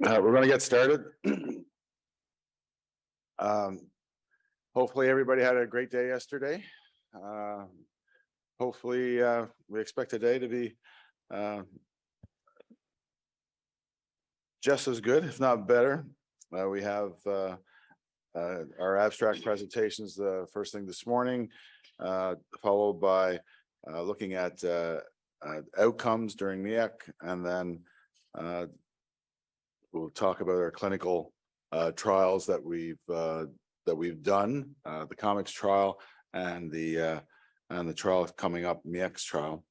We're going to get started. Hopefully everybody had a great day yesterday. Hopefully we expect today to be just as good, if not better. We have our abstract presentations the first thing this morning, followed by looking at outcomes during MiECT, and then we'll talk about our clinical trials that we've done, the comics trial and the trial coming up, MiECT trial,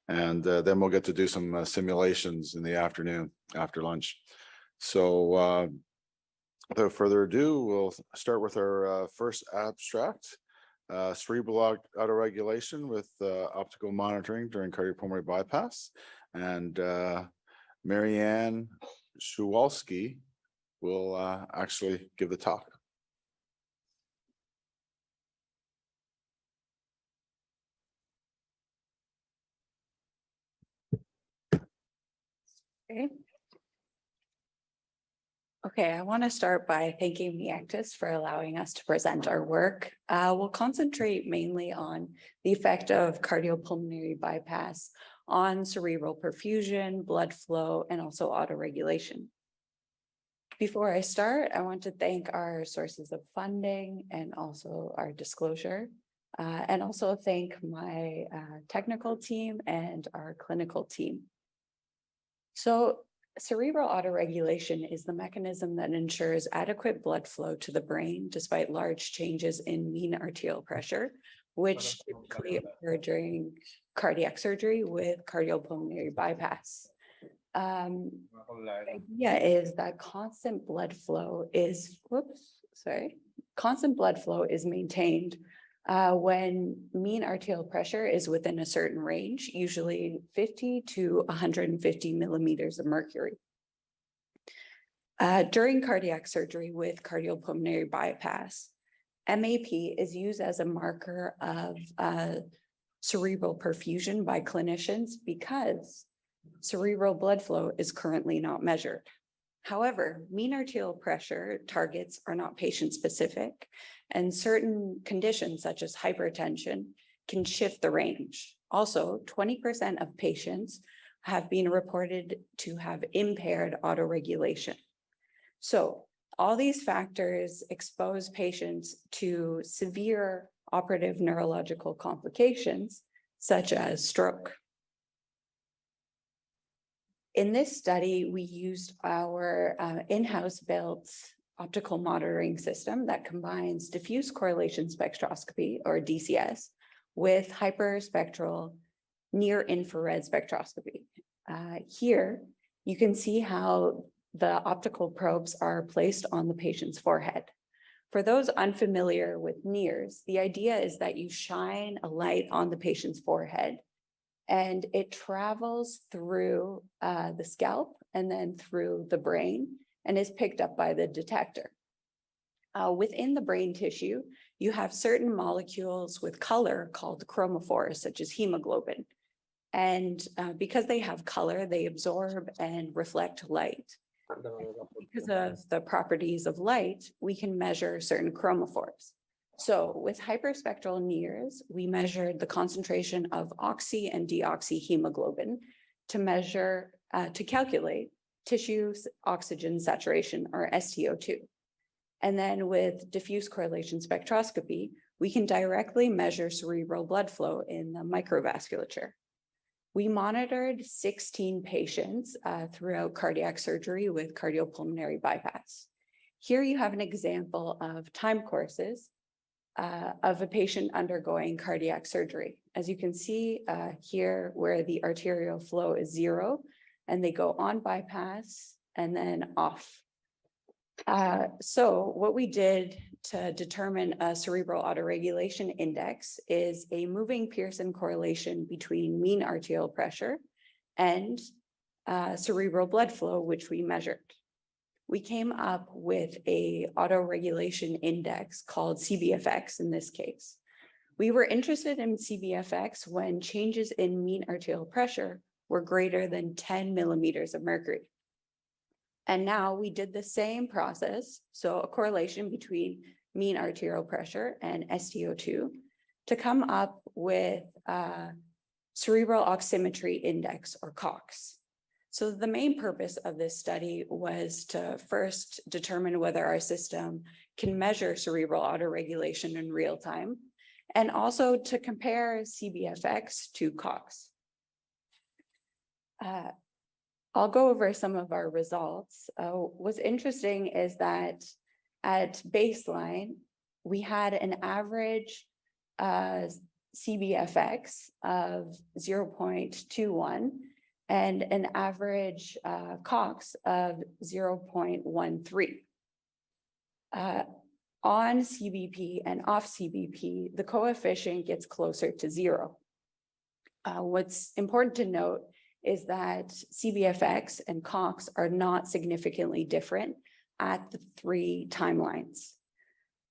and then we'll get to do some simulations in the afternoon after lunch. So without further ado, we'll start with our first abstract, cerebral autoregulation with optical monitoring during cardiopulmonary bypass, and Marianne Szewalski will actually give the talk. Okay, I want to start by thanking MiECT for allowing us to present our work. We'll concentrate mainly on the effect of cardiopulmonary bypass on cerebral perfusion, blood flow, and also autoregulation. Before I start, I want to thank our sources of funding and also our disclosure, and also thank my technical team and our clinical team. So cerebral autoregulation is the mechanism that ensures adequate blood flow to the brain despite large changes in mean arterial pressure, which typically occur during cardiac surgery with cardiopulmonary bypass. The idea is that constant blood flow is maintained when mean arterial pressure is within a certain range, usually 50 to 150 millimeters of mercury. During cardiac surgery with cardiopulmonary bypass, MAP is used as a marker of cerebral perfusion by clinicians because cerebral blood flow is currently not measured. However, mean arterial pressure targets are not patient-specific, and certain conditions such as hypertension can shift the range. Also, 20% of patients have been reported to have impaired autoregulation. So all these factors expose patients to severe operative neurological complications, such as stroke. In this study, we used our in-house built optical monitoring system that combines diffuse correlation spectroscopy, or DCS, with hyperspectral near-infrared spectroscopy. Here, you can see how the optical probes are placed on the patient's forehead. For those unfamiliar with NIRS, the idea is that you shine a light on the patient's forehead, and it travels through the scalp and then through the brain and is picked up by the detector. Within the brain tissue, you have certain molecules with color called chromophores, such as hemoglobin. And because they have color, they absorb and reflect light. Because of the properties of light, we can measure certain chromophores. So with hyperspectral NIRS, we measured the concentration of oxy and deoxyhemoglobin to calculate tissue oxygen saturation, or StO2. And then with diffuse correlation spectroscopy, we can directly measure cerebral blood flow in the microvasculature. We monitored 16 patients throughout cardiac surgery with cardiopulmonary bypass. Here you have an example of time courses of a patient undergoing cardiac surgery. As you can see here, where the arterial flow is 0, and they go on bypass and then off. So what we did to determine a cerebral autoregulation index is a moving Pearson correlation between mean arterial pressure and cerebral blood flow, which we measured. We came up with a autoregulation index called CBFX in this case. We were interested in CBFX when changes in mean arterial pressure were greater than 10 millimeters of mercury. And now we did the same process, so a correlation between mean arterial pressure and StO2 to come up with cerebral oximetry index, or COX. So the main purpose of this study was to first determine whether our system can measure cerebral autoregulation in real time, and also to compare CBFX to COX. I'll go over some of our results. What's interesting is that at baseline, we had an average CBFX of 0.21 and an average COX of 0.13. On CBP and off CBP, the coefficient gets closer to 0. What's important to note is that CBFX and COX are not significantly different at the 3 timelines.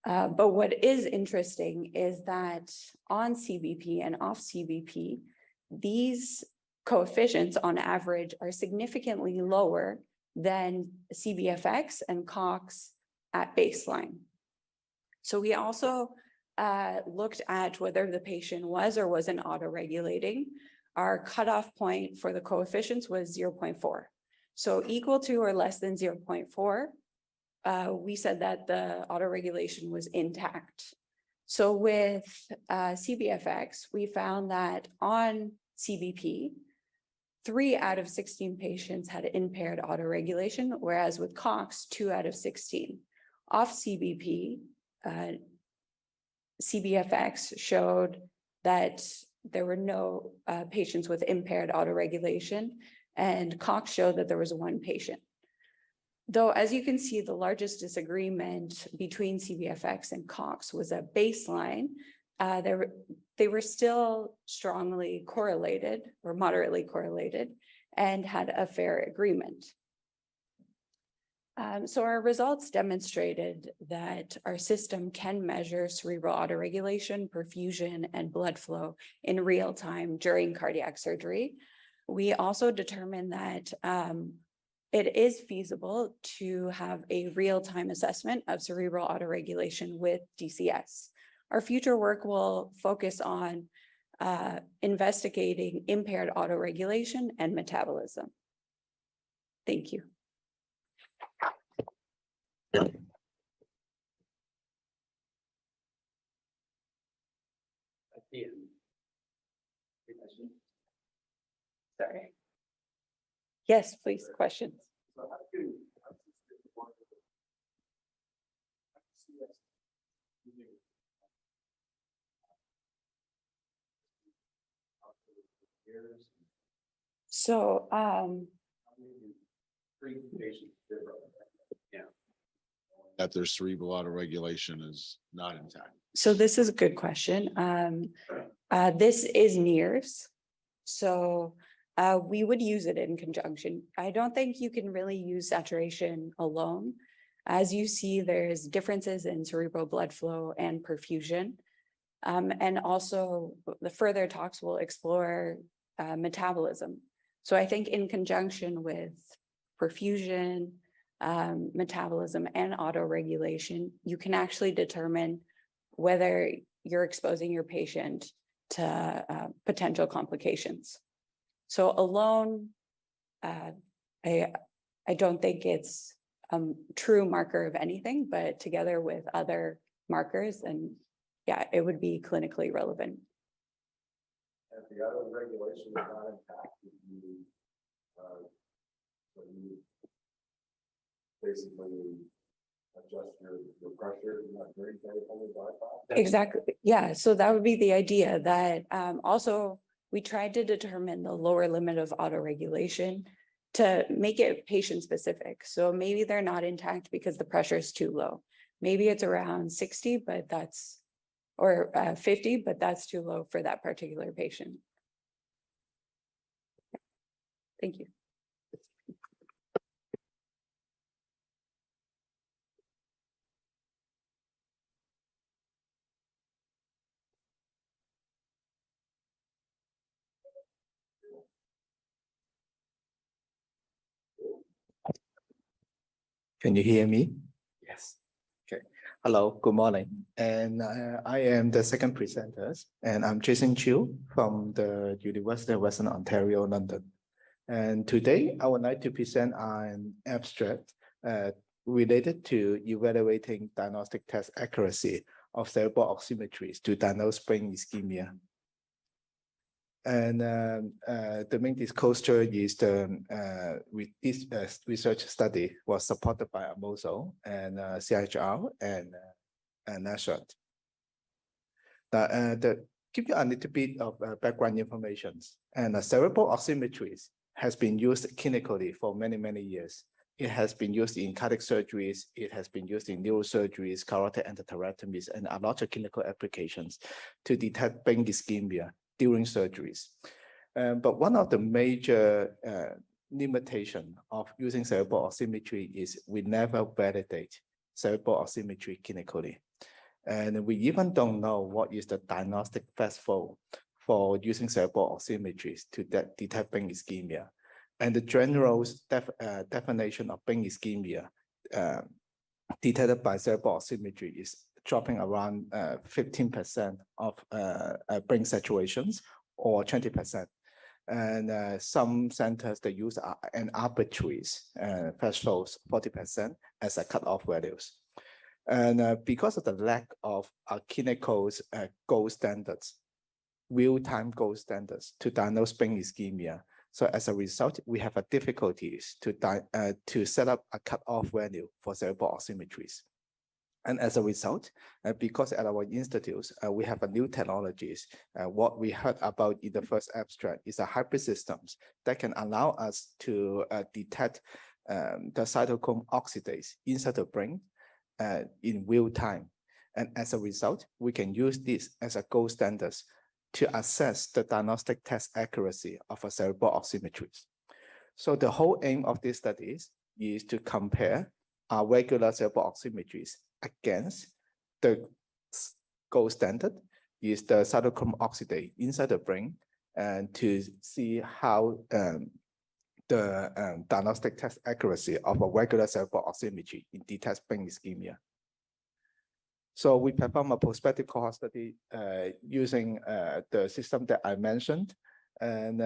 But what is interesting is that on CBP and off CBP, these coefficients on average are significantly lower than CBFX and COX at baseline. So we also looked at whether the patient was or wasn't autoregulating. Our cutoff point for the coefficients was 0.4. So equal to or less than 0.4, we said that the autoregulation was intact. So with CBFX, we found that on CBP, 3 out of 16 patients had impaired autoregulation, whereas with COX, 2 out of 16. Off CBP, CBFX showed that there were no patients with impaired autoregulation, and COX showed that there was 1 patient. Though, as you can see, the largest disagreement between CBFX and COX was at baseline. They were still strongly correlated or moderately correlated and had a fair agreement. So our results demonstrated that our system can measure cerebral autoregulation, perfusion, and blood flow in real time during cardiac surgery. We also determined that it is feasible to have a real-time assessment of cerebral autoregulation with DCS. Our future work will focus on investigating impaired autoregulation and metabolism. Thank you. Sorry. Yes, please, questions. So, that their cerebral autoregulation is not intact. So this is a good question. This is NIRS. So we would use it in conjunction. I don't think you can really use saturation alone. As you see, there's differences in cerebral blood flow and perfusion. And also the further talks will explore metabolism. So I think in conjunction with perfusion, metabolism, and autoregulation, you can actually determine whether you're exposing your patient to potential complications. So alone, I don't think it's a true marker of anything, but together with other markers, and yeah, it would be clinically relevant. If the autoregulation is not intact, you basically adjust your pressure and not very fully bypass. Exactly. Yeah. So that would be the idea that also we tried to determine the lower limit of autoregulation to make it patient specific. So maybe they're not intact because the pressure is too low. Maybe it's around 60, but that's, or 50, but that's too low for that particular patient. Thank you. Can you hear me? Yes. Okay. Hello, good morning. And I am the second presenter, and I'm Jason Chiu from the University of Western Ontario, London. And today I would like to present an abstract related to evaluating diagnostic test accuracy of cerebral oximetries to diagnose brain ischemia. And the main disclosure is this research study was supported by AMOSO and CHR and NASHOT. Give you a little bit of background information. And cerebral oximetries has been used clinically for many, many years. It has been used in cardiac surgeries. It has been used in neurosurgeries, carotid endarterectomies, and a lot of clinical applications to detect brain ischemia during surgeries. But one of the major limitation of using cerebral oximetry is we never validate cerebral oximetry clinically. And we even don't know what is the diagnostic threshold for using cerebral oximetries to detect brain ischemia. And the general definition of brain ischemia detected by cerebral oximetry is dropping around 15% of brain saturations or 20%. And some centers, they use an arbitrary thresholds 40% as a cutoff values. And because of the lack of clinical gold standards, real-time gold standards to diagnose brain ischemia, so as a result, we have difficulties to set up a cutoff value for cerebral oximetries. And as a result, because at our institutes, we have a new technologies, what we heard about in the first abstract is a hybrid systems that can allow us to detect the cytochrome oxidase inside the brain in real time. And as a result, we can use this as a gold standard to assess the diagnostic test accuracy of a cerebral oximetries. So the whole aim of these studies is to compare our regular cerebral oximetries against the gold standard, is the cytochrome oxidase inside the brain, and to see how the diagnostic test accuracy of a regular cerebral oximetry in detect brain ischemia. So we perform a prospective cohort study using the system that I mentioned, and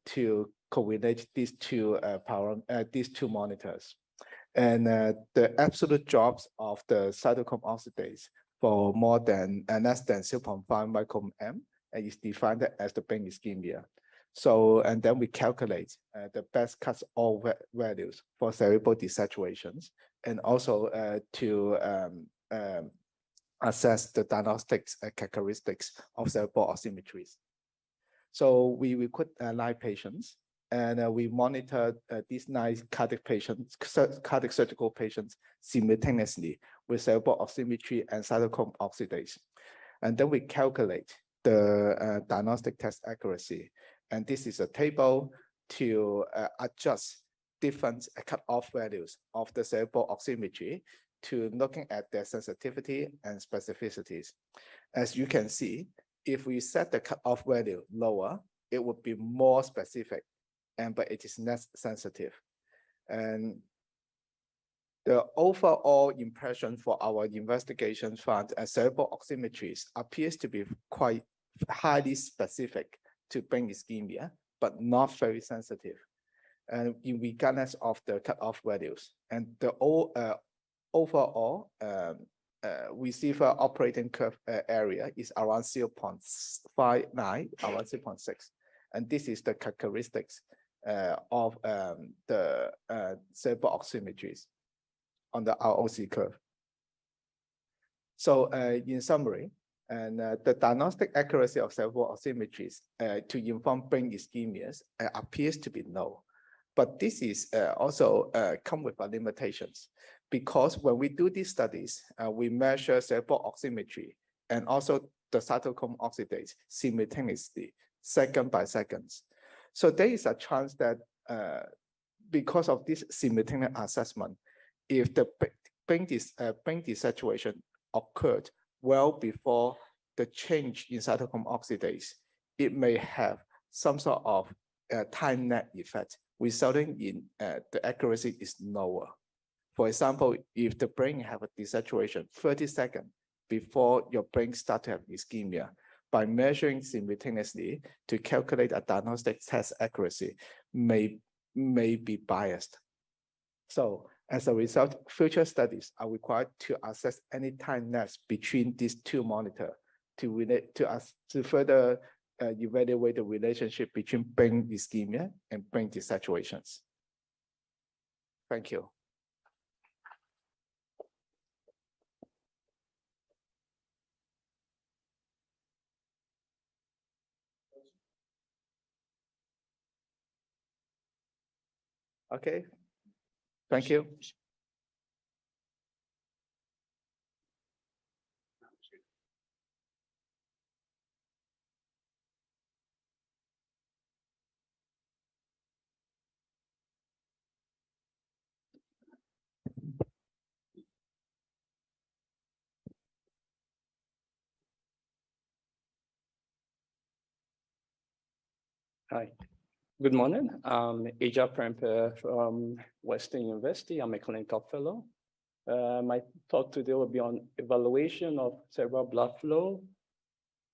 to correlate these two monitors. And the absolute drops of the cytochrome oxidase for less than 0.5 microM is defined as the brain ischemia. So, and then we calculate the best cutoff values for cerebral desaturations, and also to assess the diagnostics characteristics of cerebral oximetries. So we recruit 9 patients, and we monitor these 9 cardiac surgical patients simultaneously with cerebral oximetry and cytochrome oxidase. And then we calculate the diagnostic test accuracy. And this is a table to adjust different cutoff values of the cerebral oximetry to looking at their sensitivity and specificities. As you can see, if we set the cutoff value lower, it would be more specific, but it is less sensitive. And the overall impression for our investigation found cerebral oximetries appears to be quite highly specific to brain ischemia, but not very sensitive, and in regardless of the cutoff values. And the overall receiver operating curve area is around 0.59, around 0.6. And this is the characteristics of the cerebral oximetries on the ROC curve. So in summary, and the diagnostic accuracy of cerebral oximetries to inform brain ischemias appears to be low. But this is also come with limitations, because when we do these studies, we measure cerebral oximetry and also the cytochrome oxidase simultaneously, second by second. So there is a chance that because of this simultaneous assessment, if the brain desaturation occurred well before the change in cytochrome oxidase, it may have some sort of time lag effect, resulting in the accuracy is lower For example, if the brain have a desaturation 30 seconds before your brain start to have ischemia, by measuring simultaneously to calculate a diagnostic test accuracy may be biased. So as a result, future studies are required to assess any time lapse between these two monitors to further evaluate the relationship between brain ischemia and brain desaturations. Thank you. Okay. Thank you. Hi, good morning. I'm Aja Prempe from Western University. I'm a clinical fellow. My talk today will be on evaluation of cerebral blood flow,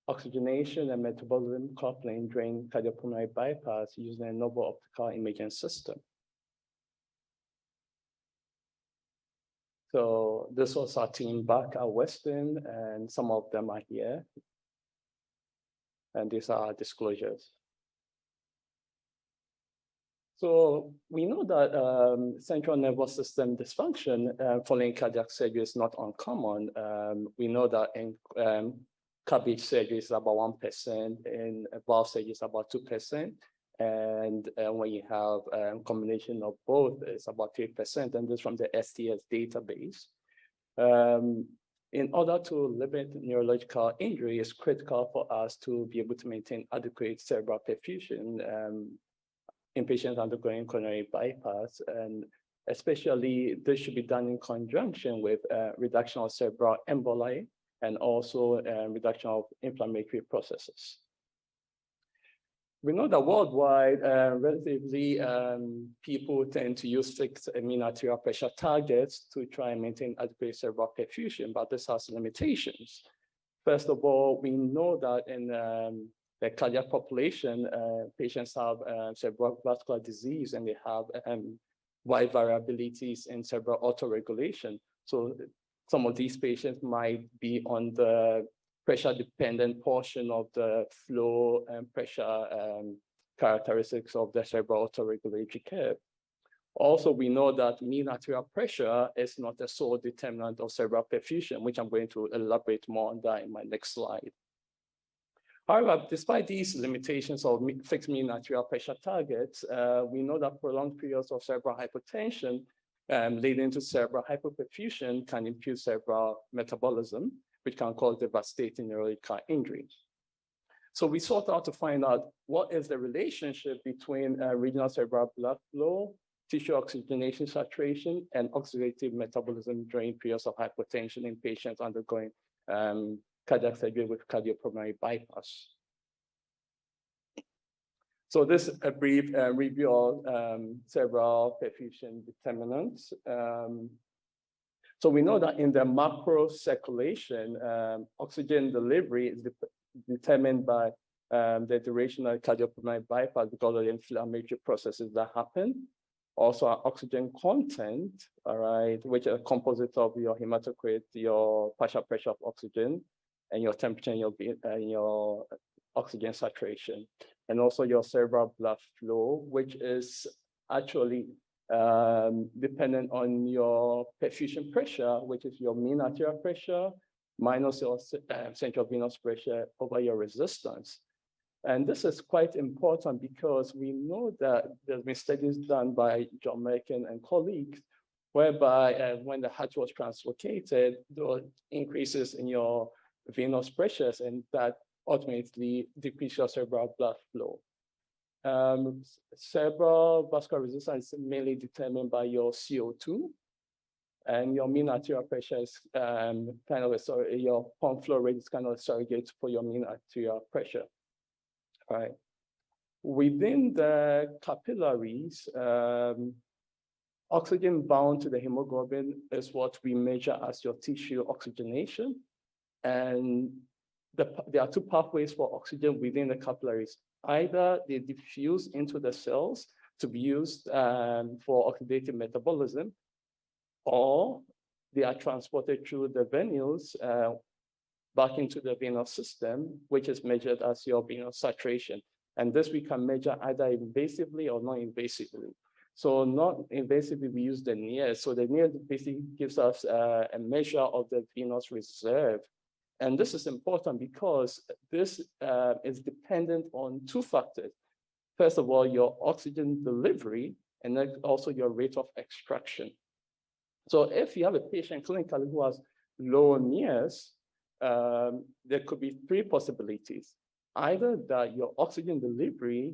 oxygenation, and metabolism coupling during cardiopulmonary bypass using a novel optical imaging system. So this was our team back at Western, and some of them are here. And these are our disclosures. So we know that central nervous system dysfunction following cardiac surgery is not uncommon. We know that in CABG surgery is about 1%, in valve surgery is about 2%, and when you have a combination of both, it's about 3%, and this from the STS database. In order to limit neurological injury, it's critical for us to be able to maintain adequate cerebral perfusion in patients undergoing coronary bypass, and especially this should be done in conjunction with reduction of cerebral emboli and also reduction of inflammatory processes. We know that worldwide, relatively, people tend to use fixed mean arterial pressure targets to try and maintain adequate cerebral perfusion, but this has limitations. First of all, we know that in the cardiac population, patients have cerebral vascular disease and they have wide variabilities in cerebral autoregulation. So some of these patients might be on the pressure-dependent portion of the flow and pressure characteristics of the cerebral autoregulatory curve. Also, we know that mean arterial pressure is not a sole determinant of cerebral perfusion, which I'm going to elaborate more on that in my next slide. However, despite these limitations of fixed mean arterial pressure targets, we know that prolonged periods of cerebral hypotension leading to cerebral hypoperfusion can impede cerebral metabolism, which can cause devastating neurological injury. So we sought out to find out what is the relationship between regional cerebral blood flow, tissue oxygenation saturation, and oxidative metabolism during periods of hypotension in patients undergoing cardiac surgery with cardiopulmonary bypass. So this is a brief review of cerebral perfusion determinants. So we know that in the macro circulation, oxygen delivery is determined by the duration of cardiopulmonary bypass because of the inflammatory processes that happen. Also, our oxygen content, all right, which is a composite of your hematocrit, your partial pressure of oxygen, and your temperature and your oxygen saturation, and also your cerebral blood flow, which is actually dependent on your perfusion pressure, which is your mean arterial pressure minus your central venous pressure over your resistance. And this is quite important because we know that there's been studies done by John Merkin and colleagues, whereby when the heart was translocated, there were increases in your venous pressures, and that ultimately decreases your cerebral blood flow. Cerebral vascular resistance is mainly determined by your CO2, and your mean arterial pressure is kind of your pump flow rate is kind of a surrogate for your mean arterial pressure. Right. Within the capillaries, Oxygen bound to the hemoglobin is what we measure as your tissue oxygenation. And there are two pathways for oxygen within the capillaries. Either they diffuse into the cells to be used for oxidative metabolism, or they are transported through the venules back into the venous system, which is measured as your venous saturation. And this we can measure either invasively or non-invasively. So non-invasively, we use the NIRS. So the NIRS basically gives us a measure of the venous reserve. And this is important because this is dependent on two factors. First of all, your oxygen delivery, and then also your rate of extraction. So if you have a patient clinically who has low NIRS, there could be three possibilities. Either that your oxygen delivery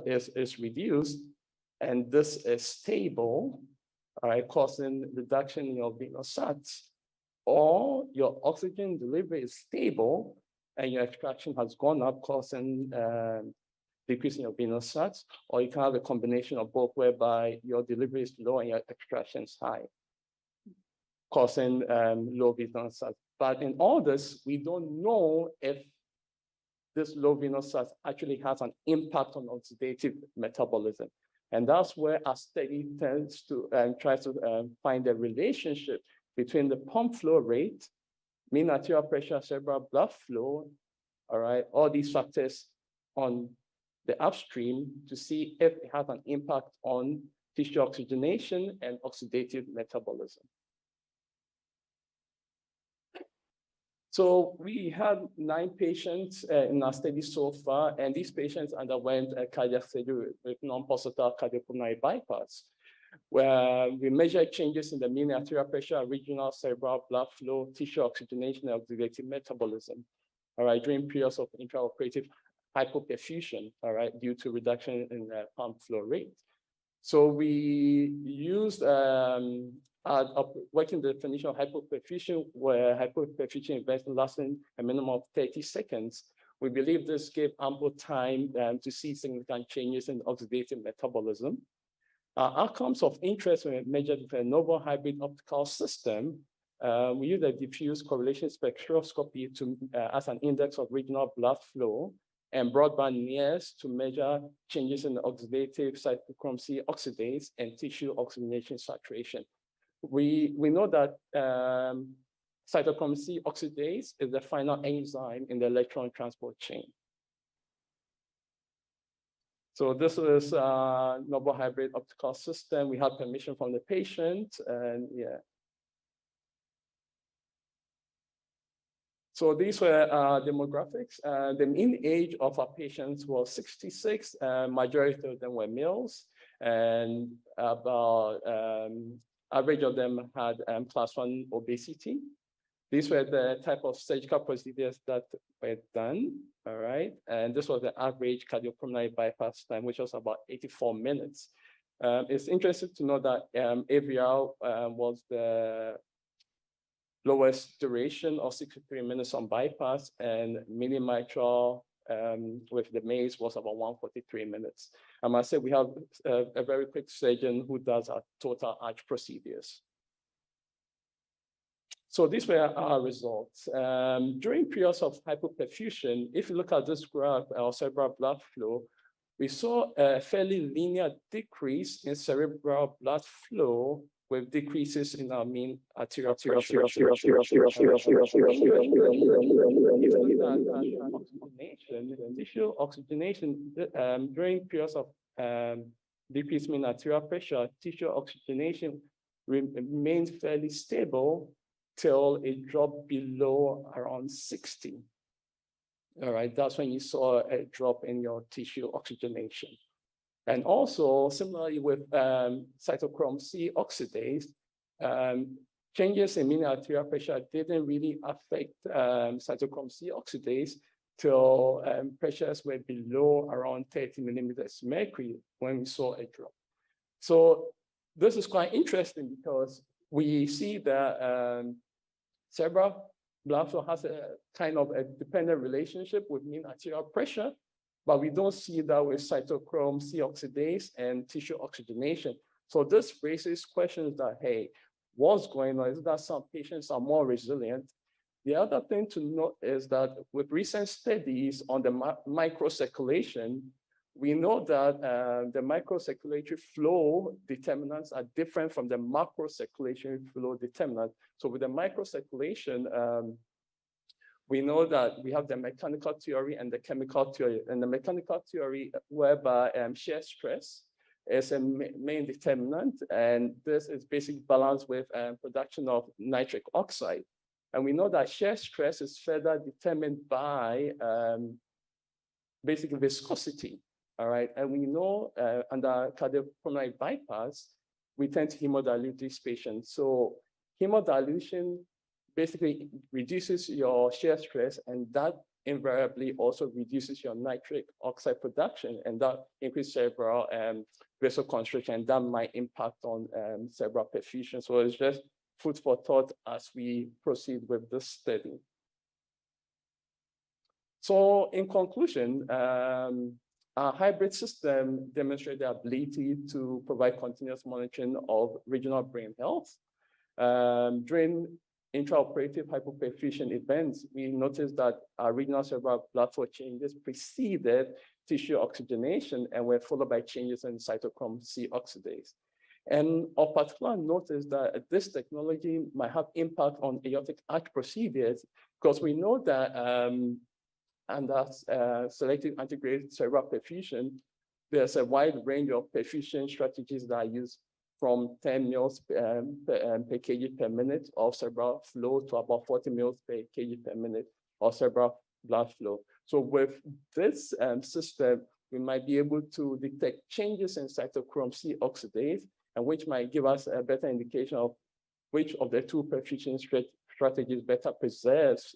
is reduced, and this is stable, all right, causing reduction in your venous sats, or your oxygen delivery is stable and your extraction has gone up, causing decrease in your venous sats, or you can have a combination of both, whereby your delivery is low and your extraction is high, causing low venous sats. But in all this, we don't know if this low venous sats actually has an impact on oxidative metabolism. And that's where our study tends to try to find a relationship between the pump flow rate, mean arterial pressure, cerebral blood flow, all right, all these factors on the upstream to see if it has an impact on tissue oxygenation and oxidative metabolism. So we had 9 patients in our study so far, and these patients underwent a cardiac surgery with non-pulsatile cardiopulmonary bypass, where we measured changes in the mean arterial pressure, regional cerebral blood flow, tissue oxygenation, and oxidative metabolism, all right, during periods of intraoperative hypoperfusion, all right, due to reduction in the pump flow rate. So we used working the definition of hypoperfusion, where hypoperfusion events lasting a minimum of 30 seconds. We believe this gave ample time to see significant changes in oxidative metabolism. Outcomes of interest were measured with a novel hybrid optical system. We used a diffuse correlation spectroscopy to as an index of regional blood flow, and broadband NIRS to measure changes in the oxidative cytochrome C oxidase and tissue oxygenation saturation. We know that cytochrome C oxidase is the final enzyme in the electron transport chain. So this is a novel hybrid optical system. We had permission from the patient, and yeah. So these were demographics. The mean age of our patients was 66. Majority of them were males, and about average of them had class 1 obesity. These were the type of surgical procedures that were done, all right? And this was the average cardiopulmonary bypass time, which was about 84 minutes. It's interesting to know that AVR was the lowest duration of 63 minutes on bypass, and mini mitral with the MACE was about 143 minutes. I must say we have a very quick surgeon who does our total arch procedures. So these were our results. During periods of hypoperfusion, if you look at this graph, our cerebral blood flow, we saw a fairly linear decrease in cerebral blood flow with decreases in our mean arterial pressure. Tissue oxygenation during periods of decreased mean arterial pressure, tissue oxygenation remains fairly stable till it dropped below around 60. All right, that's when you saw a drop in your tissue oxygenation. And also, similarly with cytochrome C oxidase, changes in mean arterial pressure didn't really affect cytochrome C oxidase till pressures were below around 30 millimeters mercury when we saw a drop. So this is quite interesting because we see that cerebral blood flow has a kind of a dependent relationship with mean arterial pressure, but we don't see that with cytochrome C oxidase and tissue oxygenation. So this raises questions that, hey, what's going on? Is it that some patients are more resilient? The other thing to note is that with recent studies on the microcirculation, we know that the microcirculatory flow determinants are different from the macrocirculation flow determinant. So with the microcirculation, we know that we have the mechanical theory and the chemical theory. And the mechanical theory, whereby shear stress is a main determinant, and this is basically balanced with production of nitric oxide. And we know that shear stress is further determined by basically viscosity, all right? And we know under cardiopulmonary bypass, we tend to hemodilute these patients. So hemodilution basically reduces your shear stress, and that invariably also reduces your nitric oxide production, and that increases cerebral vasoconstriction, and that might impact on cerebral perfusion. So it's just food for thought as we proceed with this study. So in conclusion, our hybrid system demonstrated the ability to provide continuous monitoring of regional brain health. During intraoperative hypoperfusion events, we noticed that our regional cerebral blood flow changes preceded tissue oxygenation and were followed by changes in cytochrome C oxidase. And of particular note is that this technology might have impact on aortic arch procedures, because we know that under selective antegrade cerebral perfusion, there's a wide range of perfusion strategies that are used from 10 mils per kg per minute of cerebral flow to about 40 mils per kg per minute of cerebral blood flow. So with this system, we might be able to detect changes in cytochrome C oxidase, and which might give us a better indication of which of the two perfusion strategies better preserves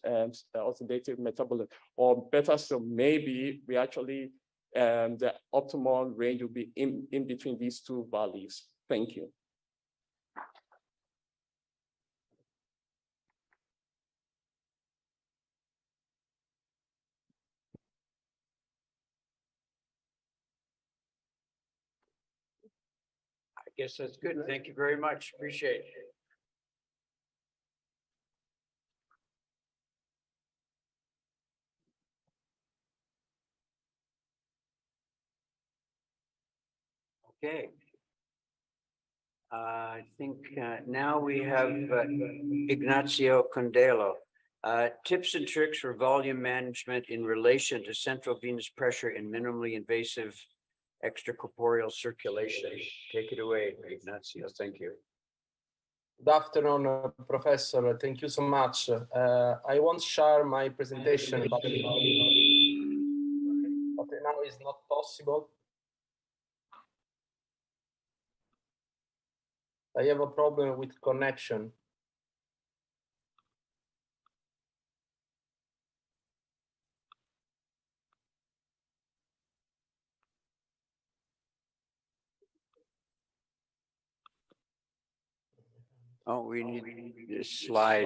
oxidative metabolism, or better still, maybe we actually, the optimal range will be in between these two values. Thank you. I guess that's good. Thank you very much. Appreciate it. Okay. I think now we have Ignacio Condelo. Tips and tricks for volume management in relation to central venous pressure in minimally invasive extracorporeal circulation. Take it away, Ignacio. Thank you. Good afternoon, Professor. Thank you so much. I won't share my presentation, but now is not possible. I have a problem with connection. Oh, we need this slide.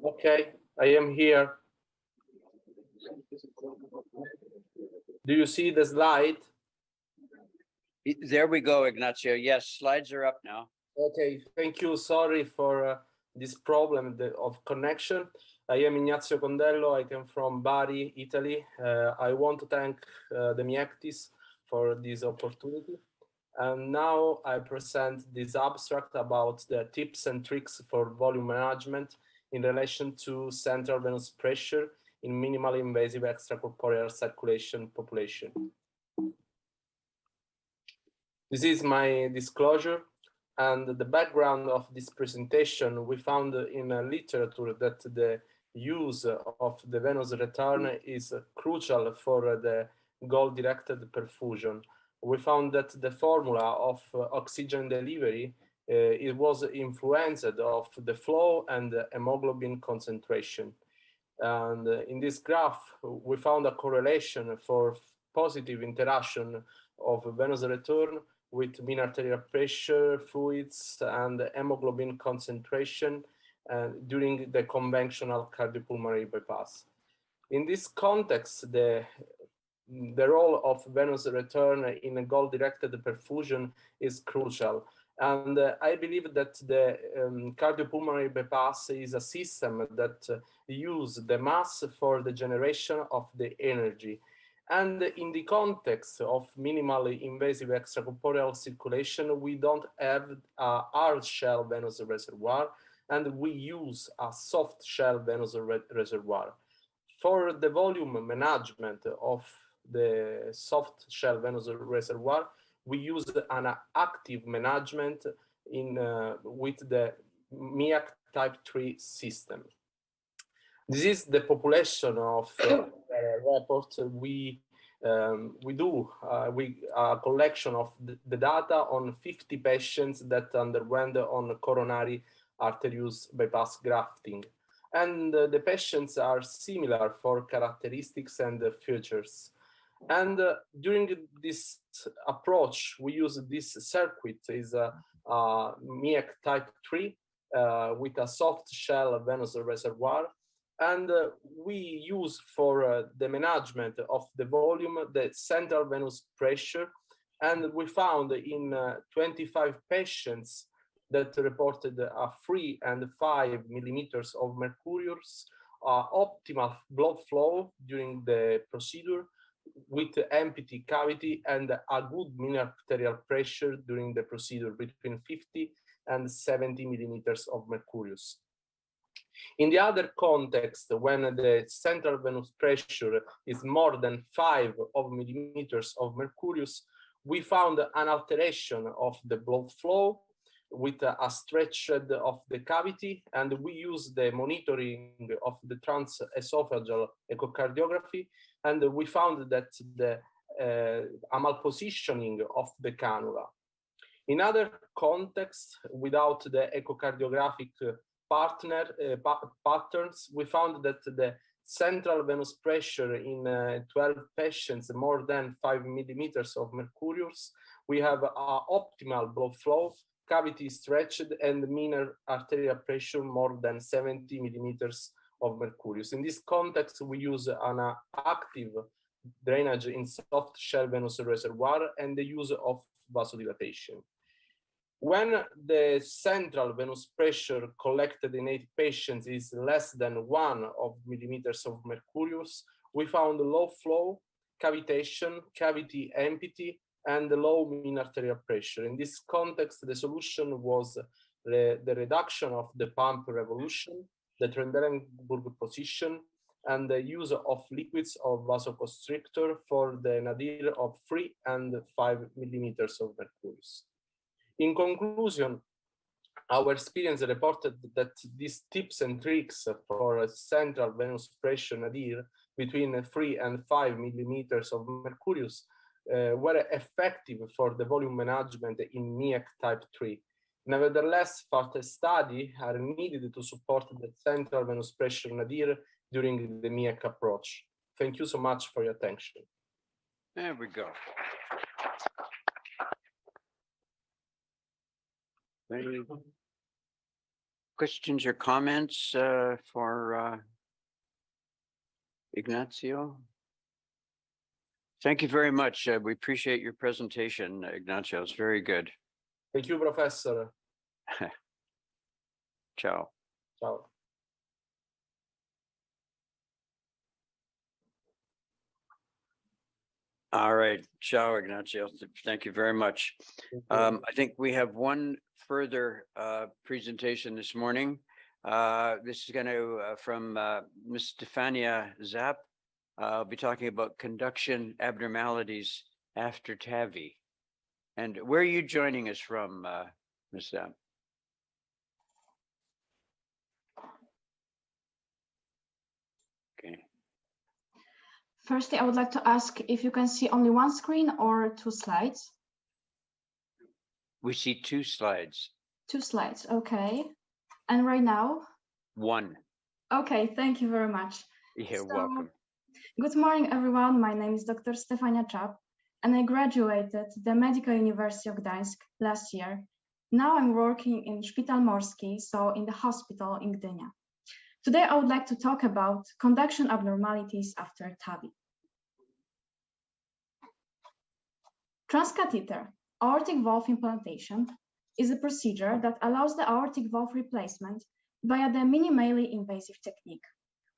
Okay, I am here. Do you see the slide? There we go, Ignacio. Yes, slides are up now. Okay, thank you. Sorry for this problem of connection. I am Ignazio Condello. I come from Bari, Italy. I want to thank the MiECTs for this opportunity. And now I present this abstract about the tips and tricks for volume management in relation to central venous pressure in minimally invasive extracorporeal circulation population. This is my disclosure, and the background of this presentation. We found in literature that the use of the venous return is crucial for the goal-directed perfusion. We found that the formula of oxygen delivery it was influenced of the flow and the hemoglobin concentration. And in this graph, we found a correlation for positive interaction of venous return with mean arterial pressure, fluids, and hemoglobin concentration during the conventional cardiopulmonary bypass. In this context, the role of venous return in a goal-directed perfusion is crucial. And I believe that the cardiopulmonary bypass is a system that uses the mass for the generation of the energy. And in the context of minimally invasive extracorporeal circulation, we don't have a hard shell venous reservoir, and we use a soft shell venous reservoir. For the volume management of the soft shell venous reservoir, we use an active management with the MiECT type 3 system. This is the population of report we do a collection of the data on 50 patients that underwent on coronary arterious bypass grafting. And the patients are similar for characteristics and features. And during this approach, we use this circuit is a MiECT type 3 with a soft shell venous reservoir. And we use for the management of the volume the central venous pressure. And we found in 25 patients that reported a 3 and 5 millimeters of mercurius, optimal blood flow during the procedure with empty cavity and a good mean arterial pressure during the procedure between 50 and 70 millimeters of mercurius. In the other context, when the central venous pressure is more than 5 millimeters of mercurius, we found an alteration of the blood flow with a stretch of the cavity, and we use the monitoring of the transesophageal echocardiography, and we found that the a malpositioning of the cannula. In other contexts, without the echocardiographic patterns, we found that the central venous pressure in 12 patients more than 5 millimeters of mercurius, we have optimal blood flow, cavity stretched, and mean arterial pressure more than 70 millimeters of mercurius. In this context, we use an active drainage in soft shell venous reservoir and the use of vasodilatation. When the central venous pressure collected in 80 patients is less than 1 millimeters of mercurius, we found low flow, cavitation, cavity empty, and low mean arterial pressure. In this context, the solution was the reduction of the pump revolution, the Trendelenburg position, and the use of liquids of vasoconstrictor for the nadir of 3 and 5 millimeters of mercurius. In conclusion, our experience reported that these tips and tricks for central venous pressure nadir between 3 and 5 millimeters of mercurius were effective for the volume management in MiECT type 3. Nevertheless, further study are needed to support the central venous pressure nadir during the MiECT approach. Thank you so much for your attention. There we go. Any questions or comments for Ignacio? Thank you very much. We appreciate your presentation, Ignacio. It's very good. Thank you, Professor. Ciao. Ciao. All right. Ciao, Ignacio. Thank you very much. I think we have one further presentation this morning. This is going to from Ms. Stefania Zapp. I'll be talking about conduction abnormalities after TAVI. And where are you joining us from, Ms. Zapp? Okay. Firstly, I would like to ask if you can see only one screen or two slides. We see two slides. Two slides, okay. And right now? One. Okay, thank you very much. You're welcome. Good morning, everyone. My name is Dr. Stefania Zapp, and I graduated the Medical University of Gdańsk last year. Now I'm working in Szpital Morski, so in the hospital in Gdynia. Today, I would like to talk about conduction abnormalities after TAVI. Transcatheter aortic valve implantation is a procedure that allows the aortic valve replacement via the minimally invasive technique.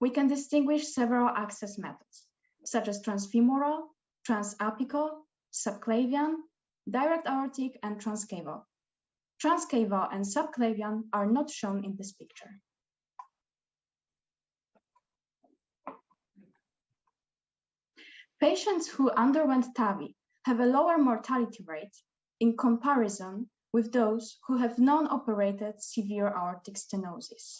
We can distinguish several access methods, such as transfemoral, transapical, subclavian, direct aortic, and transcaval. Transcaval and subclavian are not shown in this picture. Patients who underwent TAVI have a lower mortality rate in comparison with those who have non-operated severe aortic stenosis.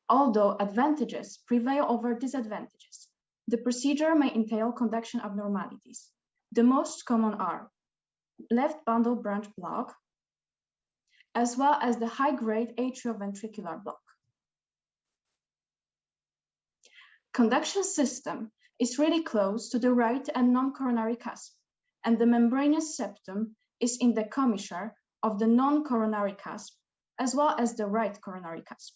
Although advantages prevail over disadvantages, the procedure may entail conduction abnormalities. The most common are left bundle branch block, as well as the high-grade atrioventricular block. Conduction system is really close to the right and non-coronary cusp, and the membranous septum is in the commissure of the non-coronary cusp, as well as the right coronary cusp.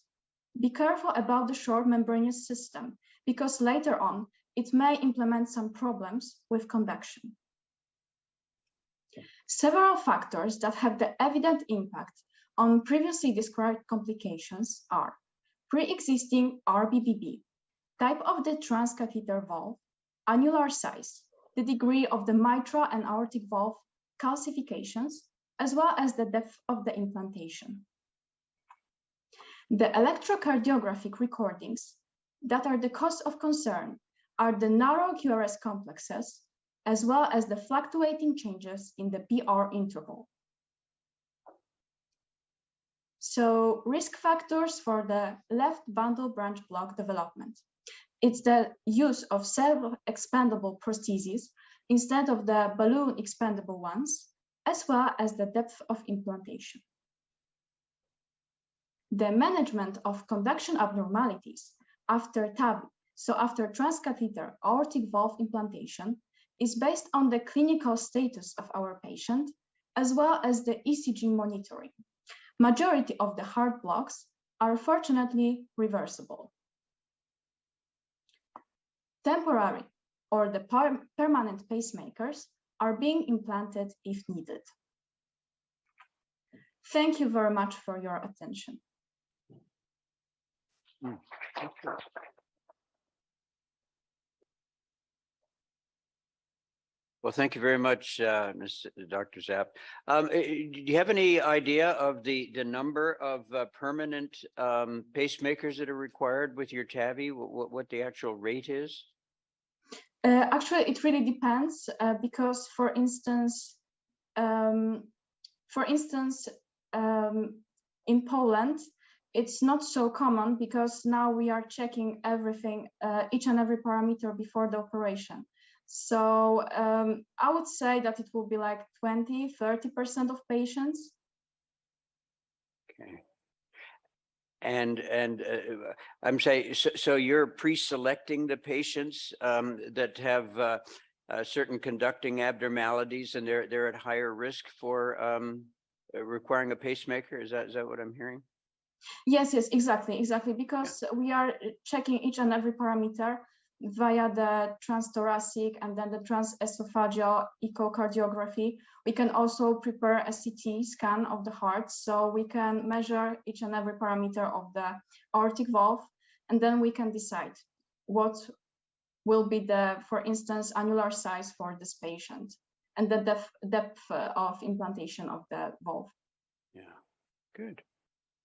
Be careful about the short membranous system, because later on, it may implement some problems with conduction. Several factors that have the evident impact on previously described complications are pre-existing RBBB, type of the transcatheter valve, annular size, the degree of the mitral and aortic valve calcifications, as well as the depth of the implantation. The electrocardiographic recordings that are the cause of concern are the narrow QRS complexes, as well as the fluctuating changes in the PR interval. So, risk factors for the left bundle branch block development. It's the use of self-expandable prostheses instead of the balloon expandable ones, as well as the depth of implantation. The management of conduction abnormalities after TAVI, so after transcatheter aortic valve implantation, is based on the clinical status of our patient, as well as the ECG monitoring. Majority of the heart blocks are fortunately reversible. Temporary or the permanent pacemakers are being implanted if needed. Thank you very much for your attention. Well, thank you very much, Dr. Zapp. Do you have any idea of the number of permanent pacemakers that are required with your TAVI? What the actual rate is? Actually, it really depends because, for instance, in Poland, it's not so common because now we are checking everything, each and every parameter before the operation. So I would say that it will be like 20–30% of patients. Okay. And I'm saying, so you're pre-selecting the patients that have certain conducting abnormalities, and they're at higher risk for requiring a pacemaker? Is that what I'm hearing? Yes, exactly. Because we are checking each and every parameter via the transthoracic and then the transesophageal echocardiography. We can also prepare a CT scan of the heart, so we can measure each and every parameter of the aortic valve, and then we can decide what will be the, for instance, annular size for this patient and the depth of implantation of the valve. Yeah, good.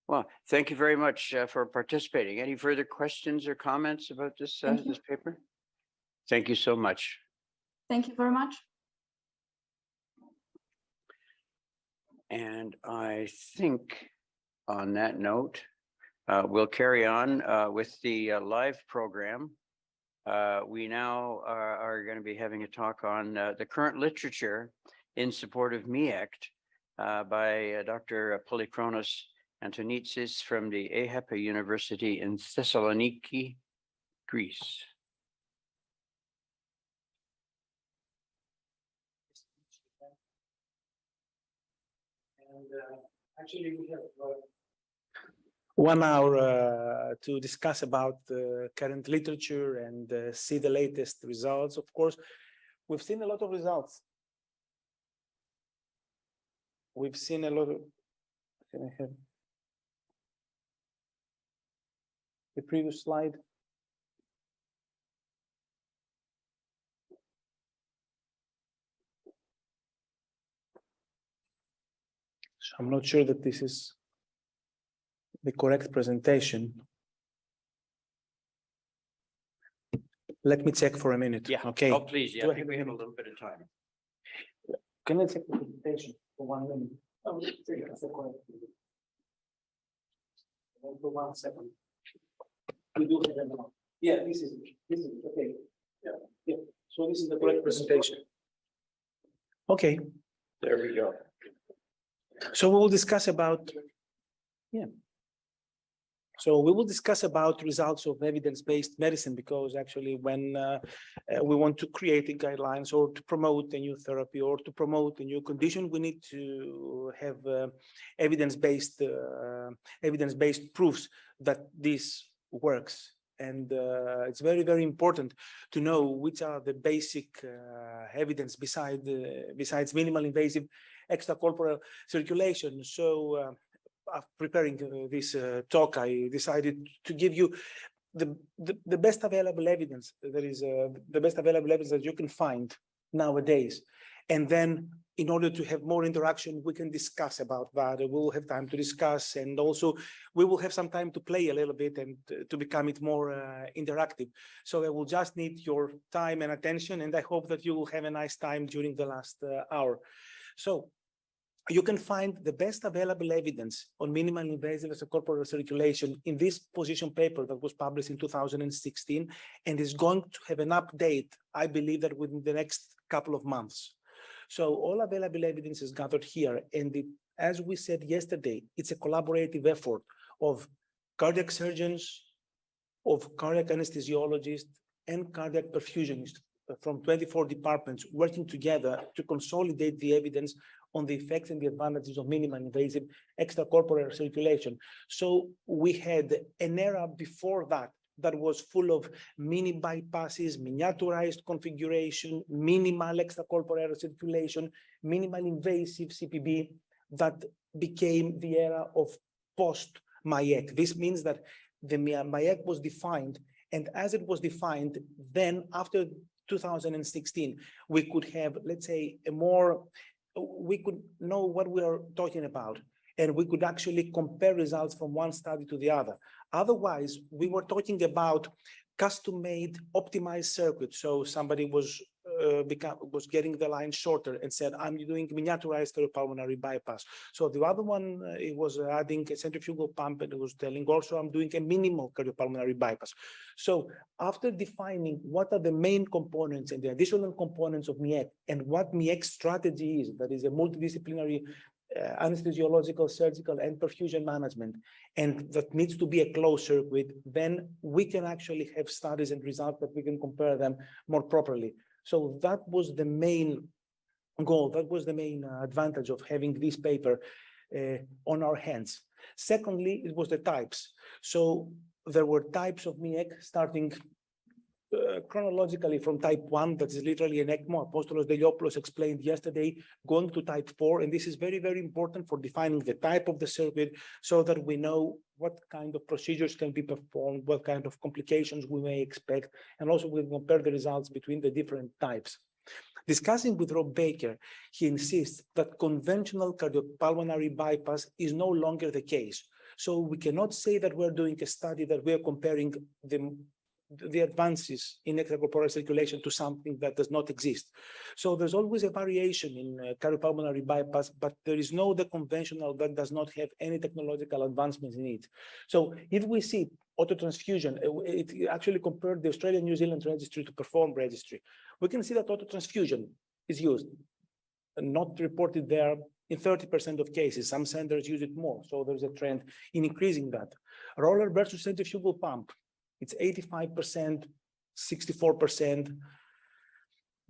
Well, thank you very much for participating. Any further questions or comments about this this paper? Thank you so much. Thank you very much. And I think on that note, we'll carry on with the live program. We now are going to be having a talk on the current literature in support of MiECT by Dr. Polychronos Antonitsis from the EHEPA University in Thessaloniki, Greece. And actually, we have 1 hour to discuss about the current literature and see the latest results. Of course, we've seen a lot of results. We've seen a lot of. Can I have the previous slide? So I'm not sure that this is the correct presentation. Let me check for a minute. Yeah. Okay. Oh, please. Yeah, Do I think we have a little bit of time. Can I check the presentation for 1 minute? Oh, that's the correct. For 1 second. We do have now. Yeah, this is okay. Yeah. So this is the correct presentation. Okay. There we go. So we will discuss about, So we will discuss about results of evidence-based medicine, because actually when we want to create guidelines or to promote a new therapy or to promote a new condition, we need to have evidence-based proofs that this works. And it's very, very important to know which are the basic evidence besides minimal invasive extracorporeal circulation. So preparing this talk, I decided to give you the best available evidence. There is the best available evidence that you can find nowadays. And then in order to have more interaction, we can discuss about that. We'll have time to discuss, and also we will have some time to play a little bit and to become it more interactive. So I will just need your time and attention, and I hope that you will have a nice time during the last hour. So you can find the best available evidence on minimal invasive extracorporeal circulation in this position paper that was published in 2016 and is going to have an update, I believe, that within the next couple of months. So all available evidence is gathered here, and as we said yesterday, it's a collaborative effort of cardiac surgeons, of cardiac anesthesiologists, and cardiac perfusionists from 24 departments working together to consolidate the evidence on the effects and the advantages of minimal invasive extracorporeal circulation. So we had an era before that was full of mini bypasses, miniaturized configuration, minimal extracorporeal circulation, minimal invasive CPB, that became the era of post-MiECT. This means that the MiECT was defined, and as it was defined, then after 2016, we could have, let's say, we could know what we are talking about, and we could actually compare results from one study to the other. Otherwise, we were talking about custom-made optimized circuits. So somebody was getting the line shorter and said, I'm doing miniaturized cardiopulmonary bypass. So the other one, it was adding a centrifugal pump, and it was telling also I'm doing a minimal cardiopulmonary bypass. So after defining what are the main components and the additional components of MiECT and what MiECT strategy is, that is a multidisciplinary anesthesiological, surgical, and perfusion management, and that needs to be a closed circuit, then we can actually have studies and results that we can compare them more properly. So that was the main goal, that was the main advantage of having this paper. on our hands. Secondly, it was the types. So there were types of MiECT starting chronologically from type 1, that is literally an ECMO, Apostolos Deliopoulos explained yesterday, going to type 4. And this is very, very important for defining the type of the circuit so that we know what kind of procedures can be performed, what kind of complications we may expect, and also we compare the results between the different types. Discussing with Rob Baker, he insists that conventional cardiopulmonary bypass is no longer the case. So we cannot say that we're doing a study that we're comparing the advances in extracorporeal circulation to something that does not exist. So there's always a variation in cardiopulmonary bypass, but there is no the conventional that does not have any technological advancements in it. So if we see autotransfusion, it actually compared the Australian New Zealand registry to Perform registry. We can see that autotransfusion is used, not reported there in 30% of cases. Some centers use it more, so there's a trend in increasing that. Roller versus centrifugal pump. It's 85%, 64%.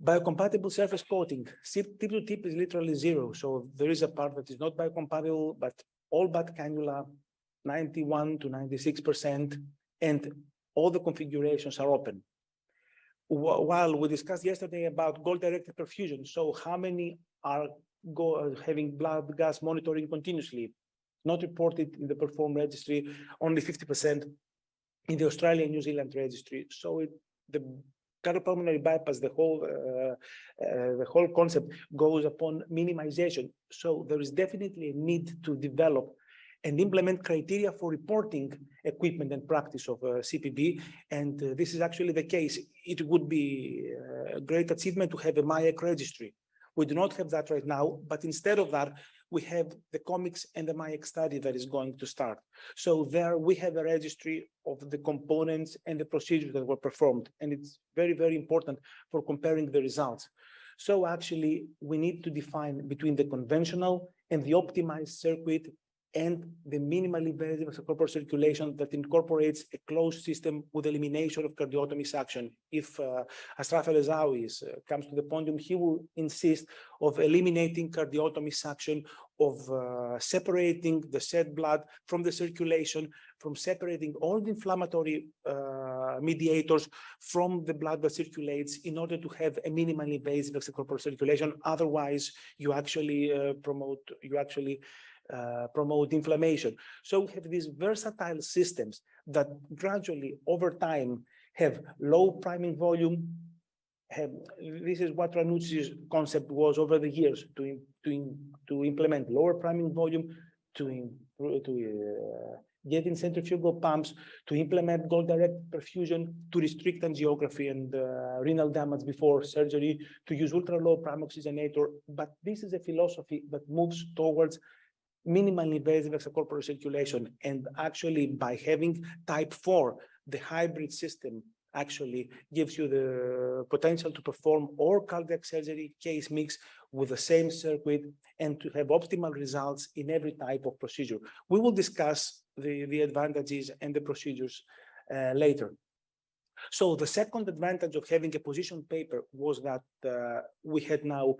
Biocompatible surface coating, tip to tip is literally 0. So there is a part that is not biocompatible, but all but cannula, 91 to 96%, and all the configurations are open. While we discussed yesterday about goal-directed perfusion, so how many are having blood gas monitoring continuously? Not reported in the Perform registry, only 50%. In the Australian New Zealand registry. So the cardiopulmonary bypass, the whole concept goes upon minimization. So there is definitely a need to develop and implement criteria for reporting equipment and practice of CPB. And this is actually the case. It would be a great achievement to have a MiECT registry. We do not have that right now, but instead of that, we have the comics and the MiECT study that is going to start. So there we have a registry of the components and the procedures that were performed. And it's very, very important for comparing the results. So actually, we need to define between the conventional and the optimized circuit and the minimally invasive extracorporeal circulation that incorporates a closed system with elimination of cardiotomy suction. If Ashraf El-Ezawi comes to the podium, he will insist of eliminating cardiotomy suction, of separating the shed blood from the circulation, from separating all the inflammatory mediators from the blood that circulates in order to have a minimally invasive extracorporeal circulation. Otherwise, you actually promote inflammation. So we have these versatile systems that gradually over time have low priming volume. This is what Ranucci's concept was over the years, to implement lower priming volume, to get in centrifugal pumps, to implement goal-directed perfusion, to restrict angiography and renal damage before surgery, to use ultra-low prime oxygenator. But this is a philosophy that moves towards minimally invasive extracorporeal circulation. And actually, by having type 4, the hybrid system actually gives you the potential to perform all cardiac surgery case mix with the same circuit and to have optimal results in every type of procedure. We will discuss the advantages and the procedures later. So the second advantage of having a position paper was that we had now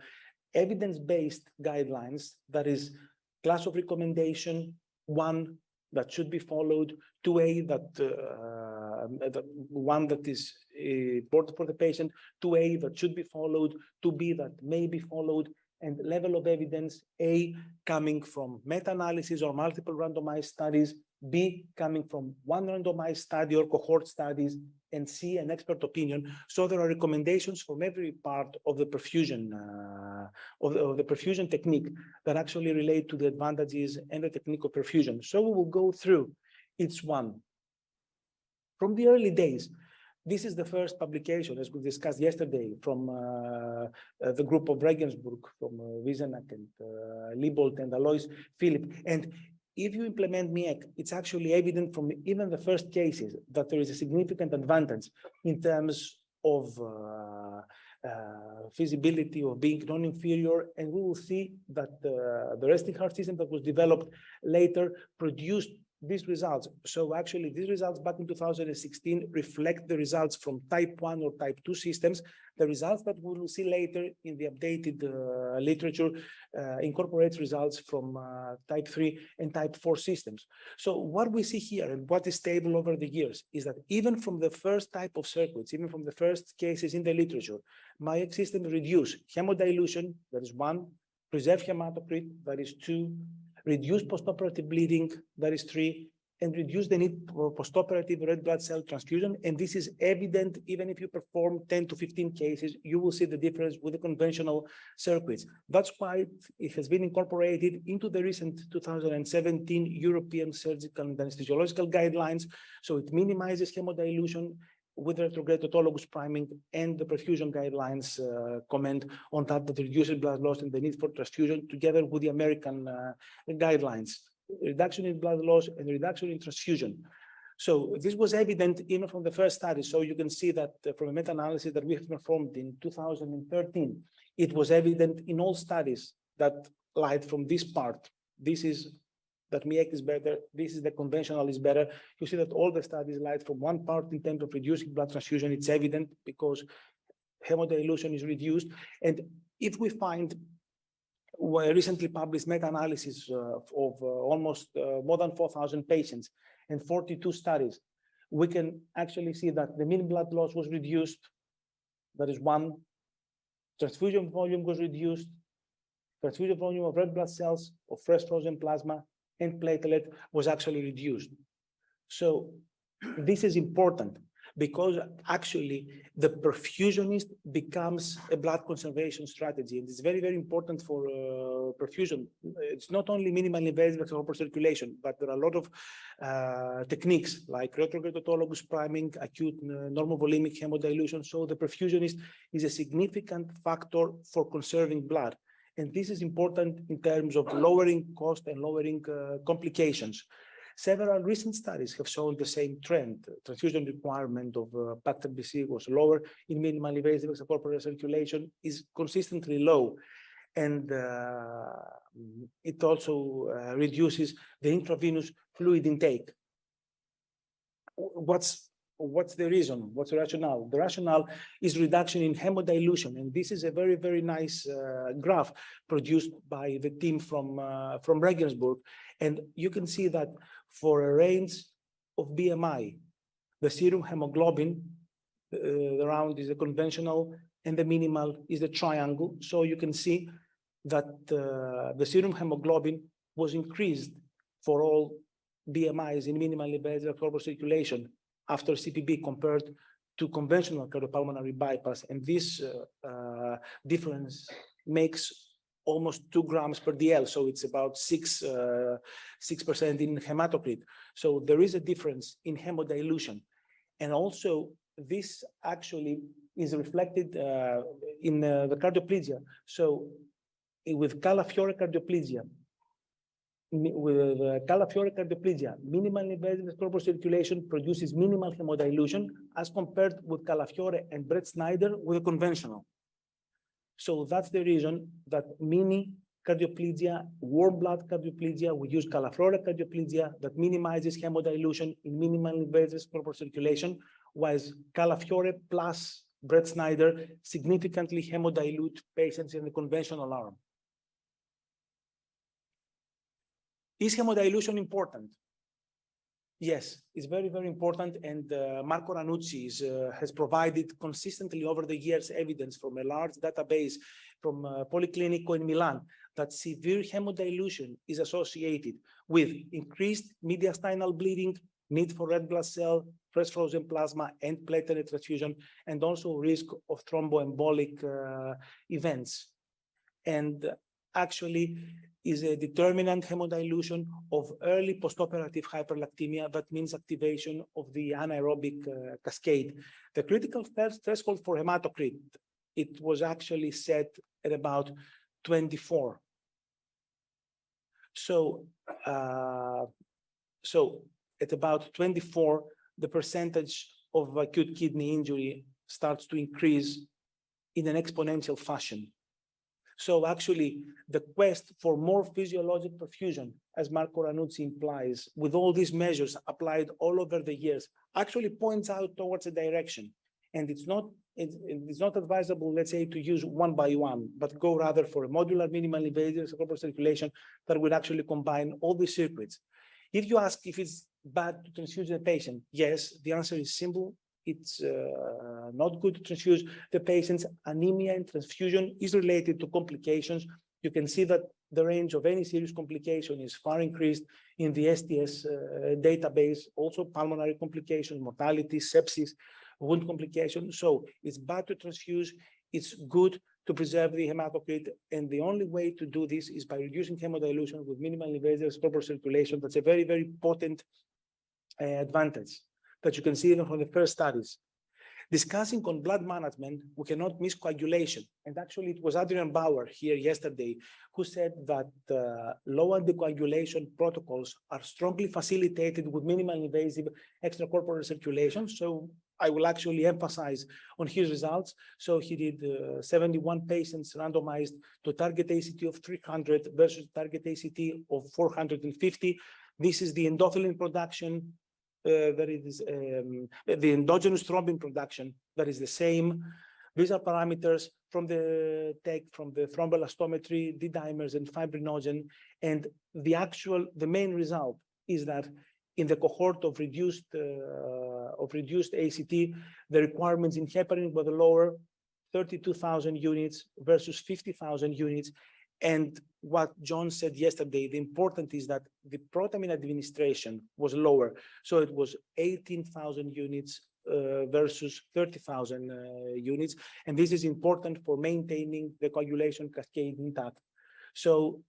evidence-based guidelines, that is class of recommendation 1 that should be followed, 2A that one that is important for the patient, 2A that should be followed, 2B that may be followed, and level of evidence A coming from meta-analysis or multiple randomized studies, B coming from one randomized study or cohort studies, and C an expert opinion. So there are recommendations from every part of the perfusion of the perfusion technique that actually relate to the advantages and the technique of perfusion. So we will go through each one. From the early days, this is the first publication, as we discussed yesterday, from the group of Regensburg, from Wiesenack and Liebold and Alois Philipp. And if you implement MiECT, it's actually evident from even the first cases that there is a significant advantage in terms of feasibility of being non-inferior. And we will see that the resting heart system that was developed later produced these results. So actually, these results back in 2016 reflect the results from type 1 or type 2 systems. The results that we will see later in the updated literature incorporates results from type 3 and type 4 systems. So what we see here and what is stable over the years is that even from the first type of circuits, even from the first cases in the literature, MiECT systems reduce hemodilution, that is 1, preserve hematocrit, that is 2, reduce postoperative bleeding, that is 3, and reduce the need for postoperative red blood cell transfusion. And this is evident even if you perform 10 to 15 cases, you will see the difference with the conventional circuits. That's why it has been incorporated into the recent 2017 European Surgical and Anesthesiological Guidelines. So it minimizes hemodilution with retrograde autologous priming, and the perfusion guidelines comment on that reduces blood loss and the need for transfusion together with the American guidelines, reduction in blood loss and reduction in transfusion. So this was evident even from the first study. So you can see that from a meta-analysis that we have performed in 2013, it was evident in all studies that lied from this part. This is that MiECT is better, this is the conventional is better. You see that all the studies lied from one part in terms of reducing blood transfusion. It's evident because hemodilution is reduced. And if we find a recently published meta-analysis of almost more than 4,000 patients and 42 studies, we can actually see that the mean blood loss was reduced. That is 1. Transfusion volume was reduced. Transfusion volume of red blood cells, of fresh frozen plasma, and platelet was actually reduced. So this is important because actually the perfusionist becomes a blood conservation strategy. And it's very, very important for perfusion. It's not only minimally invasive extracorporeal circulation, but there are a lot of techniques like retrograde autologous priming, acute normovolemic hemodilution. So the perfusionist is a significant factor for conserving blood. And this is important in terms of lowering cost and lowering complications. Several recent studies have shown the same trend. Transfusion requirement of factor BC was lower in minimally invasive extracorporeal circulation, is consistently low. And it also reduces the intravenous fluid intake. What's the reason? What's the rationale? The rationale is reduction in hemodilution. And this is a very, very nice graph produced by the team from Regensburg. And you can see that for a range of BMI, the serum hemoglobin, the round is a conventional and the minimal is the triangle. So you can see that the serum hemoglobin was increased for all BMIs in minimally invasive extracorporeal circulation after CPB compared to conventional cardiopulmonary bypass. And this difference makes almost 2 grams per DL. So it's about 6% in hematocrit. So there is a difference in hemodilution. And also this actually is reflected in the cardioplegia. So with Calafiore cardioplegia, minimally invasive extracorporeal circulation produces minimal hemodilution as compared with Calafiore and Brett Snyder with a conventional. So that's the reason that mini cardioplegia, warm blood cardioplegia, we use Calafiore cardioplegia that minimizes hemodilution in minimally invasive extracorporeal circulation, whereas Calafiore plus Brett Snyder significantly hemodilute patients in the conventional arm. Is hemodilution important? Yes, it's very, very important. And Marco Ranucci has provided consistently over the years evidence from a large database from Policlinico in Milan that severe hemodilution is associated with increased mediastinal bleeding, need for red blood cell, fresh frozen plasma, and platelet transfusion, and also risk of thromboembolic events. And actually is a determinant hemodilution of early postoperative hyperlactemia. That means activation of the anaerobic cascade. The critical threshold for hematocrit, it was actually set at about 24. So at about 24, the percentage of acute kidney injury starts to increase in an exponential fashion. So actually, the quest for more physiologic perfusion, as Marco Ranucci implies, with all these measures applied all over the years, actually points out towards a direction. And it's not advisable, let's say, to use one by one, but go rather for a modular minimally invasive corporal circulation that will actually combine all the circuits. If you ask if it's bad to transfuse the patient, yes, the answer is simple. It's not good to transfuse the patient's anemia, and transfusion is related to complications. You can see that the range of any serious complication is far increased in the STS database, also pulmonary complications, mortality, sepsis, wound complications. So it's bad to transfuse. It's good to preserve the hematocrit. And the only way to do this is by reducing hemodilution with minimally invasive proper circulation. That's a very, very potent advantage that you can see even from the first studies. Discussing on blood management, we cannot miss coagulation. And actually, it was Adrian Bauer here yesterday who said that low anticoagulation protocols are strongly facilitated with minimally invasive extracorporeal circulation. So I will actually emphasize on his results. So he did 71 patients randomized to target ACT of 300 versus target ACT of 450. This is the endothelin production. That is the endogenous thrombin production that is the same. These are parameters from the thromboelastometry, D-dimers, and fibrinogen. And the main result is that in the cohort of reduced ACT, the requirements in heparin were lower, 32,000 units versus 50,000 units. And what John said yesterday, the important is that the protamine administration was lower. So it was 18,000 units versus 30,000 units. And this is important for maintaining the coagulation cascade intact. So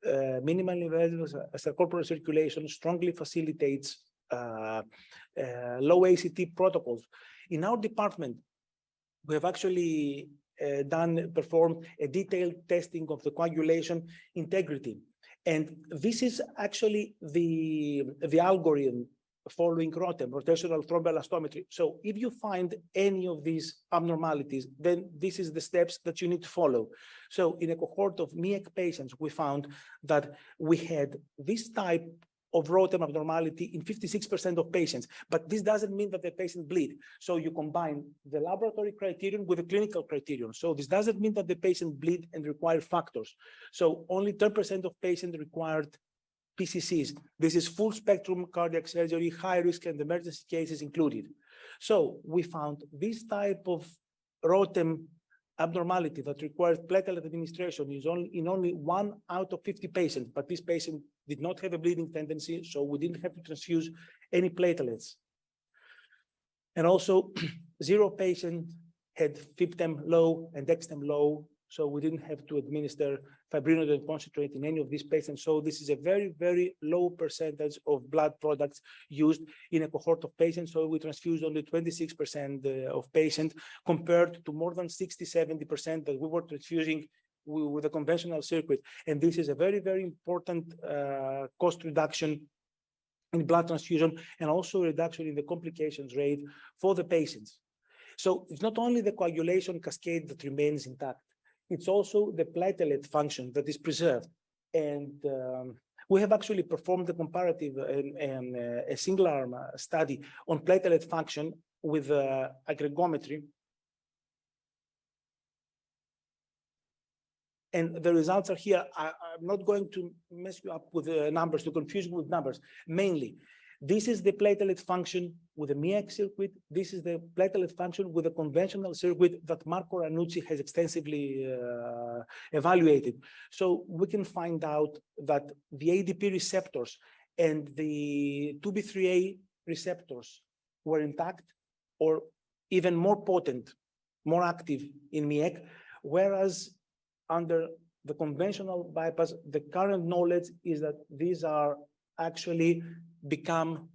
minimally invasive extracorporeal circulation strongly facilitates low ACT protocols. In our department, we have actually performed a detailed testing of the coagulation integrity. And this is actually the algorithm following ROTEM, rotational thromboelastometry. So if you find any of these abnormalities, then this is the steps that you need to follow. So in a cohort of MiECT patients, we found that we had this type of ROTEM abnormality in 56% of patients, but this doesn't mean that the patient bleed. So you combine the laboratory criterion with the clinical criterion. So this doesn't mean that the patient bleed and require factors. So only 10% of patients required PCCs. This is full spectrum cardiac surgery, high risk and emergency cases included. So we found this type of ROTEM abnormality that requires platelet administration is in only 1 out of 50 patients, but this patient did not have a bleeding tendency, so we didn't have to transfuse any platelets. And also 0 patients had FibTem low and DexTem low, so we didn't have to administer fibrinogen concentrate in any of these patients. So this is a very, very low percentage of blood products used in a cohort of patients. So we transfused only 26% of patients compared to more than 60, 70% that we were transfusing with a conventional circuit. And this is a very, very important cost reduction in blood transfusion and also reduction in the complications rate for the patients. So it's not only the coagulation cascade that remains intact, it's also the platelet function that is preserved. And we have actually performed a comparative and a single-arm study on platelet function with aggregometry. And the results are here. I'm not going to mess you up with the numbers, to confuse you with numbers. Mainly, this is the platelet function with the MiECT circuit. This is the platelet function with a conventional circuit that Marco Ranucci has extensively evaluated. So we can find out that the ADP receptors and the 2B3A receptors were intact or even more potent, more active in MiECT, whereas under the conventional bypass, the current knowledge is that these are actually become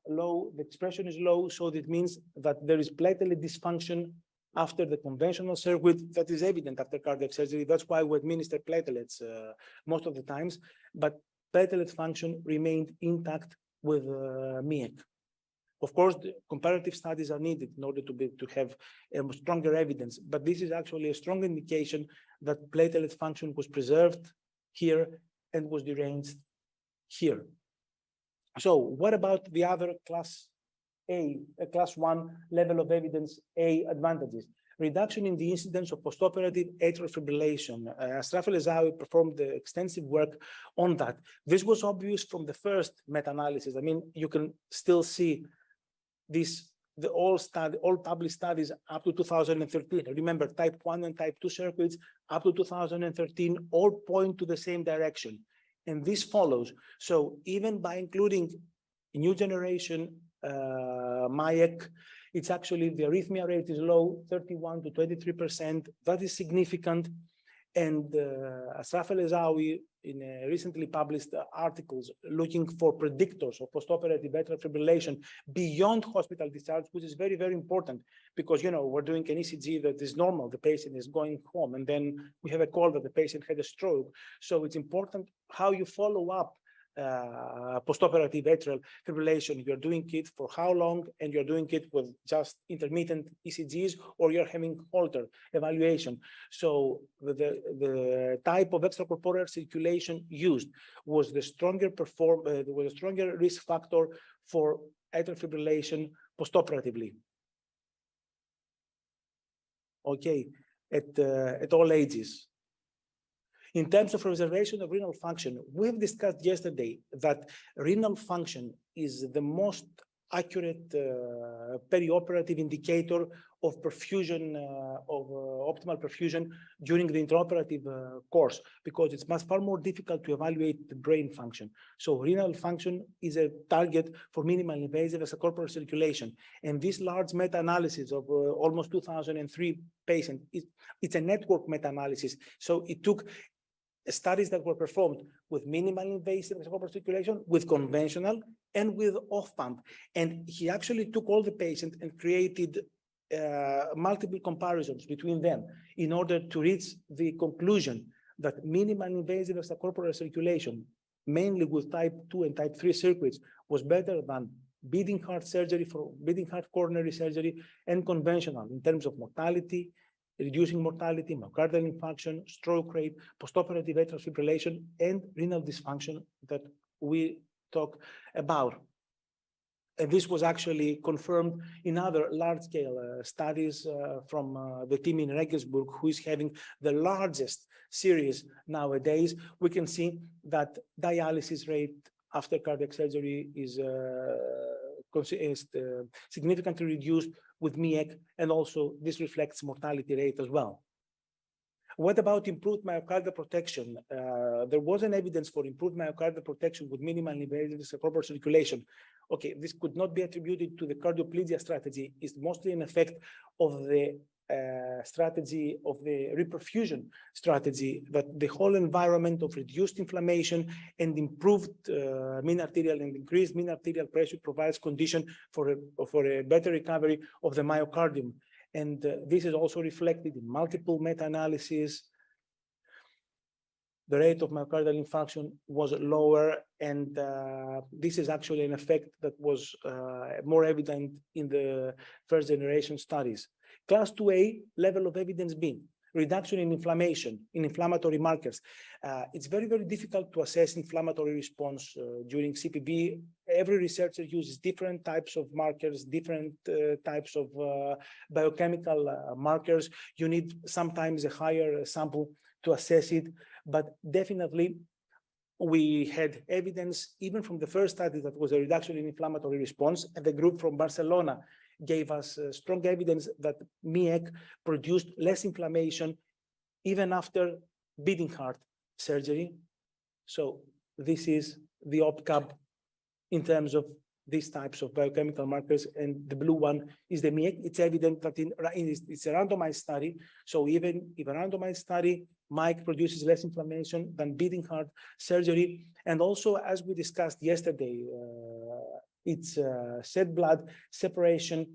low, the expression is low, so that means that there is platelet dysfunction after the conventional circuit that is evident after cardiac surgery. That's why we administer platelets most of the times, but platelet function remained intact with MiECT. Of course, the comparative studies are needed in order to have stronger evidence, but this is actually a strong indication that platelet function was preserved here and was deranged here. So what about the other class A, class 1 level of evidence A advantages? Reduction in the incidence of postoperative atrial fibrillation. Ashraf El-Ezaoui performed extensive work on that. This was obvious from the first meta-analysis. I mean, you can still see this, all published studies up to 2013. Remember, type 1 and type 2 circuits up to 2013 all point to the same direction. And this follows. So even by including new generation MiECT, it's actually the arrhythmia rate is low, 31 to 23%. That is significant. And Ashraf El-Ezaoui in recently published articles looking for predictors of postoperative atrial fibrillation beyond hospital discharge, which is very, very important because, you know, we're doing an ECG that is normal. The patient is going home and then we have a call that the patient had a stroke. So it's important how you follow up postoperative atrial fibrillation. You're doing it for how long, and you're doing it with just intermittent ECGs, or you're having Holter evaluation. So the type of extracorporeal circulation used was the stronger was a stronger risk factor for atrial fibrillation postoperatively. Okay, at all ages. In terms of preservation of renal function, we've discussed yesterday that renal function is the most accurate perioperative indicator of perfusion, of optimal perfusion during the intraoperative course, because it's far more difficult to evaluate the brain function. So renal function is a target for minimal invasive extracorporeal circulation. And this large meta-analysis of almost 2003 patients, it's a network meta-analysis. So it took studies that were performed with minimal invasive extracorporeal circulation, with conventional, and with off-pump. And he actually took all the patients and created multiple comparisons between them in order to reach the conclusion that minimal invasive extracorporeal circulation, mainly with type 2 and type 3 circuits, was better than beating heart surgery, for beating heart coronary surgery, and conventional in terms of mortality, reducing mortality, myocardial infarction, stroke rate, postoperative atrial fibrillation, and renal dysfunction that we talk about. And this was actually confirmed in other large-scale studies from the team in Regensburg, who is having the largest series nowadays. We can see that dialysis rate after cardiac surgery is significantly reduced with MiECT, and also this reflects mortality rate as well. What about improved myocardial protection? There was an evidence for improved myocardial protection with minimal invasive extracorporeal circulation. Okay, this could not be attributed to the cardioplegia strategy. It's mostly an effect of the strategy of the reperfusion strategy, that the whole environment of reduced inflammation and improved mean arterial and increased mean arterial pressure provides condition for a better recovery of the myocardium. And this is also reflected in multiple meta-analyses. The rate of myocardial infarction was lower, and this is actually an effect that was more evident in the first generation studies. Class 2A, level of evidence B, reduction in inflammation, in inflammatory markers. It's very, very difficult to assess inflammatory response during CPB. Every researcher uses different types of markers, different types of biochemical markers. You need sometimes a higher sample to assess it, but definitely we had evidence even from the first study that was a reduction in inflammatory response, and the group from Barcelona gave us strong evidence that MiECT produced less inflammation even after beating heart surgery. So this is the OPCAB in terms of these types of biochemical markers, and the blue one is the MiECT. It's evident that it's a randomized study. So even if a randomized study, MiECT produces less inflammation than beating heart surgery. And also, as we discussed yesterday, it's shed blood separation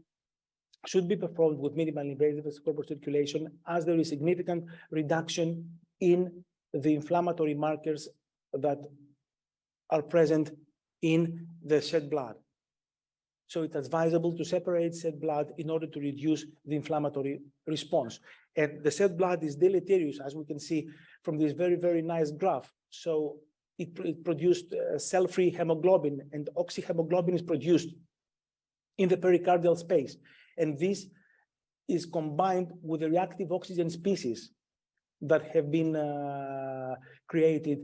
should be performed with minimal invasive extracorporeal circulation, as there is significant reduction in the inflammatory markers that are present in the shed blood. So it's advisable to separate said blood in order to reduce the inflammatory response. And the said blood is deleterious, as we can see from this very, very nice graph. So it produced cell-free hemoglobin, and oxyhemoglobin is produced in the pericardial space. And this is combined with the reactive oxygen species that have been created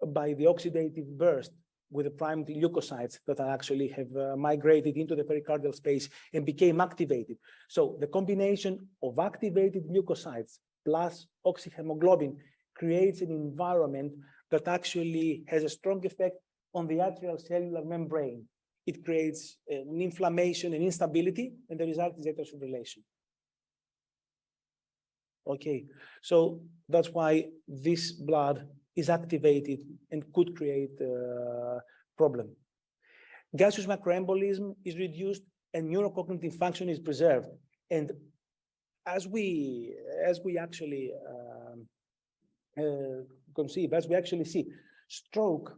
by the oxidative burst with the primed leukocytes that actually have migrated into the pericardial space and became activated. So the combination of activated leukocytes plus oxyhemoglobin creates an environment that actually has a strong effect on the atrial cellular membrane. It creates an inflammation and instability, and the result is atrial fibrillation. Okay, so that's why this blood is activated and could create a problem. Gaseous microembolism is reduced and neurocognitive function is preserved. And as we actually conceive, as we actually see, stroke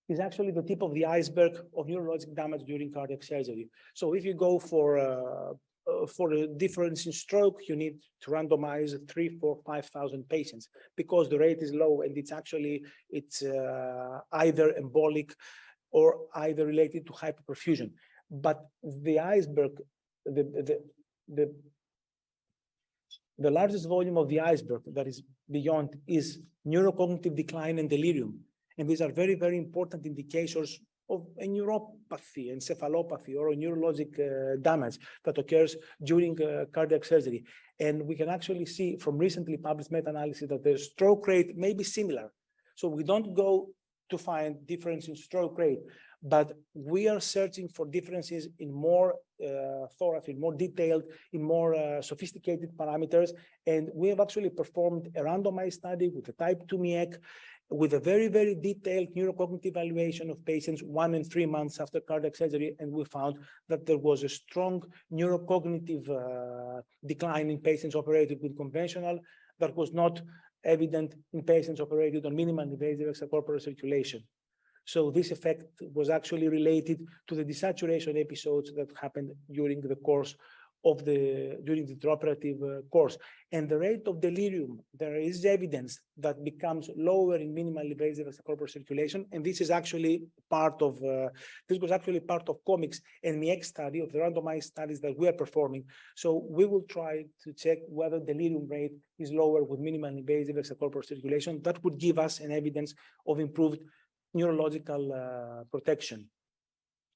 is actually the tip of the iceberg of neurologic damage during cardiac surgery. So if you go for a difference in stroke, you need to randomize 3,000, 4,000, 5,000 patients because the rate is low and it's either embolic or either related to hyperperfusion. But the iceberg, the largest volume of the iceberg that is beyond is neurocognitive decline and delirium. And these are very, very important indicators of a neuropathy, encephalopathy, or a neurologic damage that occurs during cardiac surgery. And we can actually see from recently published meta-analysis that the stroke rate may be similar. So we don't go to find difference in stroke rate, but we are searching for differences in more thorough, in more detailed, in more sophisticated parameters. And we have actually performed a randomized study with a type 2 MiECT with a very, very detailed neurocognitive evaluation of patients 1 and 3 months after cardiac surgery. And we found that there was a strong neurocognitive decline in patients operated with conventional that was not evident in patients operated on minimally invasive extracorporeal circulation. So this effect was actually related to the desaturation episodes that happened during the course of during the intraoperative course. And the rate of delirium, there is evidence that becomes lower in minimally invasive extracorporeal circulation. And this is actually part of, this was actually part of COMICS and MiECT study of the randomized studies that we are performing. So we will try to check whether delirium rate is lower with minimally invasive extracorporeal circulation. That would give us an evidence of improved neurological protection.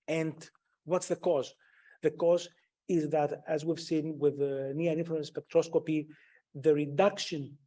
And what's the cause? The cause is that, as we've seen with the near-infrared spectroscopy, the reduction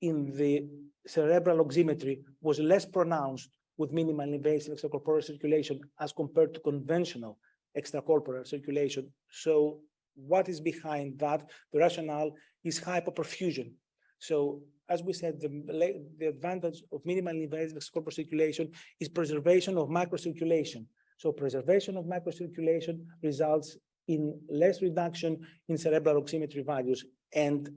in the cerebral oximetry was less pronounced with minimally invasive extracorporeal circulation as compared to conventional extracorporeal circulation. So what is behind that? The rationale is hypoperfusion. So as we said, the advantage of minimally invasive extracorporeal circulation is preservation of microcirculation. So preservation of microcirculation results in less reduction in cerebral oximetry values. And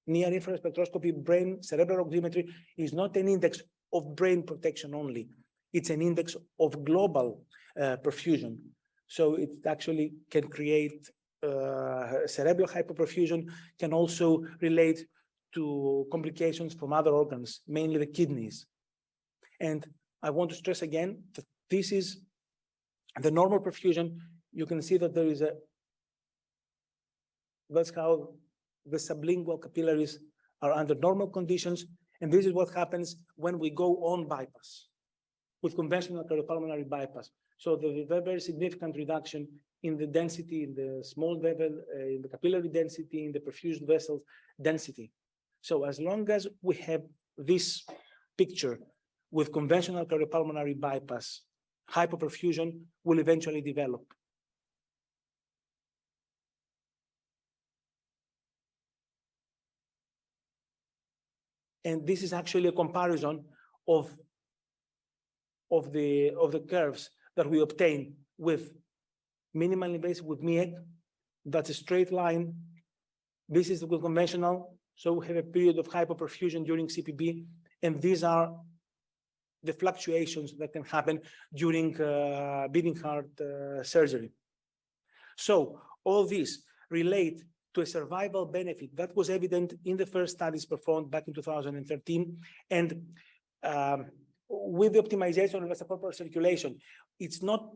near-infrared spectroscopy brain cerebral oximetry is not an index of brain protection only. It's an index of global perfusion. So it actually can create cerebral hypoperfusion, can also relate to complications from other organs, mainly the kidneys. And I want to stress again that this is the normal perfusion. You can see that there is that's how the sublingual capillaries are under normal conditions. And this is what happens when we go on bypass with conventional cardiopulmonary bypass. So there is a very significant reduction in the density, in the small level, in the capillary density, in the perfused vessels density. So as long as we have this picture with conventional cardiopulmonary bypass, hypoperfusion will eventually develop. And this is actually a comparison of the curves that we obtain with minimally invasive with MiECT. That's a straight line. This is with conventional. So we have a period of hypoperfusion during CPB, and these are the fluctuations that can happen during beating heart surgery. So all these relate to a survival benefit that was evident in the first studies performed back in 2013. And with the optimization of extracorporeal circulation, it's not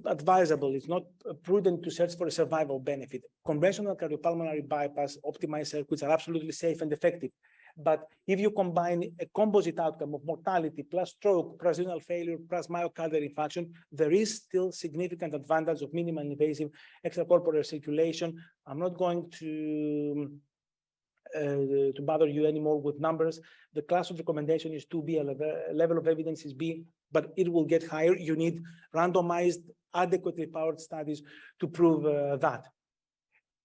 advisable, it's not prudent to search for a survival benefit. Conventional cardiopulmonary bypass optimized circuits are absolutely safe and effective. But if you combine a composite outcome of mortality plus stroke, plus renal failure, plus myocardial infarction, there is still significant advantage of minimally invasive extracorporeal circulation. I'm not going to bother you anymore with numbers. The class of recommendation is 2B, level of evidence is B, but it will get higher. You need randomized, adequately powered studies to prove that.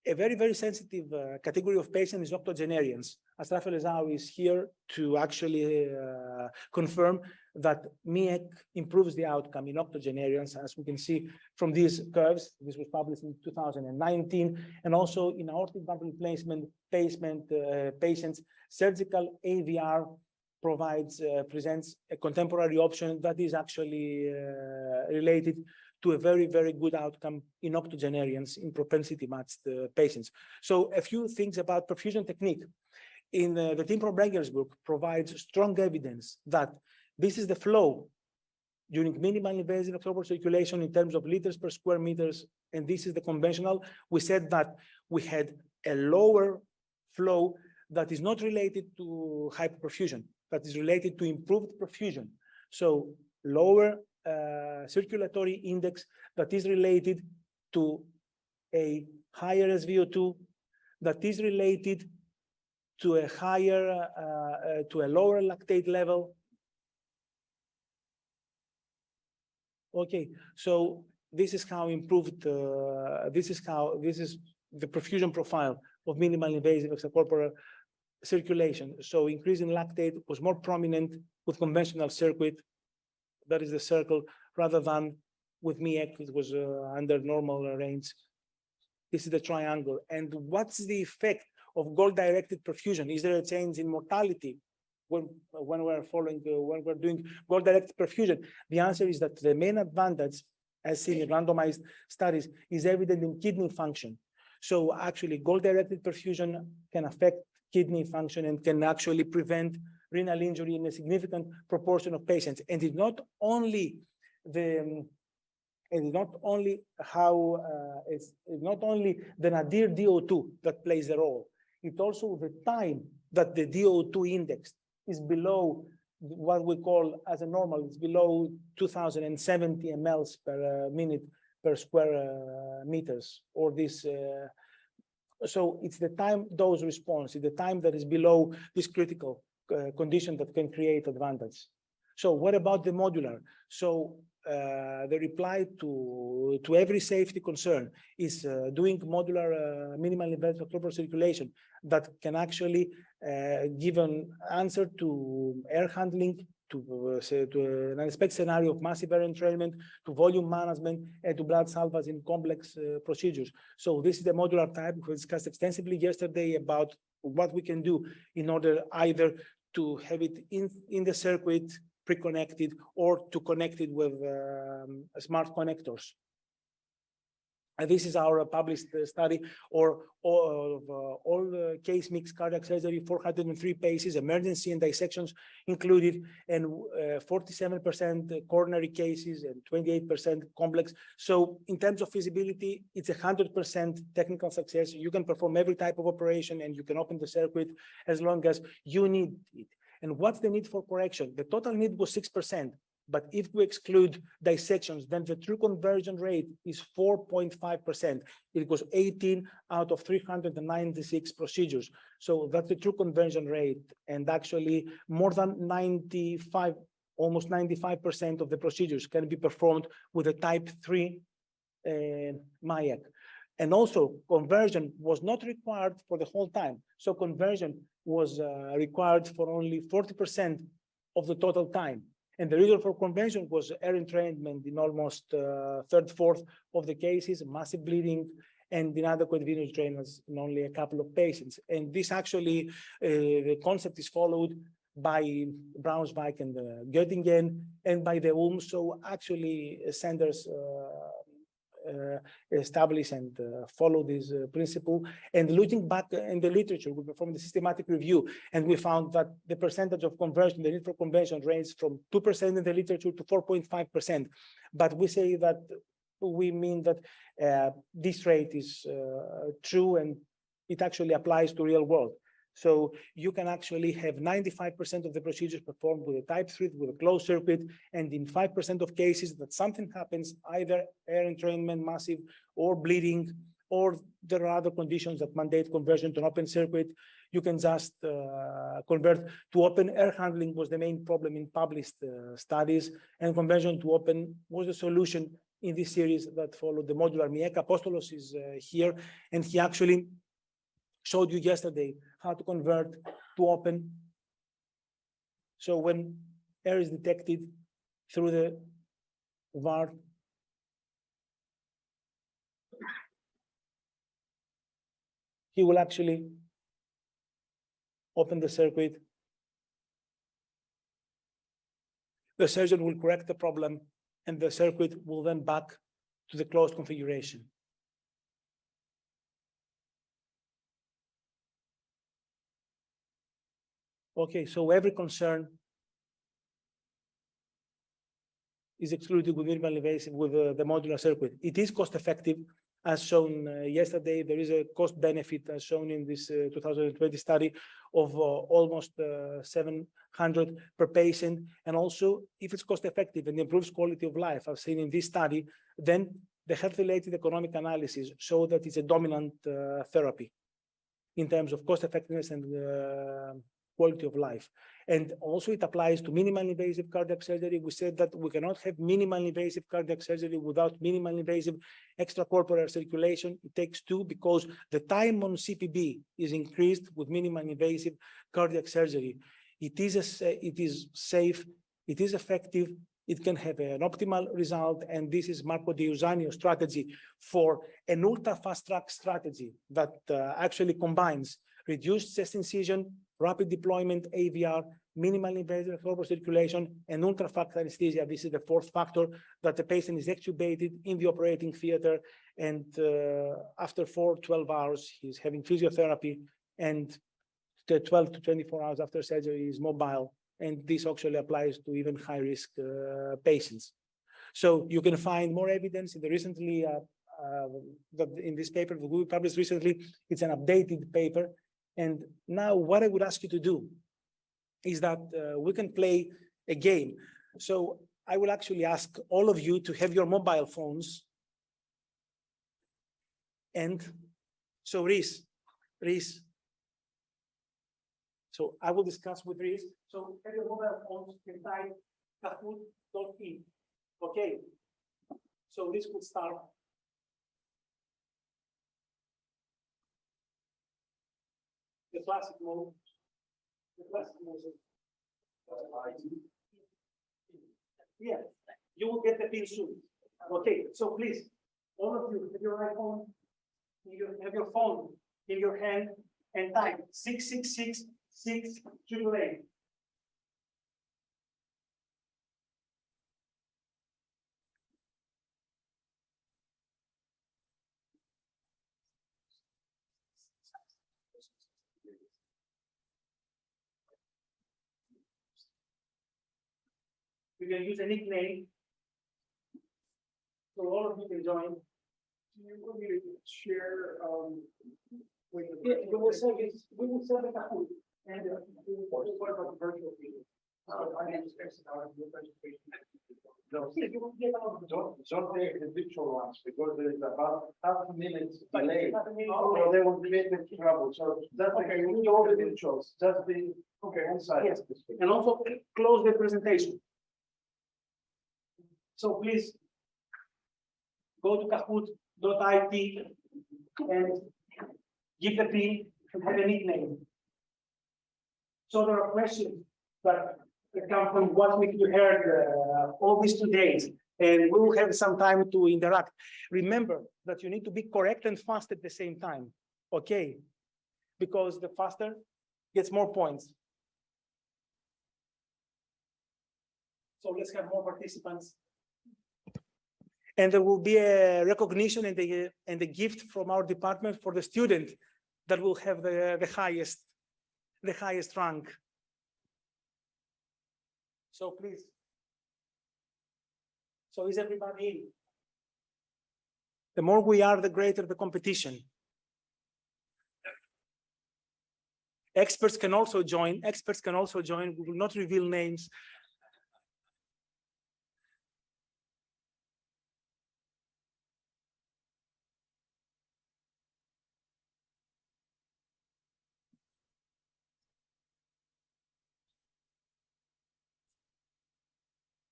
A very, very sensitive category of patients is octogenarians. Asraf El-Ezawi is here to actually confirm that MiECT improves the outcome in octogenarians, as we can see from these curves. This was published in 2019, and also in aortic valve replacement patients, surgical AVR presents a contemporary option that is actually related to a very, very good outcome in octogenarians in propensity matched patients. So a few things about perfusion technique. In the Tim from Brenger's book provides strong evidence that this is the flow during minimally invasive extracorporeal circulation in terms of liters per square meters, and this is the conventional. We said that we had a lower flow that is not related to hyperperfusion, that is related to improved perfusion. So lower circulatory index that is related to a higher SVO2, that is related to a higher, to a lower lactate level. Okay, so this is how improved, this is the perfusion profile of minimally invasive extracorporeal circulation. So increase in lactate was more prominent with conventional circuit. That is the circle, rather than with MiECT, it was under normal range. This is the triangle. And what's the effect of goal-directed perfusion? Is there a change in mortality when we're doing goal-directed perfusion? The answer is that the main advantage, as seen in randomized studies, is evident in kidney function. So actually, goal-directed perfusion can affect kidney function and can actually prevent renal injury in a significant proportion of patients. And it's not only the nadir DO2 that plays a role. It's also the time that the DO2 index is below what we call as a normal. It's below 2070 mLs per minute per square meters, or this. So it's the time dose response, it's the time that is below this critical condition that can create advantage. So what about the modular? So the reply to every safety concern is doing modular minimal invasive extracorporeal circulation that can actually give an answer to air handling, to an unexpected scenario of massive air entrainment, to volume management, and to blood salvage in complex procedures. So this is the modular type. We discussed extensively yesterday about what we can do in order either to have it in the circuit pre-connected or to connect it with smart connectors. And this is our published study of all case mixed cardiac surgery, 403 cases, emergency and dissections included, and 47% coronary cases and 28% complex. So in terms of feasibility, it's 100% technical success. You can perform every type of operation and you can open the circuit as long as you need it. And what's the need for correction? The total need was 6%. But if we exclude dissections, then the true conversion rate is 4.5%. It was 18 out of 396 procedures. So that's the true conversion rate. And actually more than 95, almost 95% of the procedures can be performed with a type 3 MiECT. And also conversion was not required for the whole time. So conversion was required for only 40% of the total time. And the reason for conversion was air entrainment in almost third-fourth of the cases, massive bleeding, and inadequate venous drainage in only a couple of patients. And this actually, the concept is followed by Braunschweig and Göttingen and by the Ulm. So actually Sanders establish and follow this principle. And looking back in the literature, we performed a systematic review, and we found that the percentage of conversion, the need for conversion, ranged from 2% in the literature to 4.5%. But we say that we mean that this rate is true, and it actually applies to real world. So you can actually have 95% of the procedures performed with a type 3, with a closed circuit, and in 5% of cases that something happens, either air entrainment, massive, or bleeding, or there are other conditions that mandate conversion to an open circuit, you can just convert to open. Air handling was the main problem in published studies, and conversion to open was the solution in this series that followed the modular MiECT. Apostolos is here, and he actually showed you yesterday how to convert to open. So when air is detected through the VAR, he will actually open the circuit. The surgeon will correct the problem, and the circuit will then back to the closed configuration. Okay, so every concern is excluded with minimal invasive with the modular circuit. It is cost effective, as shown yesterday. There is a cost benefit as shown in this 2020 study of almost 700 per patient. And also, if it's cost effective and improves quality of life, as seen in this study, then the health-related economic analysis show that it's a dominant therapy in terms of cost effectiveness and quality of life. And also it applies to minimal invasive cardiac surgery. We said that we cannot have minimal invasive cardiac surgery without minimal invasive extracorporeal circulation. It takes two, because the time on CPB is increased with minimal invasive cardiac surgery. It is safe, it is effective, it can have an optimal result, and this is Marco De Usanio's strategy for an ultra fast track strategy that actually combines reduced chest incision, rapid deployment AVR, minimal invasive extracorporeal circulation, and ultra-fast anesthesia. This is the fourth factor, that the patient is extubated in the operating theater, and after 12 hours, he's having physiotherapy, and the 12 to 24 hours after surgery is mobile, and this actually applies to even high-risk patients. So you can find more evidence in the recently, that in this paper that we published recently. It's an updated paper. And now what I would ask you to do is that we can play a game. So I will actually ask all of you to have your mobile phones. And so Reese. So I will discuss with Reese. So have your mobile phones and type kahoot.in. Okay. So this could start. The classic mode. Yeah, you will get the pin soon. Okay, so please, all of you, have your iPhone, have your phone in your hand, and type 666-688. You can use a nickname, so all of you can join. You want me to share? We will send the Kahoot, and what about the virtual meeting? I understand your presentation. No, don't take the virtual ones, because there is about half a minute delay. So they will create trouble. So that's okay. We need all the virtuals. Just the inside. Yes, and also close the presentation. So please go to kahoot.it and give the pin and have a nickname. So there are questions that come from what we heard all these 2 days, and we will have some time to interact. Remember that you need to be correct and fast at the same time, okay? Because the faster gets more points. So let's have more participants. And there will be a recognition and a gift from our department for the student that will have the highest rank. So please. So is everybody in? The more we are, the greater the competition. Experts can also join. Experts can also join. We will not reveal names.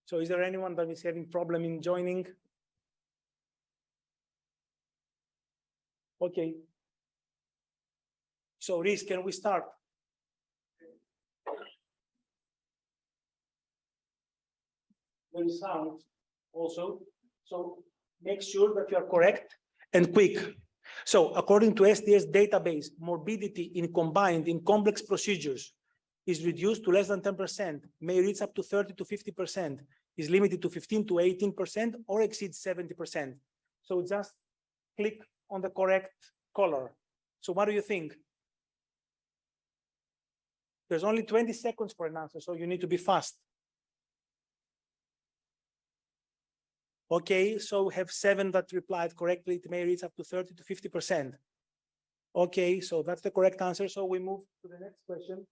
So is there anyone that is having problem in joining? Okay. So Reese, can we start? There is sound also. So make sure that you are correct and quick. So according to SDS database, morbidity in combined in complex procedures is reduced to less than 10%, may reach up to 30 to 50%, is limited to 15 to 18%, or exceeds 70%. So just click on the correct color. So what do you think? There's only 20 seconds for an answer, so you need to be fast. Okay, so we have 7 that replied correctly. It may reach up to 30 to 50%. Okay, so that's the correct answer. So we move to the next question.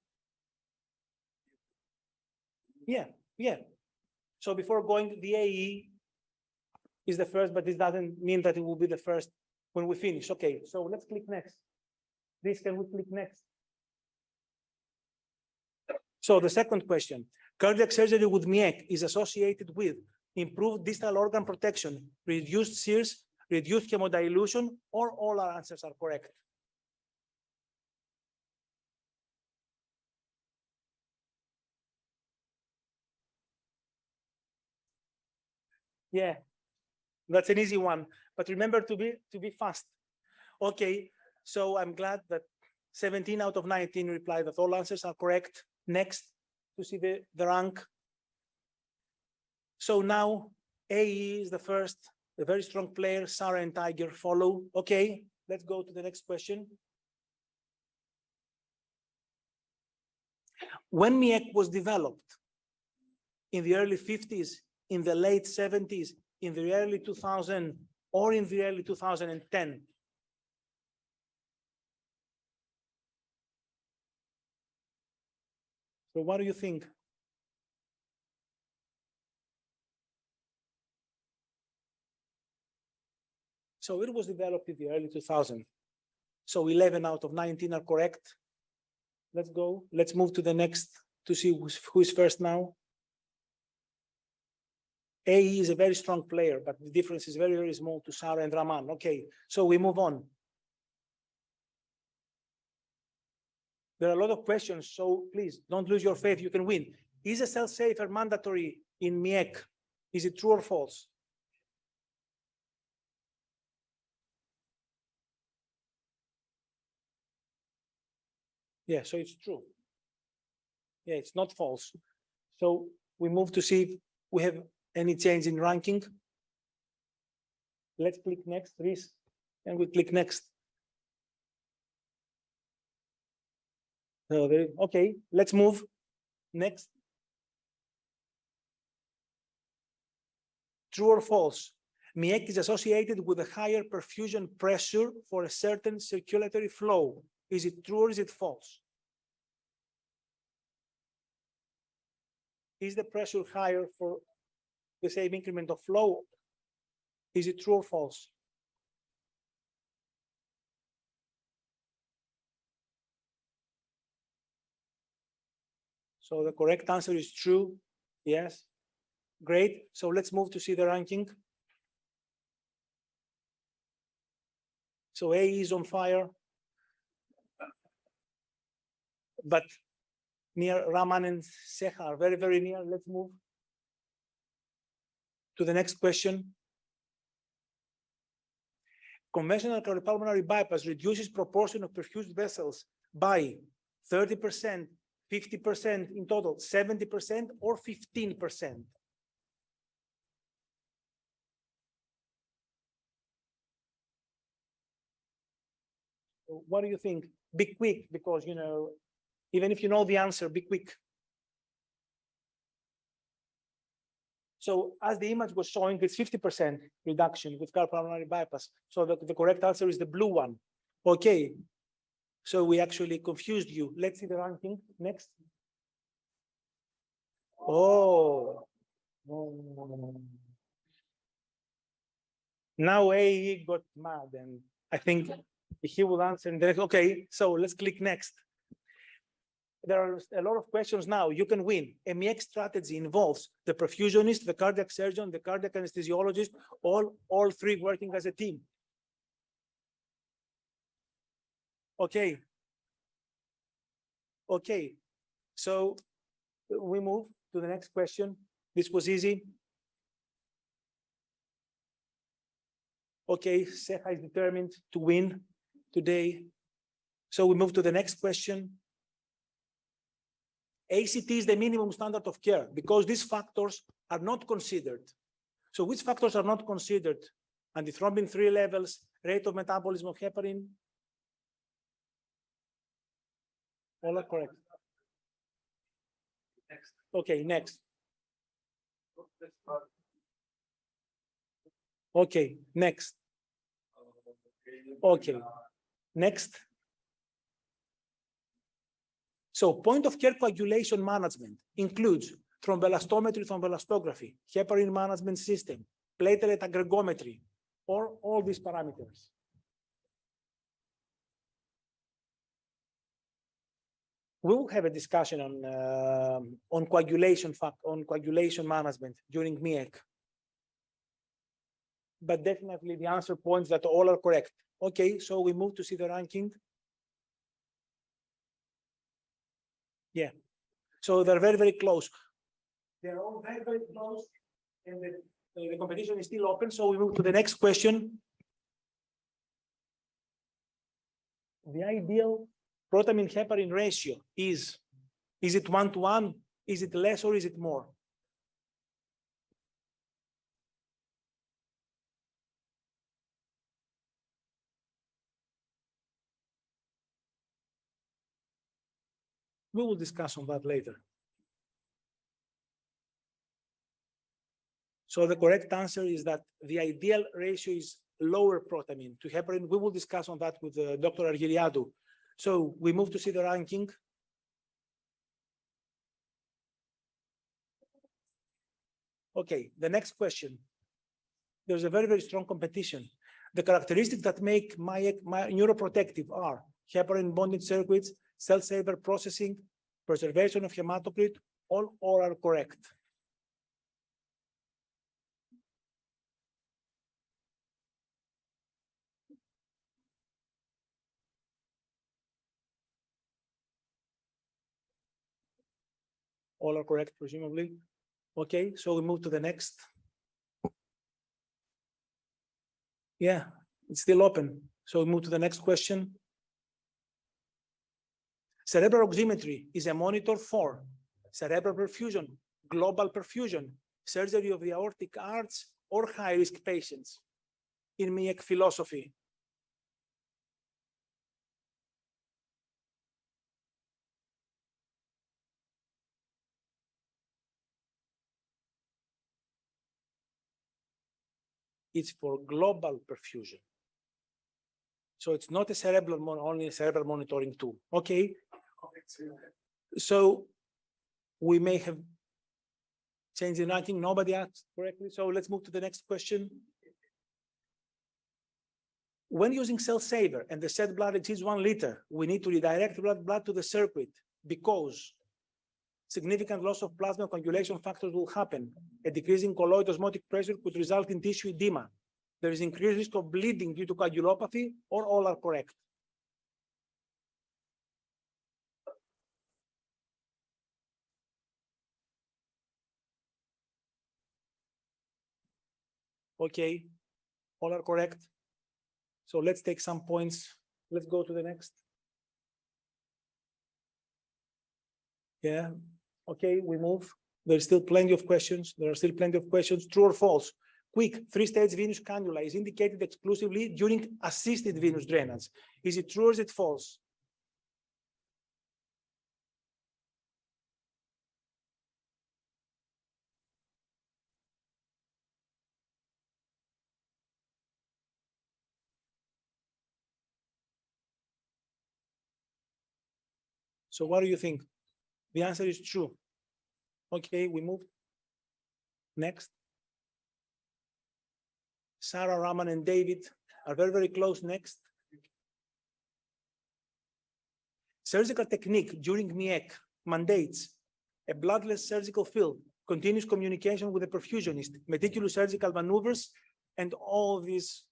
Yeah. So before going, the AE is the first, but this doesn't mean that it will be the first when we finish. Okay, so let's click next. This, can we click next? So the second question, cardiac surgery with MiECT is associated with improved distal organ protection, reduced SIRS, reduced hemodilution, or all our answers are correct? Yeah, that's an easy one, but remember to be fast. Okay, so I'm glad that 17 out of 19 replied that all answers are correct. Next, to see the rank. So now AE is the first, a very strong player. Sarah and Tiger follow. Okay, let's go to the next question. When MiECT was developed in the early 50s, in the late 70s, in the early 2000s, or in the early 2010? So what do you think? So it was developed in the early 2000s. So 11 out of 19 are correct. Let's go. Let's move to the next to see who is first now. AE is a very strong player, but the difference is very, very small to Sarah and Raman. Okay, so we move on. There are a lot of questions, so please don't lose your faith. You can win. Is a cell safer mandatory in MiECT? Is it true or false? Yeah, so it's true. Yeah, it's not false. So we move to see if we have any change in ranking. Let's click next, Reese, and we click next. Okay, let's move next. True or false? MiECT is associated with a higher perfusion pressure for a certain circulatory flow. Is it true or is it false? Is the pressure higher for the same increment of flow? Is it true or false? So the correct answer is true. Yes. Great. So let's move to see the ranking. So AE is on fire, but near Raman and Seha are very, very near. Let's move to the next question. Conventional cardiopulmonary bypass reduces proportion of perfused vessels by 30%, 50% in total, 70%, or 15%. What do you think? Be quick, because even if you know the answer, be quick. So as the image was showing, it's 50% reduction with cardiopulmonary bypass. So the correct answer is the blue one. Okay. So we actually confused you. Let's see the ranking next. Oh. Now A got mad, and I think he will answer. And okay, so let's click next. There are a lot of questions now. You can win. A MiECT strategy involves the perfusionist, the cardiac surgeon, the cardiac anesthesiologist, all three working as a team. Okay. Okay. So we move to the next question. This was easy. Okay, Seha is determined to win today. So we move to the next question. ACT is the minimum standard of care because these factors are not considered. So which factors are not considered? Antithrombin 3 levels, rate of metabolism of heparin. All are correct. Next. Okay, next. Okay, next. Okay, next. So point of care coagulation management includes thromboelastometry, thromboelastography, heparin management system, platelet aggregometry, or all these parameters. We will have a discussion on coagulation management during MiECT. But definitely the answer points that all are correct. Okay, so we move to see the ranking. Yeah, so they're very, very close. They're all very, very close, and the competition is still open. So we move to the next question. The ideal protamine heparin ratio is it 1:1? Is it less or is it more? We will discuss on that later. So the correct answer is that the ideal ratio is lower protamine to heparin. We will discuss on that with Dr. Argyriadou. So we move to see the ranking. Okay, the next question. There's a very, very strong competition. The characteristics that make MiECT neuroprotective are heparin bonded circuits, cell saver processing, preservation of hematocrit, all are correct. All are correct, presumably. Okay, so we move to the next. Yeah, it's still open. So we move to the next question. Cerebral oximetry is a monitor for cerebral perfusion, global perfusion, surgery of the aortic arch, or high-risk patients in MiECT philosophy. It's for global perfusion. So it's not a cerebral, only a cerebral monitoring tool. Okay. So we may have changed the ranking. Nobody asked correctly. So let's move to the next question. When using cell saver and the set blood exceeds 1 liter, we need to redirect blood to the circuit because significant loss of plasma coagulation factors will happen. A decrease in colloid osmotic pressure could result in tissue edema. There is increased risk of bleeding due to coagulopathy, or all are correct. Okay, all are correct. So let's take some points. Let's go to the next. Yeah, okay, we move. There's still plenty of questions. There are still plenty of questions. True or false? quick three-stage venous cannula is indicated exclusively during assisted venous drainage. Is it true or is it false? So what do you think? The answer is true. Okay, we move. Next. Sarah, Raman, and David are very, very close. Next. Surgical technique during MiECT mandates a bloodless surgical field, continuous communication with the perfusionist, meticulous surgical maneuvers, and all these.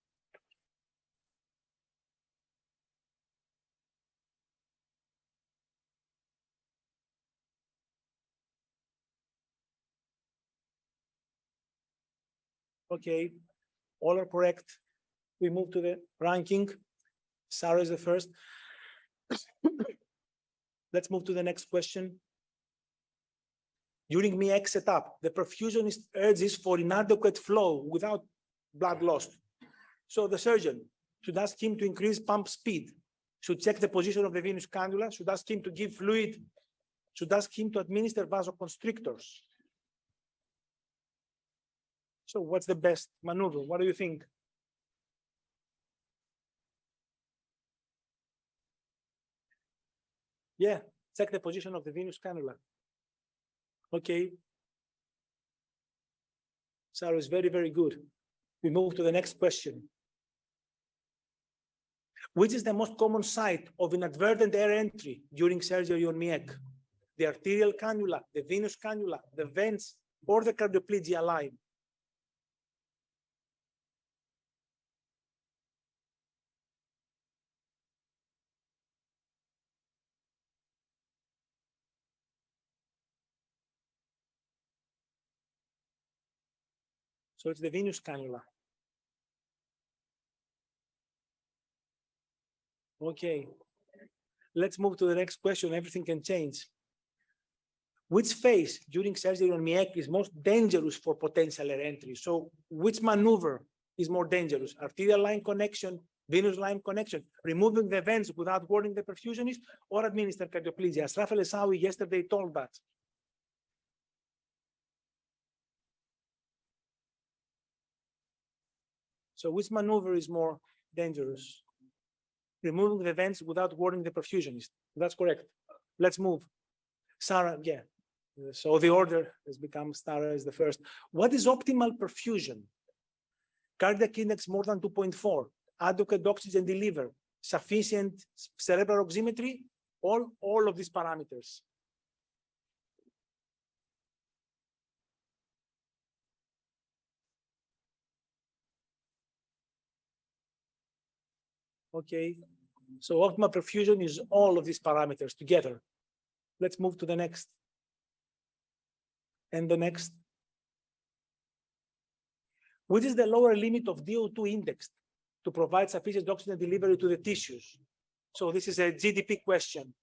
Okay, all are correct. We move to the ranking. Sarah is the first. Let's move to the next question. During MiECT setup, the perfusionist urges for inadequate flow without blood lost. So the surgeon should ask him to increase pump speed, should check the position of the venous cannula, should ask him to give fluid, should ask him to administer vasoconstrictors. So what's the best maneuver? What do you think? Yeah, check the position of the venous cannula. Okay. Sarah is very, very good. We move to the next question. Which is the most common site of inadvertent air entry during surgery on MiECT? The arterial cannula, the venous cannula, the vents, or the cardioplegia line? So it's the venous cannula. Okay, let's move to the next question. Everything can change. Which phase during surgery on MiECT is most dangerous for potential air entry? So which maneuver is more dangerous? Arterial line connection, venous line connection, removing the vents without warning the perfusionist, or administer cardioplegia? As Rafael Esawi yesterday told that. So which maneuver is more dangerous? Removing the vents without warning the perfusionist. That's correct. Let's move. Sarah, yeah. So the order has become Sarah is the first. What is optimal perfusion? Cardiac index more than 2.4, adequate oxygen delivery, sufficient cerebral oximetry, all of these parameters. Okay, so optimal perfusion is all of these parameters together. Let's move to the next. And the next. Which is the lower limit of DO2 index to provide sufficient oxygen delivery to the tissues? So this is a GDP question.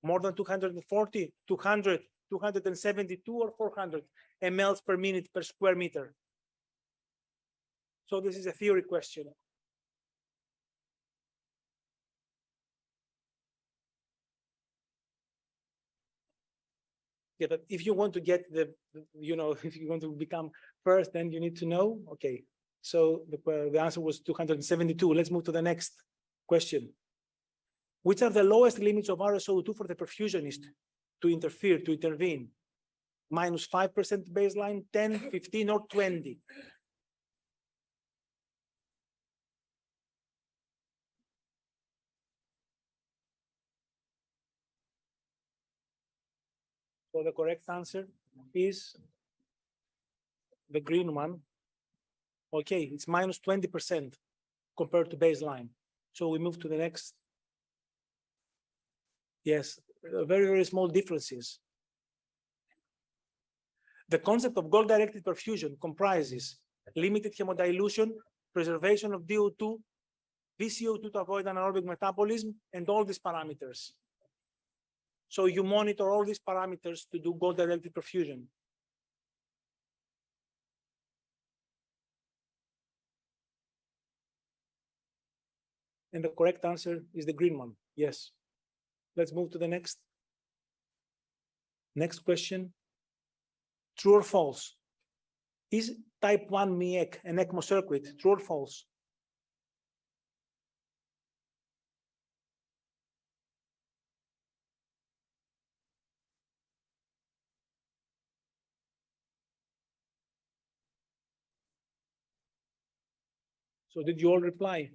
More than 240, 200, 272, or 400 mLs per minute per square meter. So this is a theory question. Yeah, but if you want to get the, if you want to become first, then you need to know. Okay, so the answer was 272. Let's move to the next question. Which are the lowest limits of RSO2 for the perfusionist to interfere, to intervene? Minus 5% baseline, 10, 15, or 20? So the correct answer is the green one. Okay, it's minus 20% compared to baseline. So we move to the next. Yes, very, very small differences. The concept of goal-directed perfusion comprises limited hemodilution, preservation of DO2, VCO2 to avoid anaerobic metabolism, and all these parameters. So you monitor all these parameters to do goal-directed perfusion. And the correct answer is the green one. Yes. Let's move to the next. Next question. True or false? Is type 1 MiECT an ECMO circuit? True or false? So did you all reply?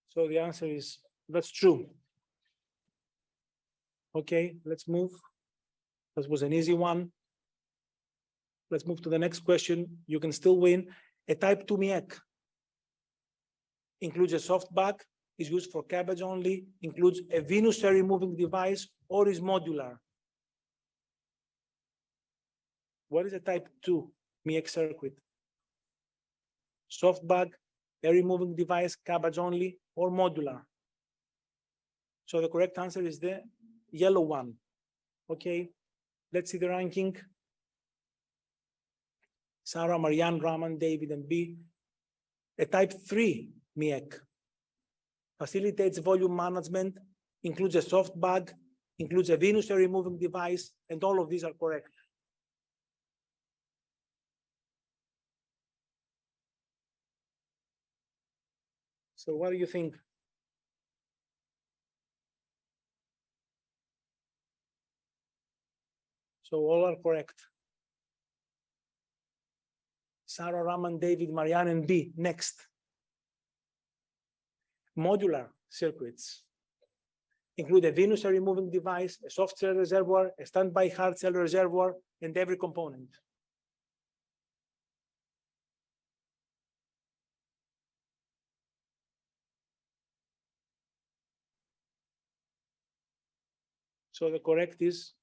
So the answer is that's true. Okay, let's move. That was an easy one. Let's move to the next question. You can still win. A type 2 MiECT includes a soft bag, is used for cabbage only, includes a venous hair removing device, or is modular. What is a type 2 MiECT circuit? Soft bag, hair removing device, cabbage only, or modular. So the correct answer is the yellow one. Okay, let's see the ranking. Sarah, Marianne, Raman, David, and B. A type 3 MiECT facilitates volume management, includes a soft bag, includes a venous hair removing device, and all of these are correct. So what do you think? So all are correct. Sarah, Raman, David, Marianne, and B. Next. Modular circuits include a venous hair removing device, a soft cell reservoir, a standby hard cell reservoir, and every component. So the correct is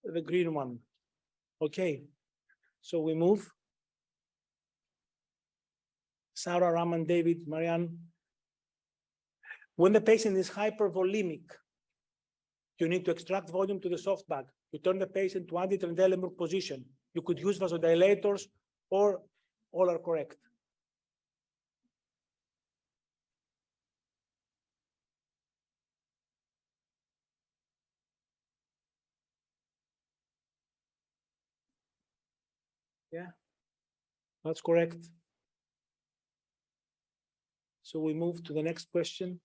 the green one. Okay, so we move. Sarah, Raman, David, Marianne. When the patient is hypervolemic, you need to extract volume to the soft bag. You turn the patient to anti-Trendelenburg position. You could use vasodilators, or all are correct. Yeah, that's correct. So we move to the next question.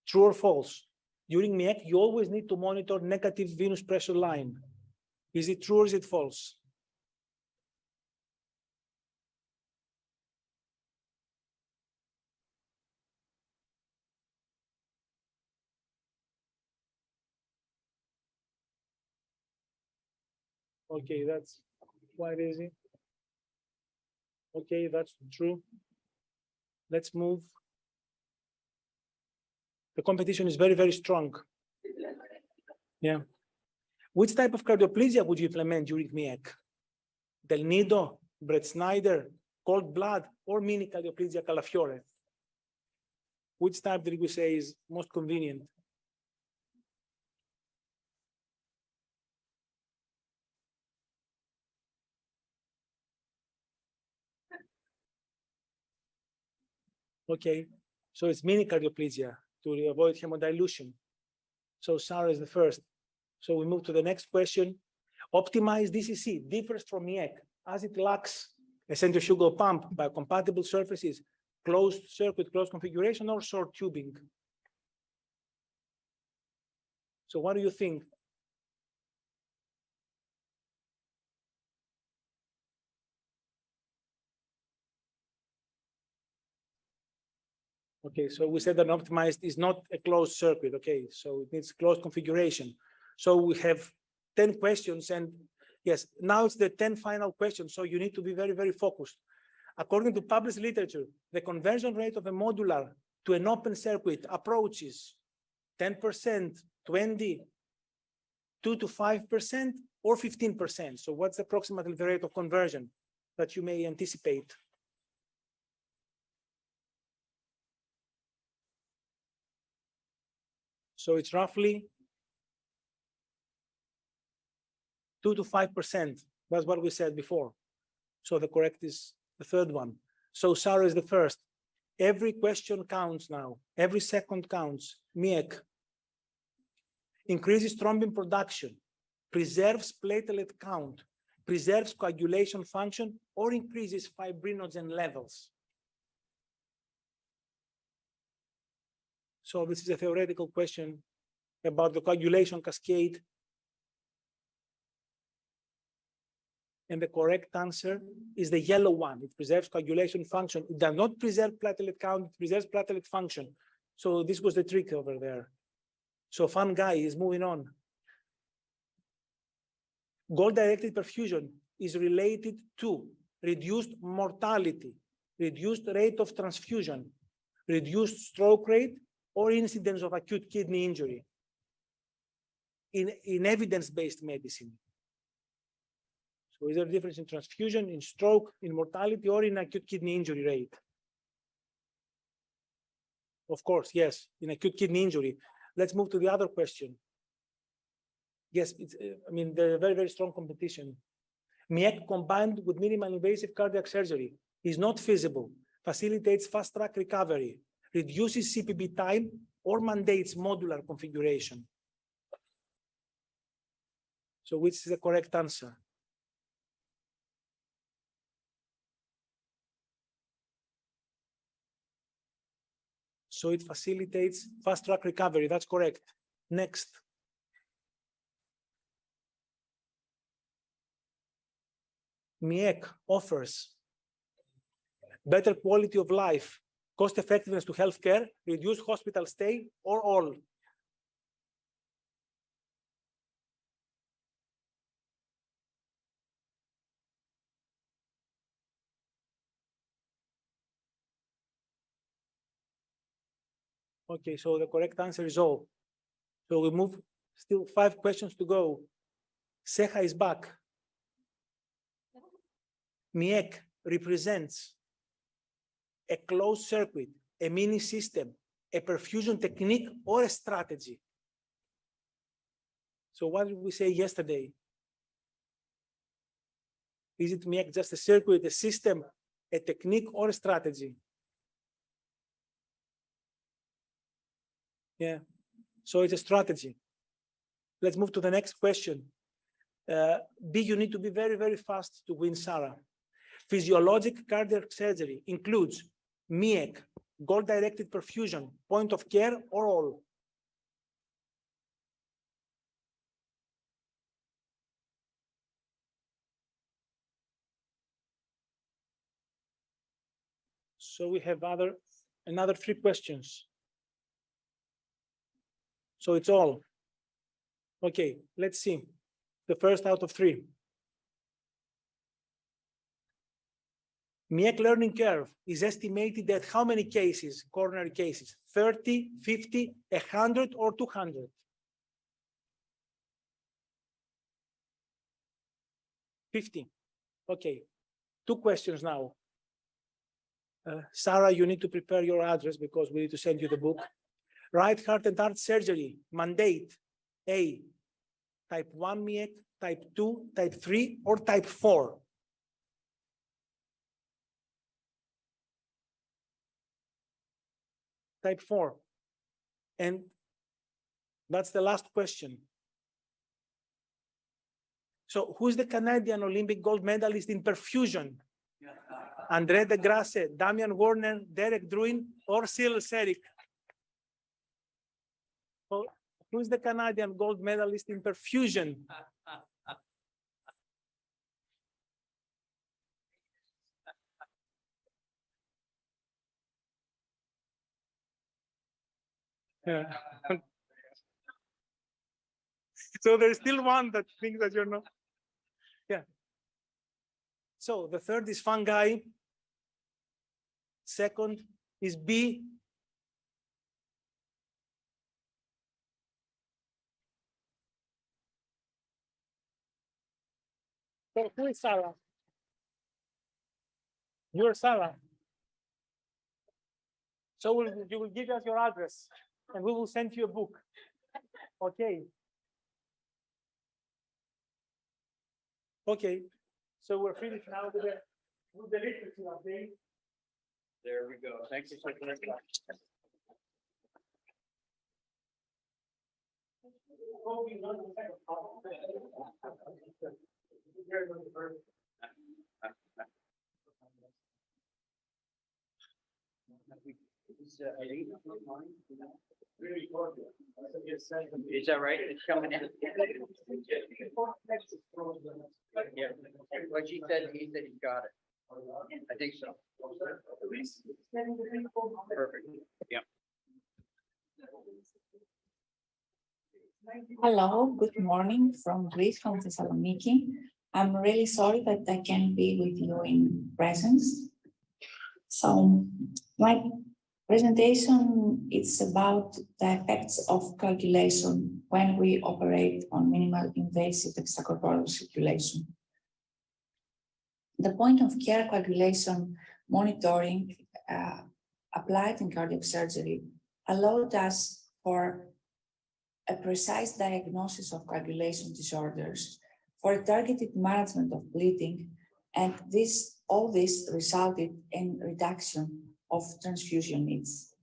True or false? During MiECT, you always need to monitor negative venous pressure line. Is it true or is it false? Okay, that's quite easy. Okay, that's true. Let's move. The competition is very, very strong. Yeah. Which type of cardioplegia would you implement during MiECT? Del Nido, Brett Snyder, cold blood, or mini cardioplegia Calafiore? Which type did we say is most convenient? Okay, so it's mini cardioplegia to avoid hemodilution. So Sarah is the first. So we move to the next question. Optimized DCC differs from MiECT as it lacks a centrifugal pump by compatible surfaces, closed circuit, closed configuration, or short tubing. So what do you think? Okay, so we said that optimized is not a closed circuit. Okay, so it needs closed configuration. So we have 10 questions, and yes, now it's the 10 final questions. So you need to be very, very focused. According to published literature, the conversion rate of a modular to an open circuit approaches 10%, 20, 2 to 5%, or 15%. So what's approximately the rate of conversion that you may anticipate? So it's roughly 2 to 5%. That's what we said before. So the correct is the third one. So Sarah is the first. Every question counts now. Every second counts. MiECT increases thrombin production, preserves platelet count, preserves coagulation function, or increases fibrinogen levels. So this is a theoretical question about the coagulation cascade. And the correct answer is the yellow one. It preserves coagulation function. It does not preserve platelet count, it preserves platelet function. So this was the trick over there. So fun guy is moving on. Goal-directed perfusion is related to reduced mortality, reduced rate of transfusion, reduced stroke rate, or incidence of acute kidney injury in evidence-based medicine. So is there a difference in transfusion, in stroke, in mortality, or in acute kidney injury rate? Of course, yes, in acute kidney injury. Let's move to the other question. Yes, it's, I mean, there's a very, very strong competition. MiECT combined with minimal invasive cardiac surgery is not feasible, facilitates fast track recovery, reduces CPB time, or mandates modular configuration. So which is the correct answer? So it facilitates fast track recovery. That's correct. Next. MiECT offers better quality of life, cost effectiveness to healthcare, reduced hospital stay, or all. Okay, so the correct answer is all. So we move, still 5 questions to go. Seha is back. MiECT represents a closed circuit, a mini system, a perfusion technique, or a strategy. So what did we say yesterday? Is it MiECT just a circuit, a system, a technique, or a strategy? Yeah, so it's a strategy. Let's move to the next question. B, you need to be very, very fast to win Sarah. Physiologic cardiac surgery includes MiECT, goal-directed perfusion, point of care, or all. So we have another 3 questions. So it's all. Okay, let's see. The first out of 3. MiECT learning curve is estimated at how many cases, coronary cases? 30, 50, 100, or 200? $50. Okay, 2 questions now. Sarah, you need to prepare your address because we need to send you the book. Right heart and heart surgery mandate A, type 1 MiECT, type 2, type 3, or type 4? Type 4. And that's the last question. So who's the Canadian Olympic gold medalist in perfusion? André de Grasse, Damian Warner, Derek Druin, or Cyril Serik? So who's the Canadian gold medalist in perfusion? Yeah. So there's still one that thinks that you're not. Yeah. So the third is fungi. Second is B. So who is Sarah? You're Sarah. So you will give us your address and we will send you a book. Okay. Okay, so we're finished now with the literature update. There we go. Thank you so much. Is that right? It's coming in. Yeah. What he said he got it. I think so. Perfect. Yeah. Hello, good morning from Greece, from Thessaloniki. I'm really sorry that I can't be with you in presence. So my presentation is about the effects of coagulation when we operate on minimal invasive extracorporeal circulation. The point of care coagulation monitoring applied in cardiac surgery allowed us for a precise diagnosis of coagulation disorders, for a targeted management of bleeding, and all this resulted in reduction of transfusion needs.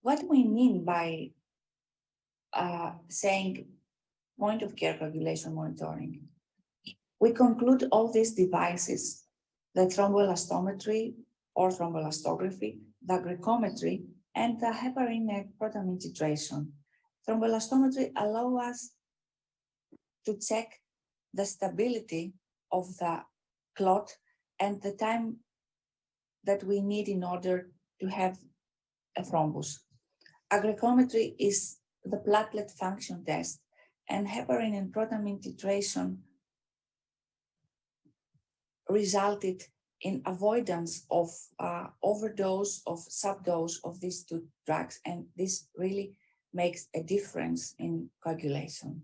What we mean by saying point of care coagulation monitoring, we conclude all these devices, the thromboelastometry or thromboelastography, the glycometry, and the heparin and protamine titration. Thromboelastometry allows us to check the stability of the clot and the time that we need in order to have a thrombus. A glycometry is the platelet function test, and heparin and protamine titration resulted in avoidance of overdose, of subdose of these two drugs, and this really makes a difference in coagulation.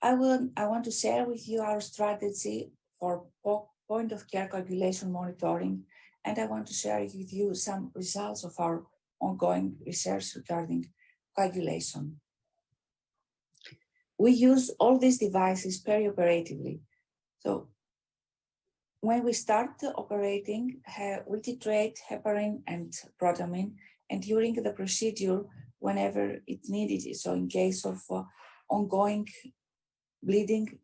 I want to share with you our strategy for point of care coagulation monitoring, and I want to share with you some results of our ongoing research regarding coagulation. We use all these devices perioperatively. So when we start operating, we titrate heparin and protamine, and during the procedure, whenever it's needed, so in case of ongoing bleeding,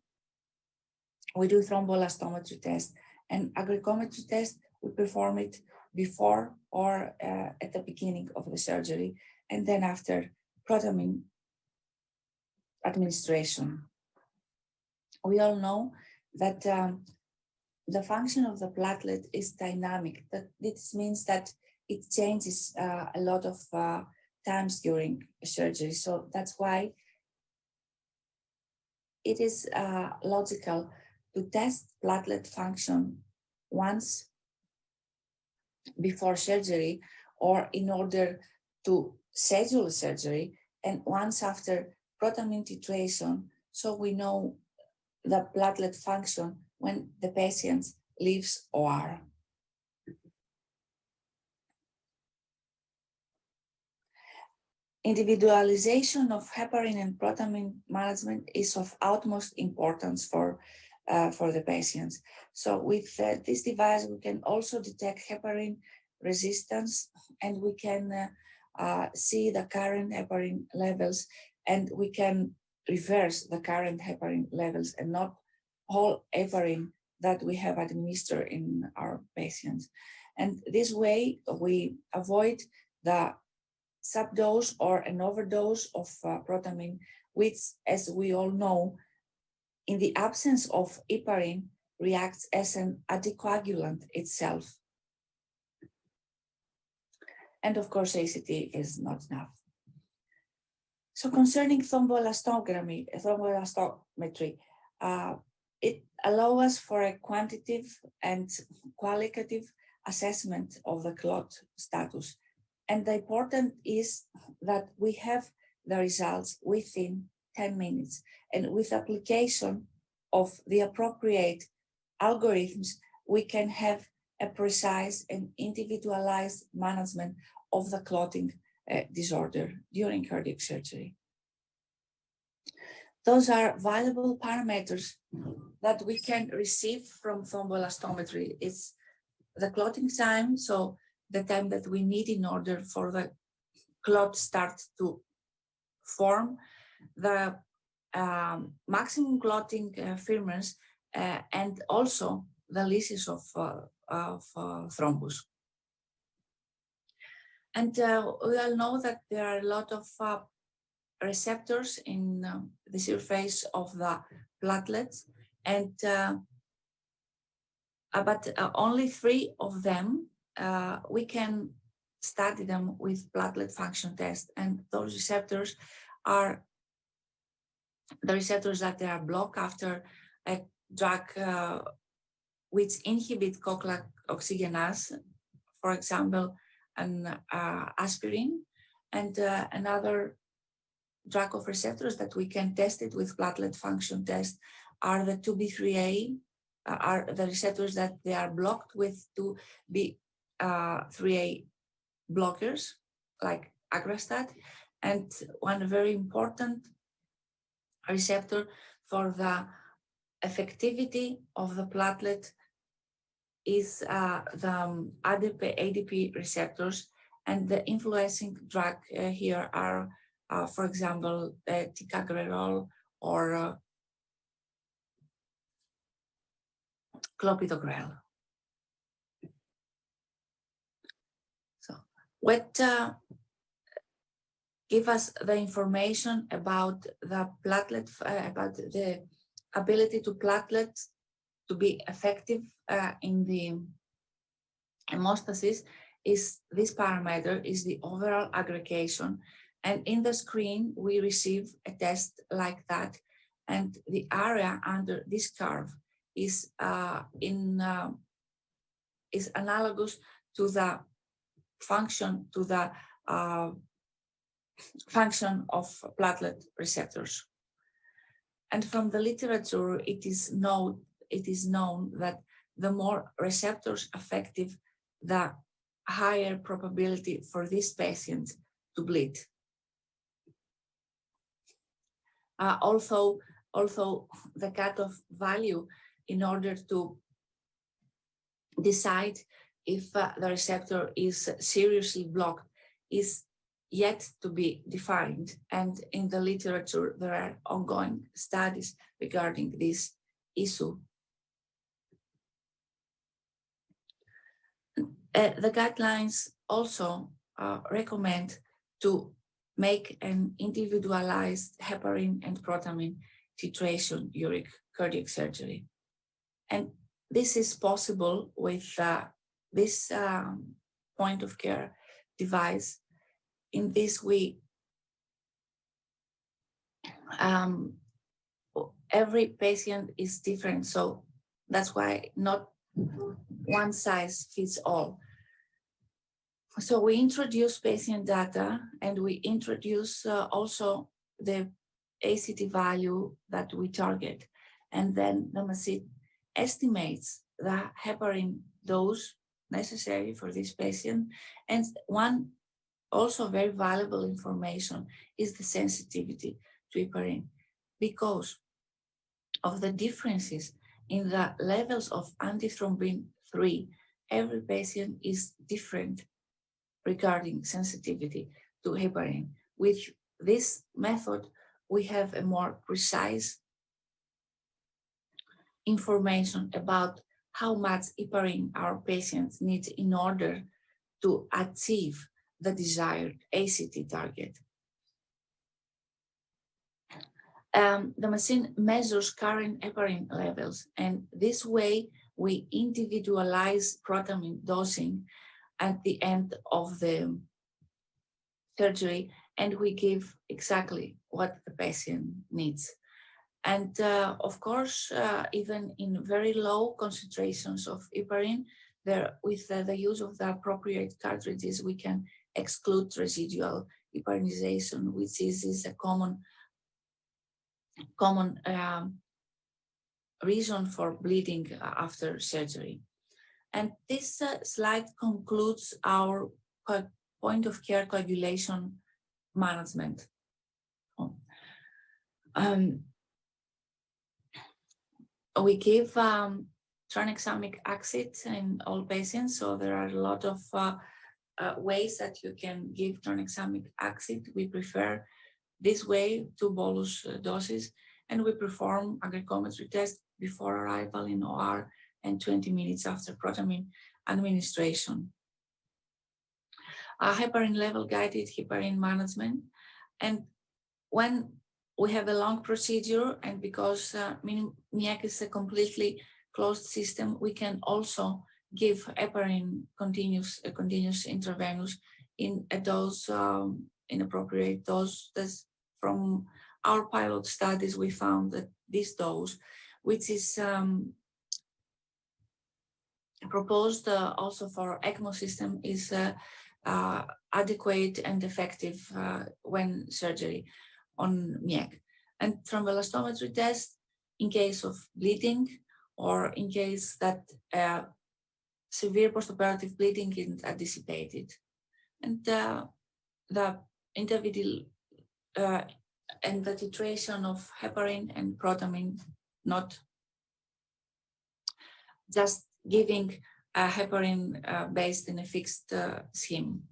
we do thromboelastometry test, and a glycometry test, we perform it before or at the beginning of the surgery, and then after protamine administration. We all know that the function of the platelet is dynamic. This means that it changes a lot of times during surgery. So that's why it is logical to test platelet function once before surgery or in order to schedule surgery, and once after protamine titration, so we know the platelet function when the patient leaves OR. Individualization of heparin and protamine management is of utmost importance for the patients. So with this device, we can also detect heparin resistance, and we can see the current heparin levels, and we can reverse the current heparin levels and not all heparin that we have administered in our patients. And this way, we avoid the subdose or an overdose of protamine, which, as we all know, in the absence of heparin, reacts as an anticoagulant itself. And of course, ACT is not enough. So concerning thromboelastometry, it allows us for a quantitative and qualitative assessment of the clot status. And the important is that we have the results within 10 minutes. And with application of the appropriate algorithms, we can have a precise and individualized management of the clotting disorder during cardiac surgery. Those are valuable parameters that we can receive from thromboelastometry. It's the clotting time, so the time that we need in order for the clot start to form, the maximum clotting firmness, and also the lysis of thrombus. And we all know that there are a lot of receptors in the surface of the platelets, and but only 3 of them we can study them with platelet function test, and those receptors are the receptors that they are blocked after a drug which inhibit cochlear oxygenase, for example, an aspirin, and another drug of receptors that we can test it with platelet function test are the 2B3A, are the receptors that they are blocked with 2B3A blockers like agrastat, and one very important receptor for the effectivity of the platelet is the ADP receptors, and the influencing drug here are, for example, ticagrelor or clopidogrel. So, what give us the information about the platelet, about the ability to platelets to be effective in the hemostasis is this parameter, is the overall aggregation. And in the screen, we receive a test like that. And the area under this curve is is analogous to the function, function of platelet receptors. And from the literature, it is known that the more receptors effective, the higher probability for these patients to bleed. Also the cutoff value in order to decide if the receptor is seriously blocked is yet to be defined. And in the literature, there are ongoing studies regarding this issue. The guidelines also recommend to make an individualized heparin and protamine titration during cardiac surgery. And this is possible with this point of care device. In this way, every patient is different, so that's why not one size fits all. So we introduce patient data, and we introduce also the ACT value that we target, and then the machine estimates the heparin dose necessary for this patient. And one also very valuable information is the sensitivity to heparin, because of the differences in the levels of antithrombin 3. Every patient is different regarding sensitivity to heparin. With this method, we have a more precise information about how much heparin our patients need in order to achieve the desired ACT target. The machine measures current heparin levels, and this way we individualize protamine dosing at the end of the surgery, and we give exactly what the patient needs. And of course, even in very low concentrations of heparin, with the use of the appropriate cartridges, we can exclude residual heparinization, which is a common reason for bleeding after surgery. And this slide concludes our point of care coagulation management. We give tranexamic acid in all patients, so there are a lot of ways that you can give tranexamic acid. We prefer this way, 2 bolus doses, and we perform agricometry test before arrival in OR and 20 minutes after protamine administration. Heparin level guided heparin management. And when we have a long procedure, and because MiECT is a completely closed system, we can also give heparin continuous intravenous in a dose, inappropriate dose. That's from our pilot studies, we found that this dose, which is proposed also for ECMO system, is adequate and effective when surgery on MiECT. And thromboelastometry test in case of bleeding or in case that severe postoperative bleeding is dissipated. And the individual and the titration of heparin and protamine, not just giving heparin based in a fixed scheme.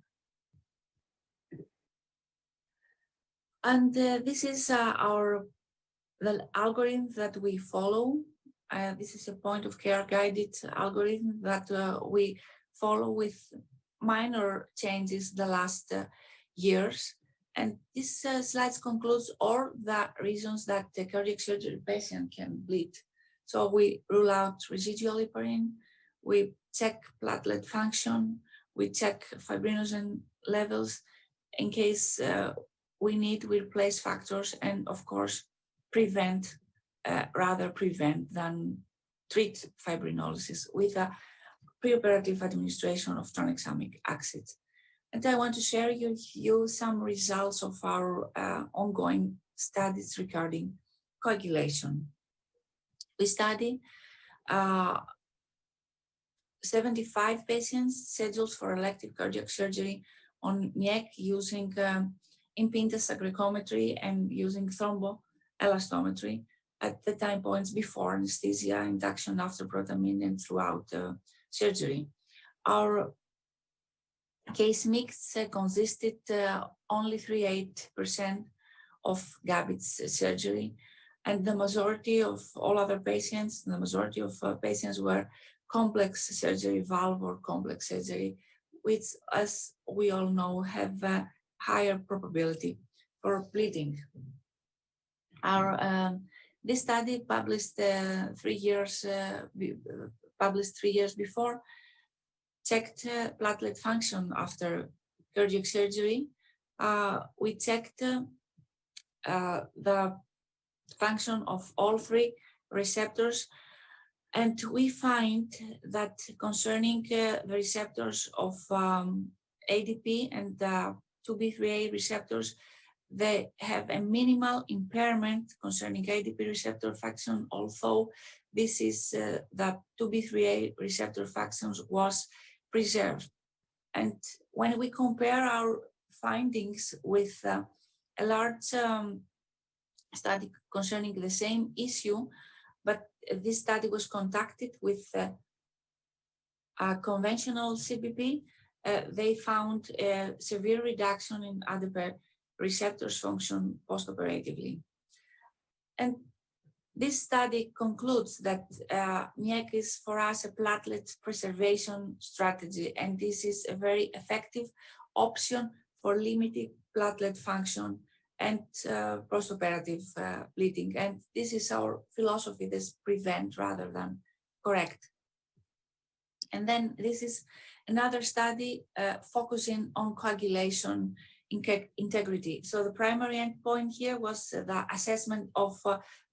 And this is the algorithm that we follow. This is a point of care guided algorithm that we follow with minor changes the last years. And this slide concludes all the reasons that the cardiac surgery patient can bleed. So we rule out residual heparin, we check platelet function, we check fibrinogen levels. In case we need, we replace factors, and of course, prevent, rather prevent than treat fibrinolysis with a preoperative administration of tranexamic acid. And I want to share with you some results of our ongoing studies regarding coagulation. We study 75 patients scheduled for elective cardiac surgery on MiECT using impedance agricometry and using thromboelastometry at the time points before anesthesia, induction after protamine, and throughout surgery. Our case mix consisted only 38% of Gabit's surgery, and the majority of all other patients, the majority of patients were complex surgery, valve or complex surgery, which, as we all know, have a higher probability for bleeding. Our this study published 3 years before checked platelet function after cardiac surgery. We checked the function of all 3 receptors, and we find that concerning the receptors of ADP and the 2B3A receptors, they have a minimal impairment concerning ADP receptor function, although this is the 2B3A receptor functions was preserved. And when we compare our findings with a large study concerning the same issue, but this study was conducted with a conventional CBP, they found a severe reduction in ADP receptors function postoperatively. And this study concludes that MiECT is for us a platelet preservation strategy, and this is a very effective option for limiting platelet function and postoperative bleeding. And this is our philosophy, this prevent rather than correct. And then this is another study focusing on coagulation integrity. So the primary endpoint here was the assessment of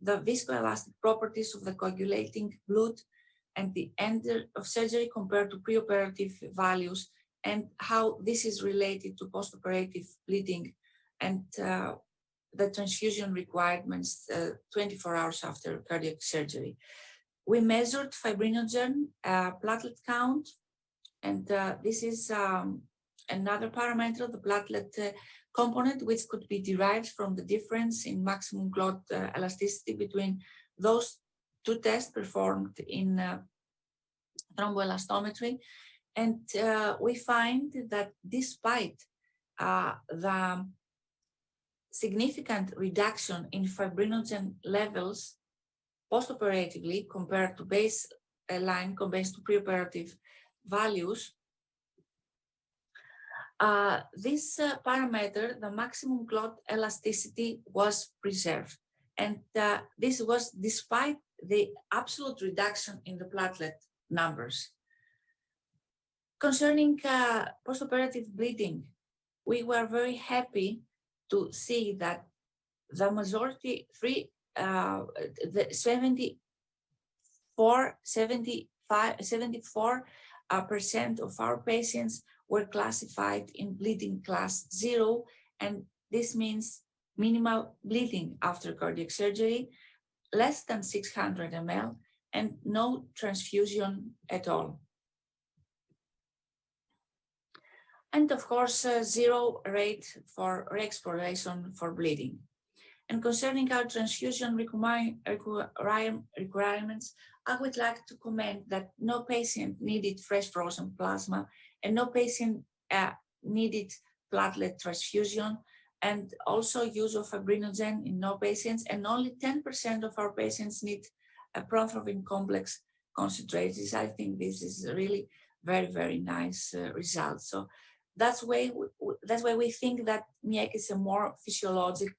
the viscoelastic properties of the coagulating fluid and the end of surgery compared to preoperative values, and how this is related to postoperative bleeding and the transfusion requirements 24 hours after cardiac surgery. We measured fibrinogen, platelet count, and this is another parameter, the platelet component, which could be derived from the difference in maximum clot elasticity between those two tests performed in thromboelastometry. And we find that despite the significant reduction in fibrinogen levels postoperatively compared to baseline, compared to preoperative values, this parameter, the maximum clot elasticity, was preserved. And this was despite the absolute reduction in the platelet numbers. Concerning postoperative bleeding, we were very happy to see that the majority, the 74% of our patients were classified in bleeding class 0, and this means minimal bleeding after cardiac surgery, less than 600 ml, and no transfusion at all. And of course, zero rate for re-exploration for bleeding. And concerning our transfusion requirements, I would like to comment that no patient needed fresh frozen plasma, and no patient needed platelet transfusion, and also use of fibrinogen in no patients, and only 10% of our patients need a prothrombin complex concentrates. I think this is really very, very nice result. So that's why we think that MiECT is a more physiologic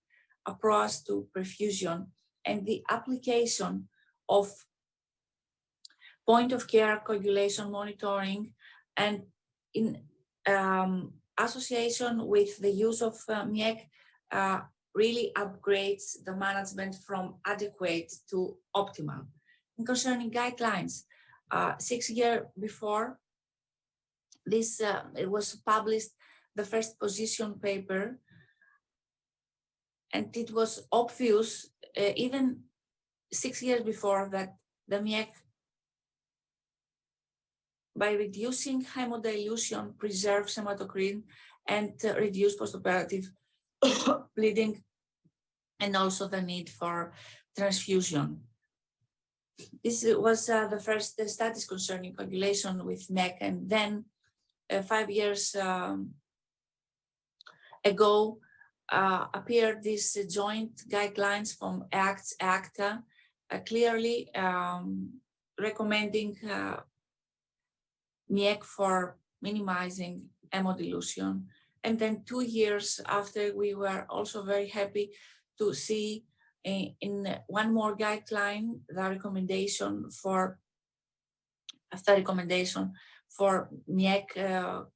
approach to perfusion, and the application of point of care coagulation monitoring, and in association with the use of MiECT really upgrades the management from adequate to optimal. And concerning guidelines, 6 years before this, it was published the first position paper, and it was obvious even 6 years before that the MiECT, by reducing hemodilution, preserves hematocrit and reduce postoperative bleeding, and also the need for transfusion. This was the first studies concerning coagulation with MiECT, and then 5 years ago appeared these joint guidelines from ACTA, clearly recommending MiECT for minimizing hemodilution. And then 2 years after, we were also very happy to see in one more guideline the recommendation for MiECT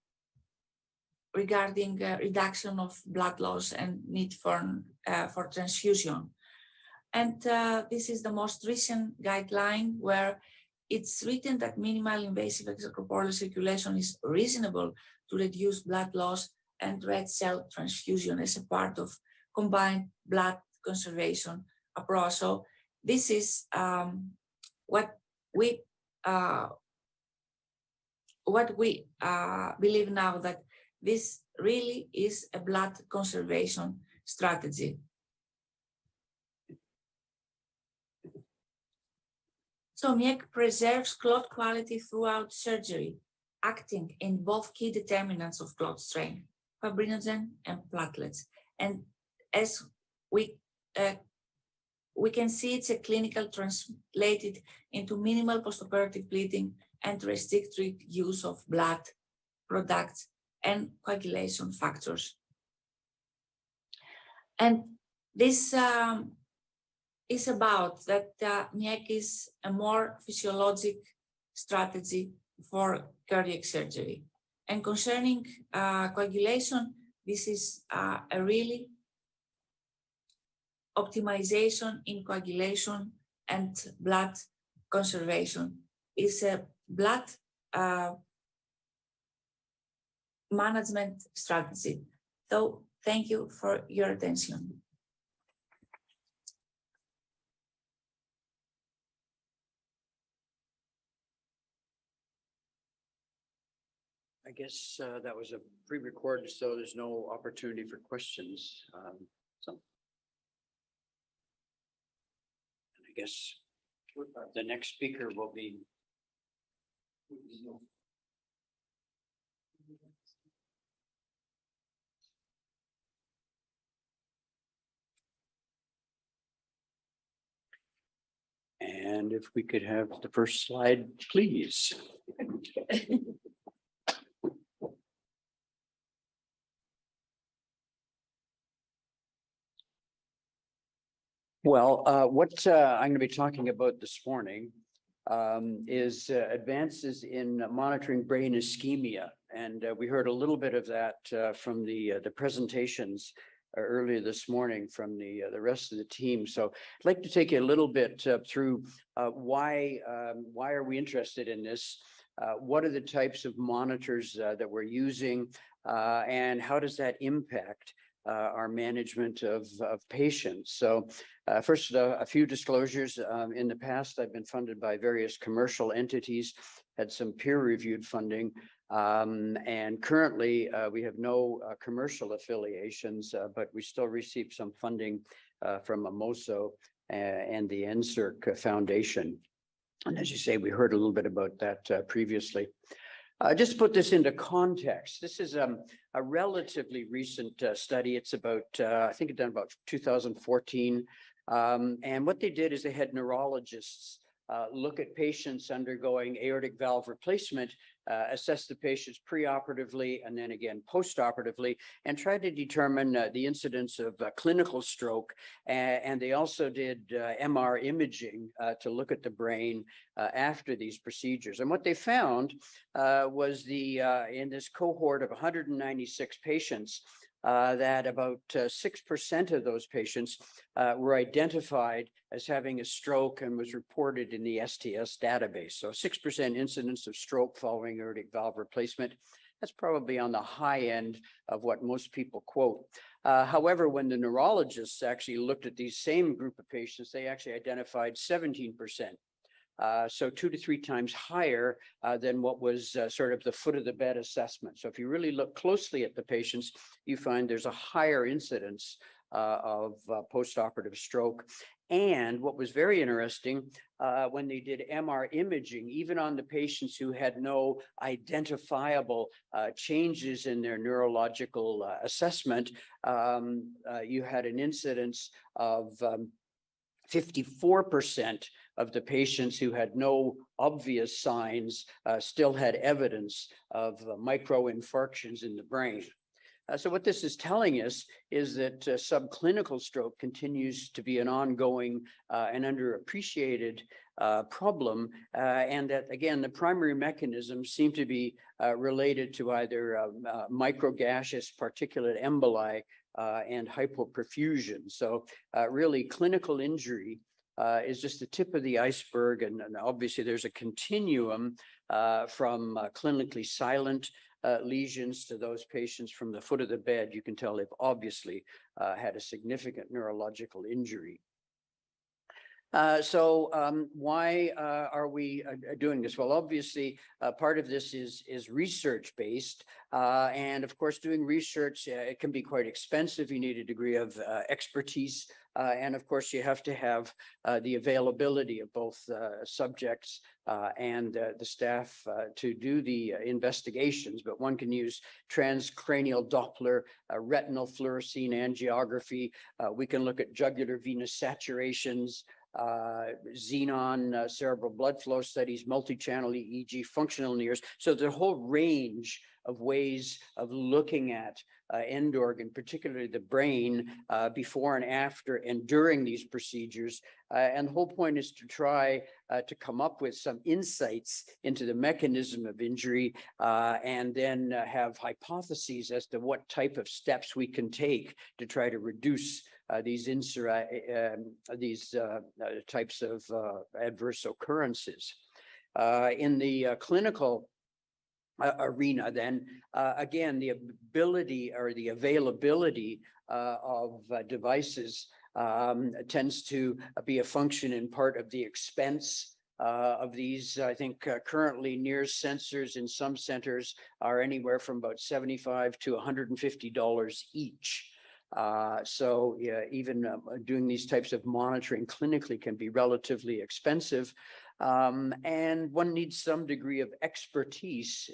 regarding reduction of blood loss and need for transfusion. And this is the most recent guideline where it's written that minimal invasive extracorporeal circulation is reasonable to reduce blood loss and red cell transfusion as a part of combined blood conservation approach. So this is what we believe now, that this really is a blood conservation strategy. So MiECT preserves clot quality throughout surgery, acting in both key determinants of clot strain, fibrinogen and platelets. And as we can see, it's a clinical translated into minimal postoperative bleeding and restricted use of blood products and coagulation factors. And this is about that MiECT is a more physiologic strategy for cardiac surgery. And concerning coagulation, this is a really optimization in coagulation and blood conservation. It's a blood management strategy. So thank you for your attention. Thank guess that was a pre-recorded, so there's no opportunity for questions. So I guess the next speaker will be. And if we could have the first slide, please. Well, what I'm going to be talking about this morning is advances in monitoring brain ischemia. And we heard a little bit of that from the presentations earlier this morning from the rest of the team. So I'd like to take you a little bit through why are we interested in this? What are the types of monitors that we're using, and how does that impact our management of patients? So first, a few disclosures. In the past, I've been funded by various commercial entities, had some peer-reviewed funding, and currently we have no commercial affiliations, but we still receive some funding from AMOSO and the NSERC Foundation. And as you say, we heard a little bit about that previously. Just to put this into context, this is a relatively recent study. It's about, I think it's done about 2014. And what they did is they had neurologists look at patients undergoing aortic valve replacement, assess the patients preoperatively and then again postoperatively, and try to determine the incidence of clinical stroke. And they also did MR imaging to look at the brain after these procedures. And what they found was in this cohort of 196 patients, that about 6% of those patients were identified as having a stroke and was reported in the STS database. So 6% incidence of stroke following aortic valve replacement. That's probably on the high end of what most people quote. However, when the neurologists actually looked at these same group of patients, they actually identified 17%. So 2 to 3 times higher than what was sort of the foot of the bed assessment. So if you really look closely at the patients, you find there's a higher incidence of postoperative stroke. And what was very interesting, when they did MR imaging, even on the patients who had no identifiable changes in their neurological assessment, you had an incidence of 54% of the patients who had no obvious signs still had evidence of microinfarctions in the brain. So what this is telling us is that subclinical stroke continues to be an ongoing and underappreciated problem, and that, again, the primary mechanisms seem to be related to either microgaseous particulate emboli and hypoperfusion. So really, clinical injury is just the tip of the iceberg, and obviously there's a continuum from clinically silent lesions to those patients from the foot of the bed. You can tell they've obviously had a significant neurological injury. So why are we doing this? Well, obviously, part of this is research-based. And of course, doing research, it can be quite expensive. You need a degree of expertise. And of course, you have to have the availability of both subjects and the staff to do the investigations. But one can use transcranial Doppler, retinal fluorescein angiography. We can look at jugular venous saturations, xenon cerebral blood flow studies, multi-channel EEG, functional NIRS. So there's a whole range of ways of looking at end organ, particularly the brain, before and after and during these procedures. And the whole point is to try to come up with some insights into the mechanism of injury, and then have hypotheses as to what type of steps we can take to try to reduce these types of adverse occurrences. In the clinical arena, then again, the ability or the availability of devices tends to be a function in part of the expense Of these, I think currently NIRS sensors in some centers are anywhere from about $75 to $150 each. So yeah, even doing these types of monitoring clinically can be relatively expensive. And one needs some degree of expertise.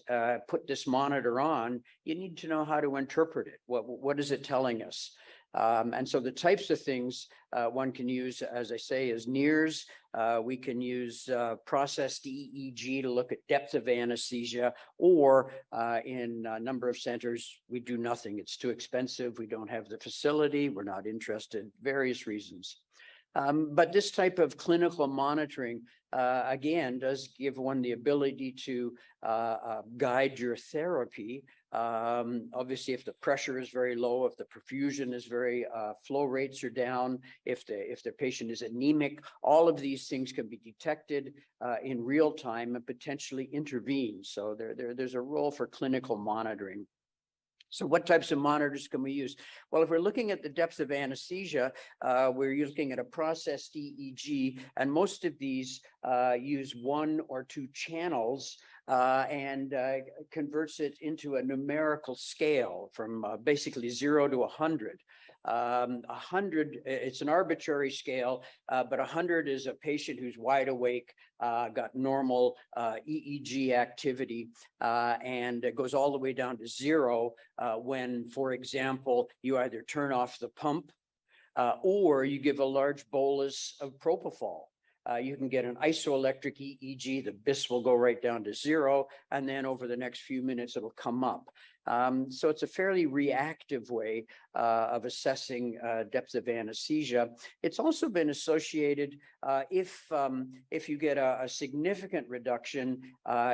Put this monitor on, you need to know how to interpret it. What is it telling us? And so the types of things one can use, as I say, is NIRS. We can use processed EEG to look at depth of anesthesia, or in a number of centers, we do nothing. It's too expensive. We don't have the facility. We're not interested, various reasons. But this type of clinical monitoring, again, does give one the ability to guide your therapy. Obviously, if the pressure is very low, if the perfusion is very, flow rates are down, if the patient is anemic, all of these things can be detected in real time and potentially intervene. So there's a role for clinical monitoring. So what types of monitors can we use? Well, if we're looking at the depth of anesthesia, we're looking at a processed EEG, and most of these use 1 or 2 channels and converts it into a numerical scale from basically 0 to 100. 100, it's an arbitrary scale, but 100 is a patient who's wide awake, got normal EEG activity, and it goes all the way down to 0 when, for example, you either turn off the pump or you give a large bolus of propofol. You can get an isoelectric EEG, the BIS will go right down to 0, and then over the next few minutes, it'll come up. So it's a fairly reactive way of assessing depth of anesthesia. It's also been associated if you get a significant reduction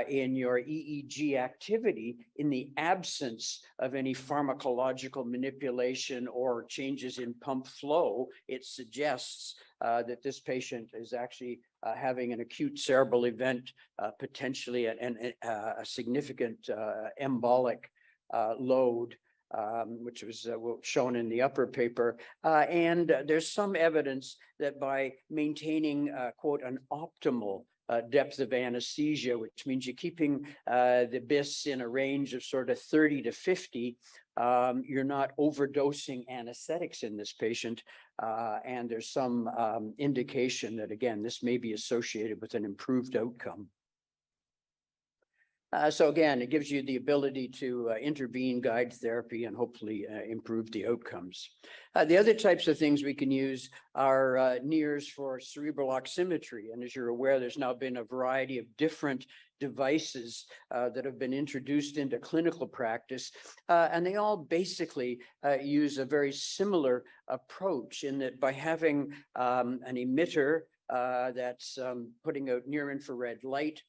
in your EEG activity in the absence of any pharmacological manipulation or changes in pump flow, it suggests that this patient is actually having an acute cerebral event, potentially a significant embolic load, which was shown in the upper paper. And there's some evidence that by maintaining, quote, an optimal depth of anesthesia, which means you're keeping the BIS in a range of sort of 30 to 50, you're not overdosing anesthetics in this patient. And there's some indication that, again, this may be associated with an improved outcome. So again, it gives you the ability to intervene, guide therapy, and hopefully improve the outcomes. The other types of things we can use are NIRS for cerebral oximetry. And as you're aware, there's now been a variety of different devices that have been introduced into clinical practice. And they all basically use a very similar approach in that by having an emitter that's putting out near infrared light,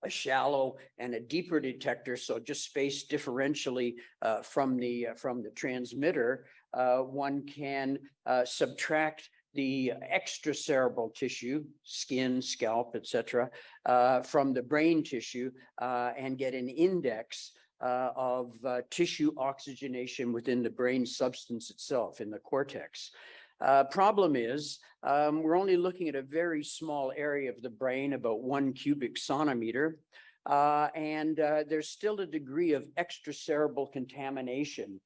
a shallow and a deeper detector, so just spaced differentially from the transmitter, one can subtract the extracerebral tissue, skin, scalp, etc., from the brain tissue and get an index of tissue oxygenation within the brain substance itself in the cortex. Problem is, we're only looking at a very small area of the brain, about 1 cubic centimeter, and there's still a degree of extracerebral contamination,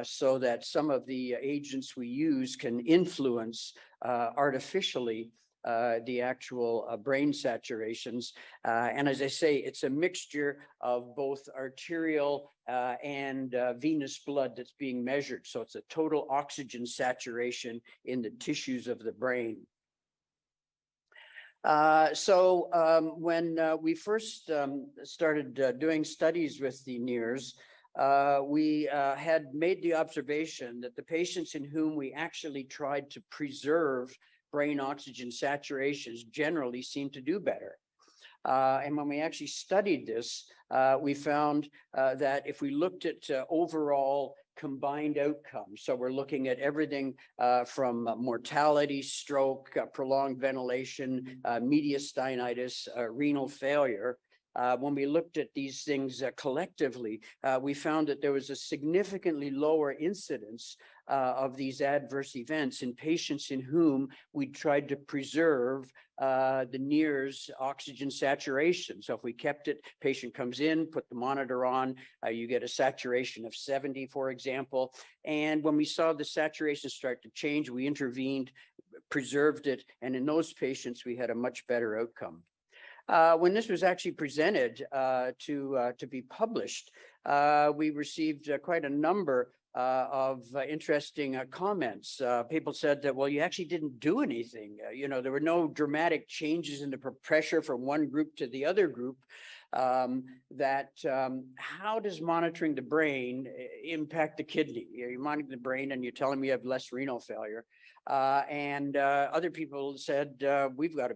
so that some of the agents we use can influence artificially the actual brain saturations. And as I say, it's a mixture of both arterial and venous blood that's being measured. So it's a total oxygen saturation in the tissues of the brain. When we first started doing studies with the NIRS, we had made the observation that the patients in whom we actually tried to preserve brain oxygen saturations generally seem to do better. And when we actually studied this, we found that if we looked at overall combined outcomes, so we're looking at everything from mortality, stroke, prolonged ventilation, mediastinitis, renal failure, when we looked at these things collectively, we found that there was a significantly lower incidence of these adverse events in patients in whom we tried to preserve the NIRS oxygen saturation. So if we kept it, patient comes in, put the monitor on, you get a saturation of 70, for example. And when we saw the saturation start to change, we intervened, preserved it, and in those patients, we had a much better outcome. When this was actually presented to be published, we received quite a number of interesting comments. People said that, well, you actually didn't do anything. There were no dramatic changes in the pressure from one group to the other group. How does monitoring the brain impact the kidney? You're monitoring the brain and you're telling me you have less renal failure. Other people said, we've got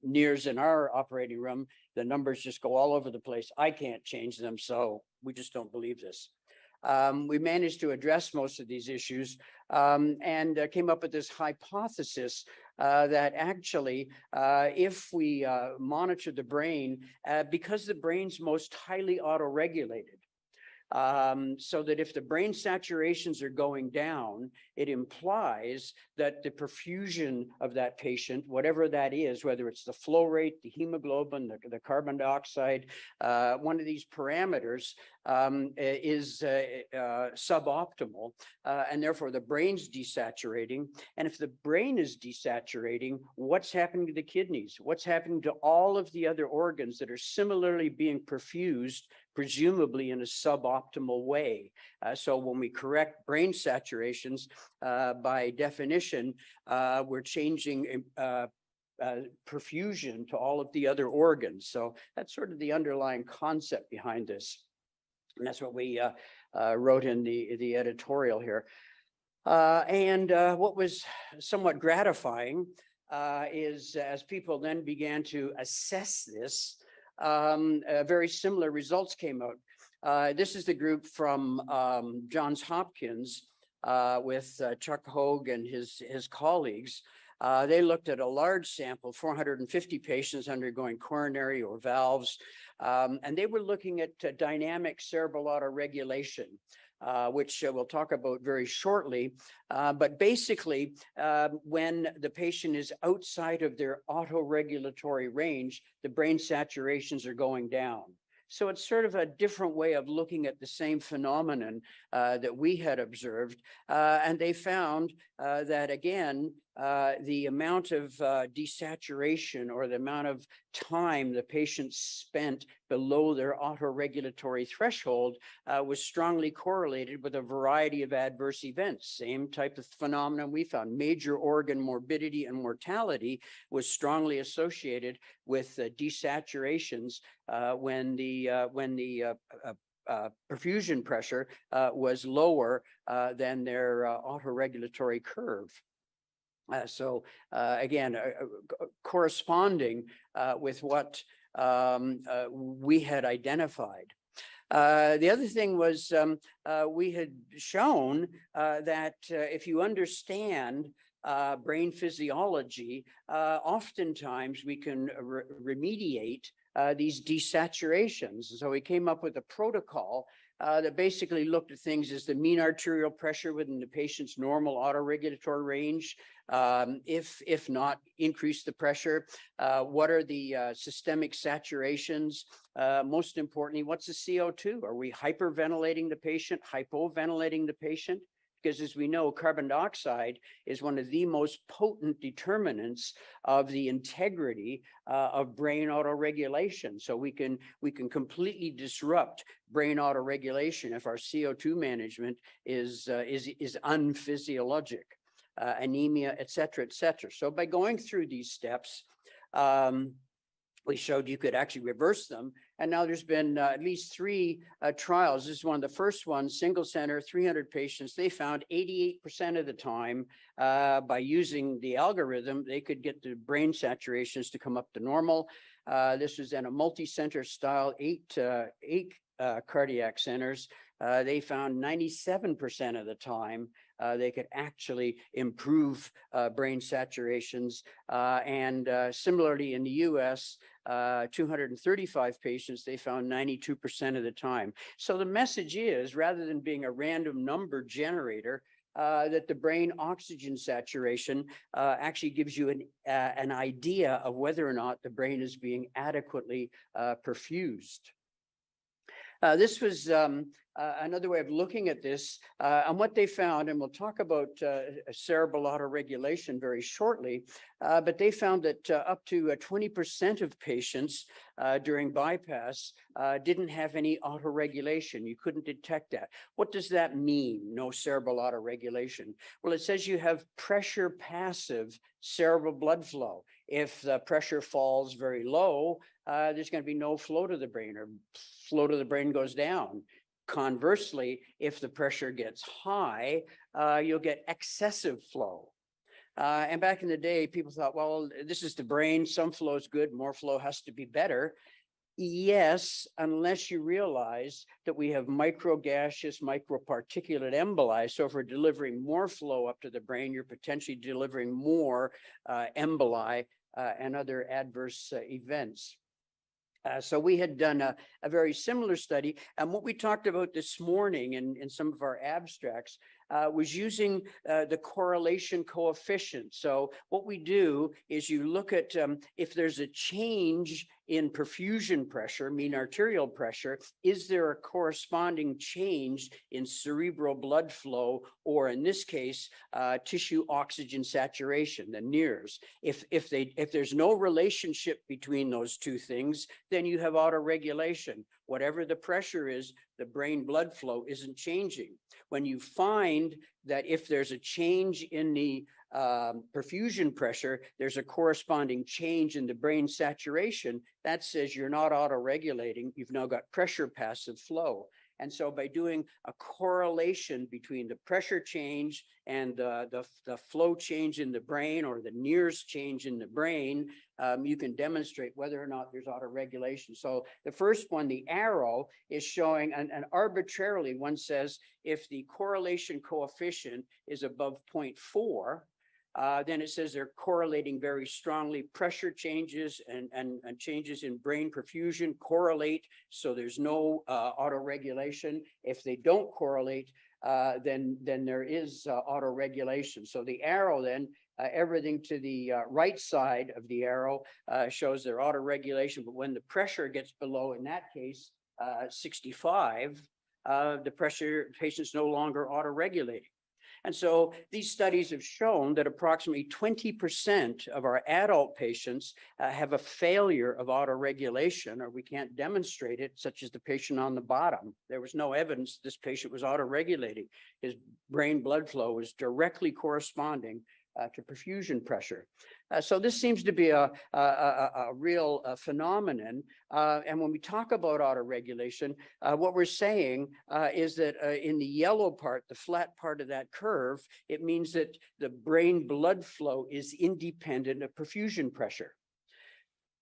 NIRS in our operating room, the numbers just go all over the place. I can't change them, so we just don't believe this. We managed to address most of these issues and came up with this hypothesis that actually, if we monitor the brain, because the brain's most highly autoregulated, so that if the brain saturations are going down, it implies that the perfusion of that patient, whatever that is, whether it's the flow rate, the hemoglobin, the carbon dioxide, one of these parameters is suboptimal, and therefore the brain's desaturating. And if the brain is desaturating, what's happening to the kidneys? What's happening to all of the other organs that are similarly being perfused, presumably in a suboptimal way? So when we correct brain saturations, by definition, we're changing perfusion to all of the other organs. So that's sort of the underlying concept behind this. And that's what we wrote in the editorial here. What was somewhat gratifying is as people then began to assess this, very similar results came out. This is the group from Johns Hopkins with Chuck Hogue and his colleagues. They looked at a large sample, 450 patients undergoing coronary or valves, and they were looking at dynamic cerebral autoregulation, which we'll talk about very shortly. But basically, when the patient is outside of their autoregulatory range, the brain saturations are going down. So it's sort of a different way of looking at the same phenomenon that we had observed. And they found that, again, the amount of desaturation or the amount of time the patient spent below their autoregulatory threshold was strongly correlated with a variety of adverse events. Same type of phenomenon we found. Major organ morbidity and mortality was strongly associated with desaturations when the perfusion pressure was lower than their autoregulatory curve. Again, corresponding with what we had identified. The other thing was we had shown that if you understand brain physiology, oftentimes we can remediate these desaturations. So we came up with a protocol that basically looked at things as the mean arterial pressure within the patient's normal autoregulatory range. If not, increase the pressure. What are the systemic saturations? Most importantly, what's the CO2? Are we hyperventilating the patient, hypoventilating the patient? Because as we know, carbon dioxide is one of the most potent determinants of the integrity of brain autoregulation. So we can completely disrupt brain autoregulation if our CO2 management is unphysiologic, anemia, et cetera, et cetera. So by going through these steps, we showed you could actually reverse them. And now there's been at least 3 trials. This is one of the first ones, single center, 300 patients. They found 88% of the time by using the algorithm, they could get the brain saturations to come up to normal. This was in a multi-center style, 8 cardiac centers. They found 97% of the time they could actually improve brain saturations. Similarly in the US, 235 patients, they found 92% of the time. So the message is, rather than being a random number generator, that the brain oxygen saturation actually gives you an idea of whether or not the brain is being adequately perfused. This was another way of looking at this, and what they found, and we'll talk about cerebral autoregulation very shortly, but they found that up to 20% of patients during bypass didn't have any autoregulation. You couldn't detect that. What does that mean, no cerebral autoregulation? Well, it says you have pressure passive cerebral blood flow. If the pressure falls very low, there's going to be no flow to the brain, or flow to the brain goes down. Conversely, if the pressure gets high, you'll get excessive flow. And back in the day, people thought, well, this is the brain. Some flow is good, more flow has to be better. Yes, unless you realize that we have microgaseous, microparticulate emboli. So if we're delivering more flow up to the brain, you're potentially delivering more emboli and other adverse events. So we had done a very similar study. And what we talked about this morning in some of our abstracts was using the correlation coefficient. So what we do is you look at if there's a change in perfusion pressure, mean arterial pressure, is there a corresponding change in cerebral blood flow, or in this case, tissue oxygen saturation, the NIRS. If there's no relationship between those two things, then you have autoregulation. Whatever the pressure is, the brain blood flow isn't changing. When you find that if there's a change in the perfusion pressure, there's a corresponding change in the brain saturation, that says you're not autoregulating, you've now got pressure passive flow. And so by doing a correlation between the pressure change and the flow change in the brain, or the NIRS change in the brain, you can demonstrate whether or not there's autoregulation. So the first one, the arrow, is showing, and arbitrarily one says if the correlation coefficient is above 0.4, then it says they're correlating very strongly. Pressure changes and changes in brain perfusion correlate, so there's no autoregulation. If they don't correlate, then there is autoregulation. So the arrow then, everything to the right side of the arrow shows their autoregulation, but when the pressure gets below, in that case, 65, the pressure, patient's no longer autoregulating. And so these studies have shown that approximately 20% of our adult patients have a failure of autoregulation, or we can't demonstrate it, such as the patient on the bottom. There was no evidence this patient was autoregulating. His brain blood flow was directly corresponding to perfusion pressure. So this seems to be a real phenomenon. And when we talk about autoregulation, what we're saying is that in the yellow part, the flat part of that curve, it means that the brain blood flow is independent of perfusion pressure.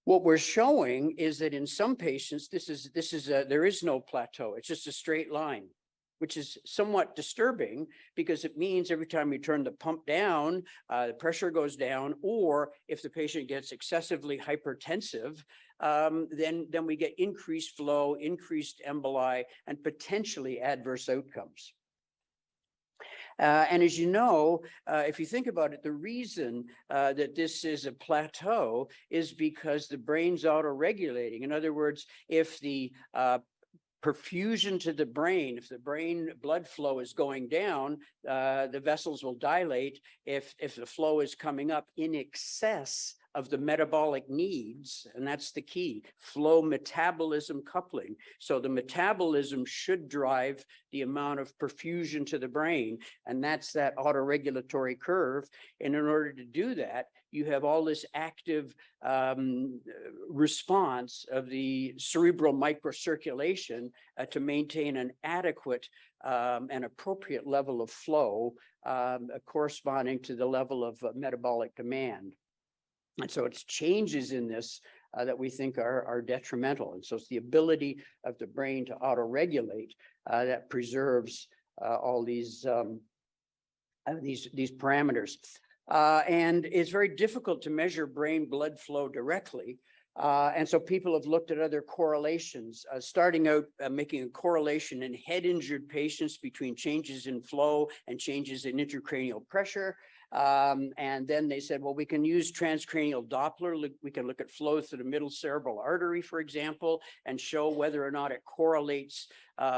What we're showing is that in some patients, there is no plateau. It's just a straight line, which is somewhat disturbing, because it means every time you turn the pump down, the pressure goes down, or if the patient gets excessively hypertensive, then we get increased flow, increased emboli, and potentially adverse outcomes. And as you know, if you think about it, the reason that this is a plateau is because the brain's autoregulating. In other words, if the perfusion to the brain, if the brain blood flow is going down, the vessels will dilate. If the flow is coming up in excess of the metabolic needs, and that's the key, flow metabolism coupling. So the metabolism should drive the amount of perfusion to the brain, and that's that autoregulatory curve. And in order to do that, you have all this active response of the cerebral microcirculation to maintain an adequate and appropriate level of flow corresponding to the level of metabolic demand. And so it's changes in this that we think are detrimental. And so it's the ability of the brain to autoregulate that preserves all these parameters. And it's very difficult to measure brain blood flow directly. And so people have looked at other correlations, starting out making a correlation in head injured patients between changes in flow and changes in intracranial pressure. And then they said, well, we can use transcranial Doppler. We can look at flow through the middle cerebral artery, for example, and show whether or not it correlates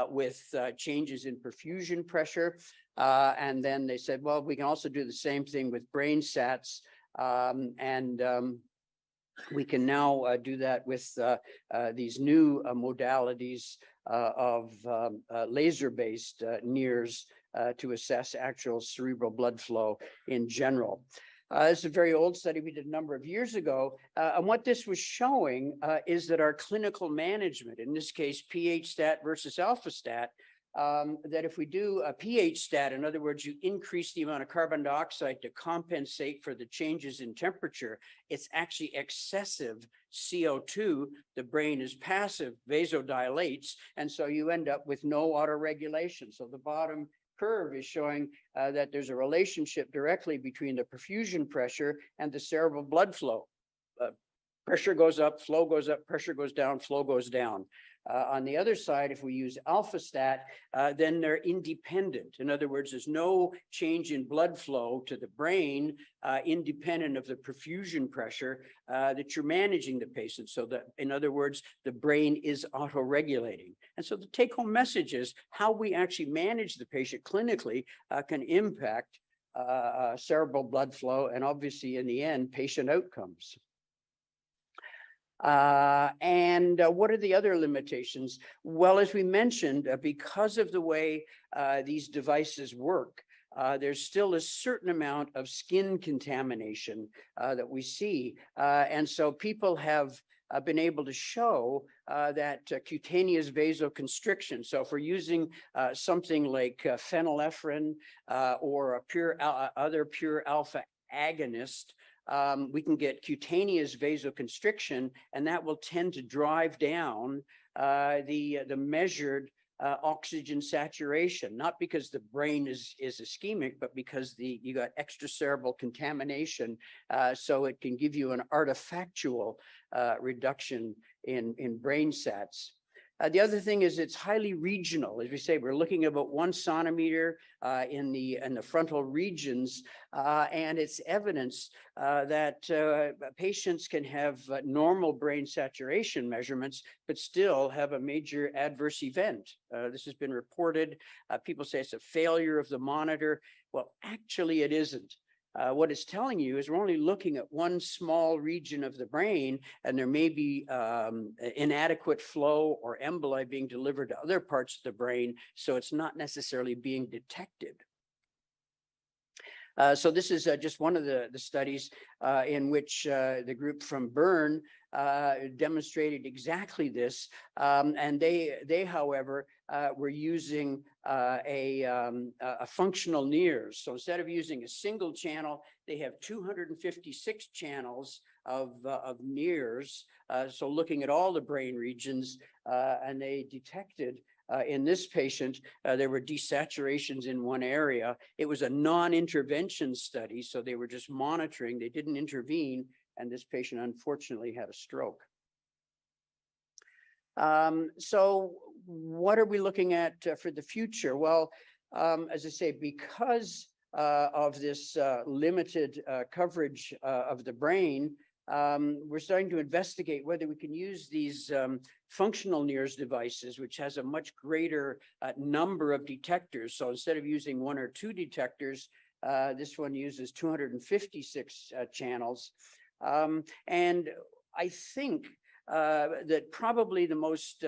with changes in perfusion pressure. And then they said, well, we can also do the same thing with brain sats. We can now do that with these new modalities of laser-based NIRS to assess actual cerebral blood flow in general. This is a very old study we did a number of years ago. And what this was showing is that our clinical management, in this case, pH stat versus alpha stat, that if we do a pH stat, in other words, you increase the amount of carbon dioxide to compensate for the changes in temperature, it's actually excessive CO2. The brain is passive, vasodilates, and so you end up with no autoregulation. So the bottom curve is showing that there's a relationship directly between the perfusion pressure and the cerebral blood flow. Pressure goes up, flow goes up, pressure goes down, flow goes down. On the other side, if we use alpha stat, then they're independent. In other words, there's no change in blood flow to the brain independent of the perfusion pressure that you're managing the patient. So that, in other words, the brain is autoregulating. And so the take-home message is how we actually manage the patient clinically can impact cerebral blood flow and obviously in the end, patient outcomes. What are the other limitations? Well, as we mentioned, because of the way these devices work, there's still a certain amount of skin contamination that we see. And so people have been able to show that cutaneous vasoconstriction. So if we're using something like phenylephrine or a other pure alpha agonist, we can get cutaneous vasoconstriction, and that will tend to drive down the measured oxygen saturation, not because the brain is ischemic, but because you got extracerebral contamination. So it can give you an artifactual reduction in brain sats. The other thing is it's highly regional. As we say, we're looking about 1 centimeter in the frontal regions, and it's evidence that patients can have normal brain saturation measurements, but still have a major adverse event. This has been reported. People say it's a failure of the monitor. Well, actually, it isn't. What it's telling you is we're only looking at one small region of the brain, and there may be inadequate flow or emboli being delivered to other parts of the brain, so it's not necessarily being detected. So this is just one of the studies in which the group from Bern demonstrated exactly this. And they however, were using a functional NIRS. So instead of using a single channel, they have 256 channels of NIRS. So looking at all the brain regions, and they detected in this patient, there were desaturations in one area. It was a non-intervention study, so they were just monitoring. They didn't intervene, and this patient unfortunately had a stroke. So what are we looking at for the future? Well, as I say, because of this limited coverage of the brain, we're starting to investigate whether we can use these functional NIRS devices, which has a much greater number of detectors. So instead of using 1 or 2 detectors, this one uses 256 channels. And I think that probably the most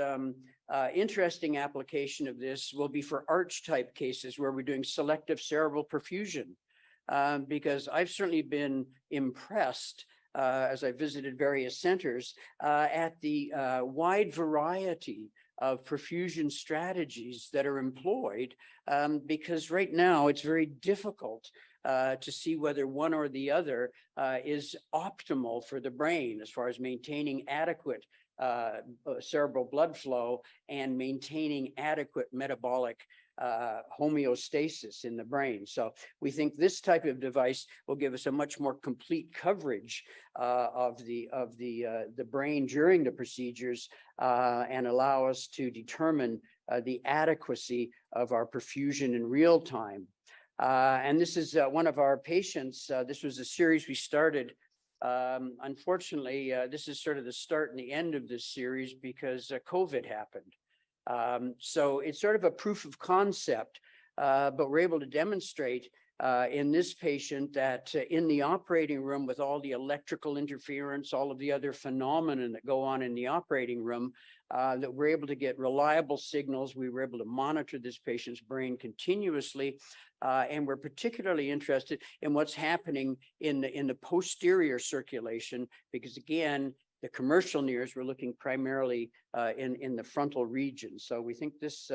interesting application of this will be for arch type cases where we're doing selective cerebral perfusion, because I've certainly been impressed as I visited various centers at the wide variety of perfusion strategies that are employed, because right now it's very difficult to see whether one or the other is optimal for the brain as far as maintaining adequate cerebral blood flow and maintaining adequate metabolic homeostasis in the brain. So we think this type of device will give us a much more complete coverage of the brain during the procedures and allow us to determine the adequacy of our perfusion in real time. And this is one of our patients. This was a series we started. Unfortunately, this is sort of the start and the end of this series because COVID happened. So it's sort of a proof of concept, but we're able to demonstrate in this patient that in the operating room with all the electrical interference, all of the other phenomena that go on in the operating room, that we're able to get reliable signals. We were able to monitor this patient's brain continuously. And we're particularly interested in what's happening in the posterior circulation, because again, the commercial nears, we're looking primarily in the frontal region. So we think this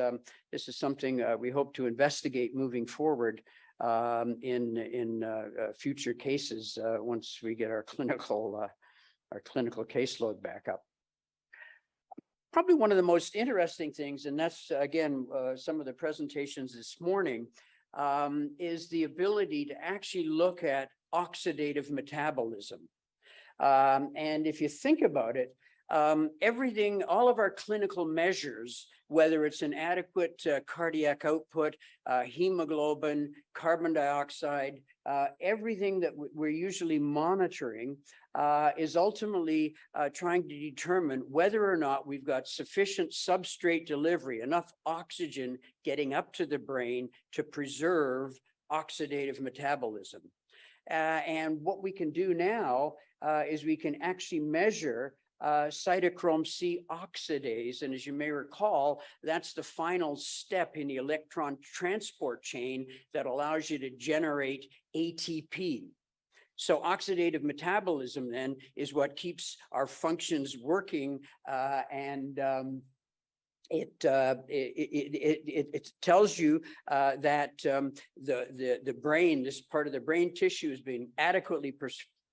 is something we hope to investigate moving forward in future cases once we get our clinical caseload back up. Probably one of the most interesting things, and that's again some of the presentations this morning, is the ability to actually look at oxidative metabolism. And if you think about it, everything, all of our clinical measures, whether it's an adequate cardiac output, hemoglobin, carbon dioxide, everything that we're usually monitoring is ultimately trying to determine whether or not we've got sufficient substrate delivery, enough oxygen getting up to the brain to preserve oxidative metabolism. And what we can do now is we can actually measure cytochrome C oxidase. And as you may recall, that's the final step in the electron transport chain that allows you to generate ATP. So oxidative metabolism then is what keeps our functions working, and it tells you that the brain, this part of the brain tissue, is being adequately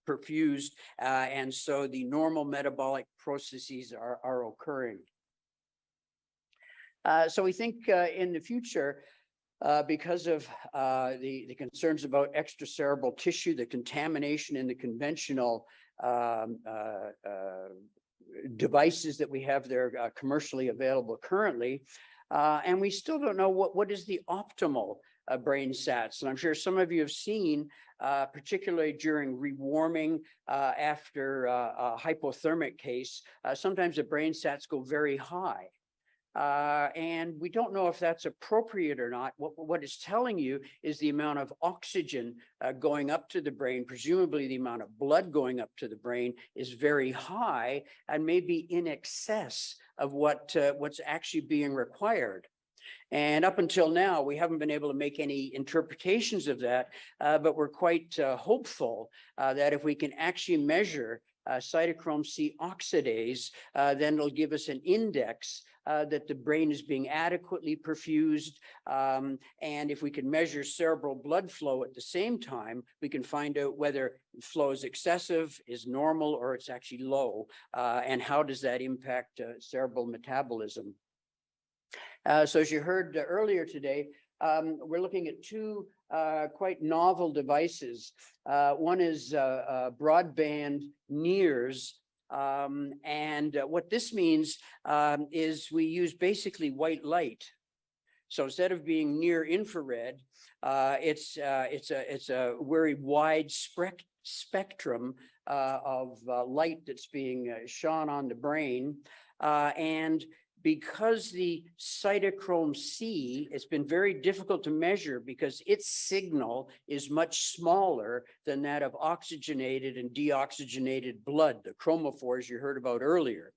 perfused, and so the normal metabolic processes are occurring. So we think in the future, because of the concerns about extracerebral tissue, the contamination in the conventional devices that we have there commercially available currently, and we still don't know what is the optimal brain sats. And I'm sure some of you have seen, particularly during rewarming after a hypothermic case, sometimes the brain sats go very high. And we don't know if that's appropriate or not. What it's telling you is the amount of oxygen going up to the brain, presumably the amount of blood going up to the brain, is very high and maybe in excess of what's actually being required. And up until now, we haven't been able to make any interpretations of that, but we're quite hopeful that if we can actually measure cytochrome C oxidase, then it'll give us an index that the brain is being adequately perfused. And if we can measure cerebral blood flow at the same time, we can find out whether flow is excessive, is normal, or it's actually low, and how does that impact cerebral metabolism. So as you heard earlier today, we're looking at two quite novel devices. One is broadband NIRS, and what this means is we use basically white light. So instead of being near infrared, it's a very wide spectrum of light that's being shone on the brain, and because the cytochrome C, it's been very difficult to measure because its signal is much smaller than that of oxygenated and deoxygenated blood, the chromophores you heard about earlier.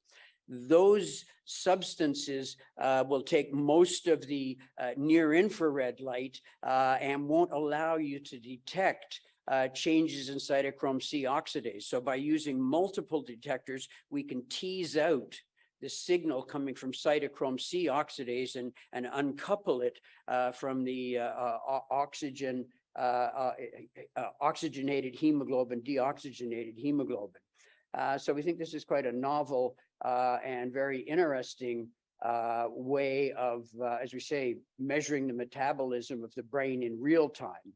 Those substances will take most of the near infrared light and won't allow you to detect changes in cytochrome C oxidase. So by using multiple detectors, we can tease out the signal coming from cytochrome C oxidase and uncouple it from the oxygenated hemoglobin, deoxygenated hemoglobin. So we think this is quite a novel and very interesting way of, as we say, measuring the metabolism of the brain in real time.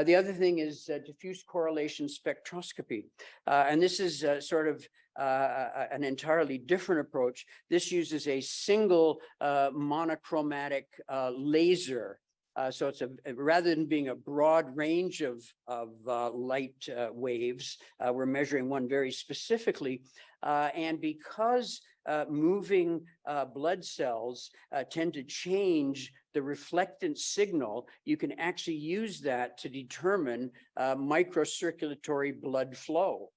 The other thing is diffuse correlation spectroscopy. And this is sort of an entirely different approach. This uses a single monochromatic laser. So it's rather than being a broad range of light waves, we're measuring one very specifically. And because moving blood cells tend to change the reflectance signal, you can actually use that to determine microcirculatory blood flow.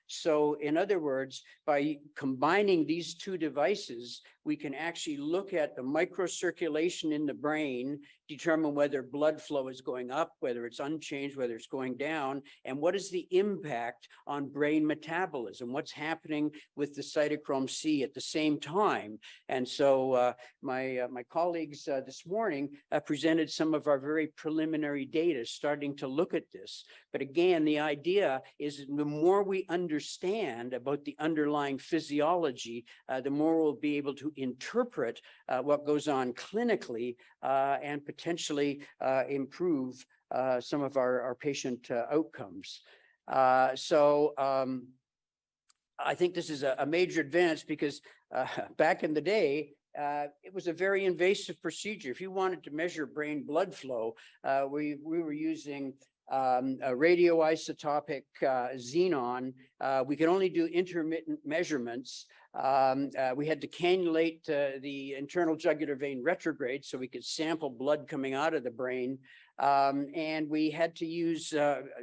So in other words, by combining these two devices, we can actually look at the microcirculation in the brain, determine whether blood flow is going up, whether it's unchanged, whether it's going down, and what is the impact on brain metabolism, what's happening with the cytochrome C at the same time. And so my colleagues this morning presented some of our very preliminary data starting to look at this. But again, the idea is the more we understand about the underlying physiology, the more we'll be able to interpret what goes on clinically and potentially improve some of our patient outcomes. So I think this is a major advance because back in the day, it was a very invasive procedure. If you wanted to measure brain blood flow, we were using a radioisotopic xenon. We could only do intermittent measurements. We had to cannulate the internal jugular vein retrograde so we could sample blood coming out of the brain. And we had to use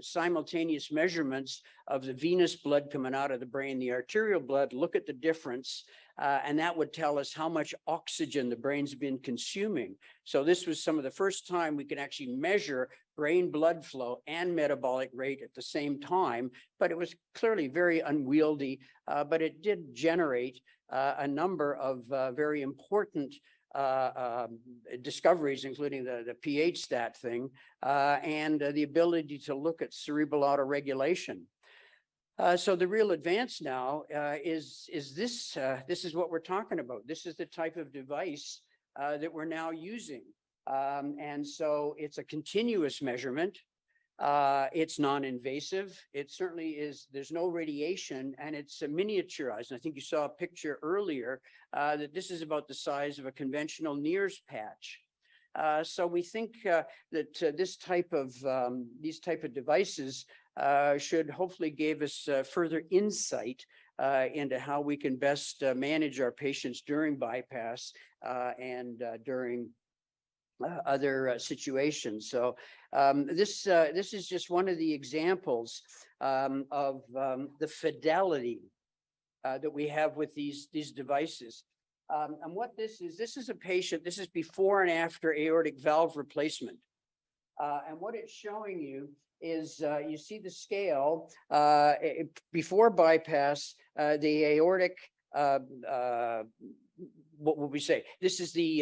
simultaneous measurements of the venous blood coming out of the brain, the arterial blood, look at the difference, and that would tell us how much oxygen the brain's been consuming. So this was some of the first time we could actually measure brain blood flow and metabolic rate at the same time, but it was clearly very unwieldy, but it did generate a number of very important discoveries, including the pH stat thing, and the ability to look at cerebral autoregulation. So the real advance now is this. This is what we're talking about. This is the type of device that we're now using. And so it's a continuous measurement. It's non-invasive. It certainly is. There's no radiation, and it's miniaturized. And I think you saw a picture earlier that this is about the size of a conventional Nears patch. So we think that these type of devices should hopefully give us further insight into how we can best manage our patients during bypass and during other situations. So this is just one of the examples of the fidelity that we have with these devices. And what this is a patient, this is before and after aortic valve replacement. And what it's showing you is you see the scale before bypass, the aortic, what would we say? This is the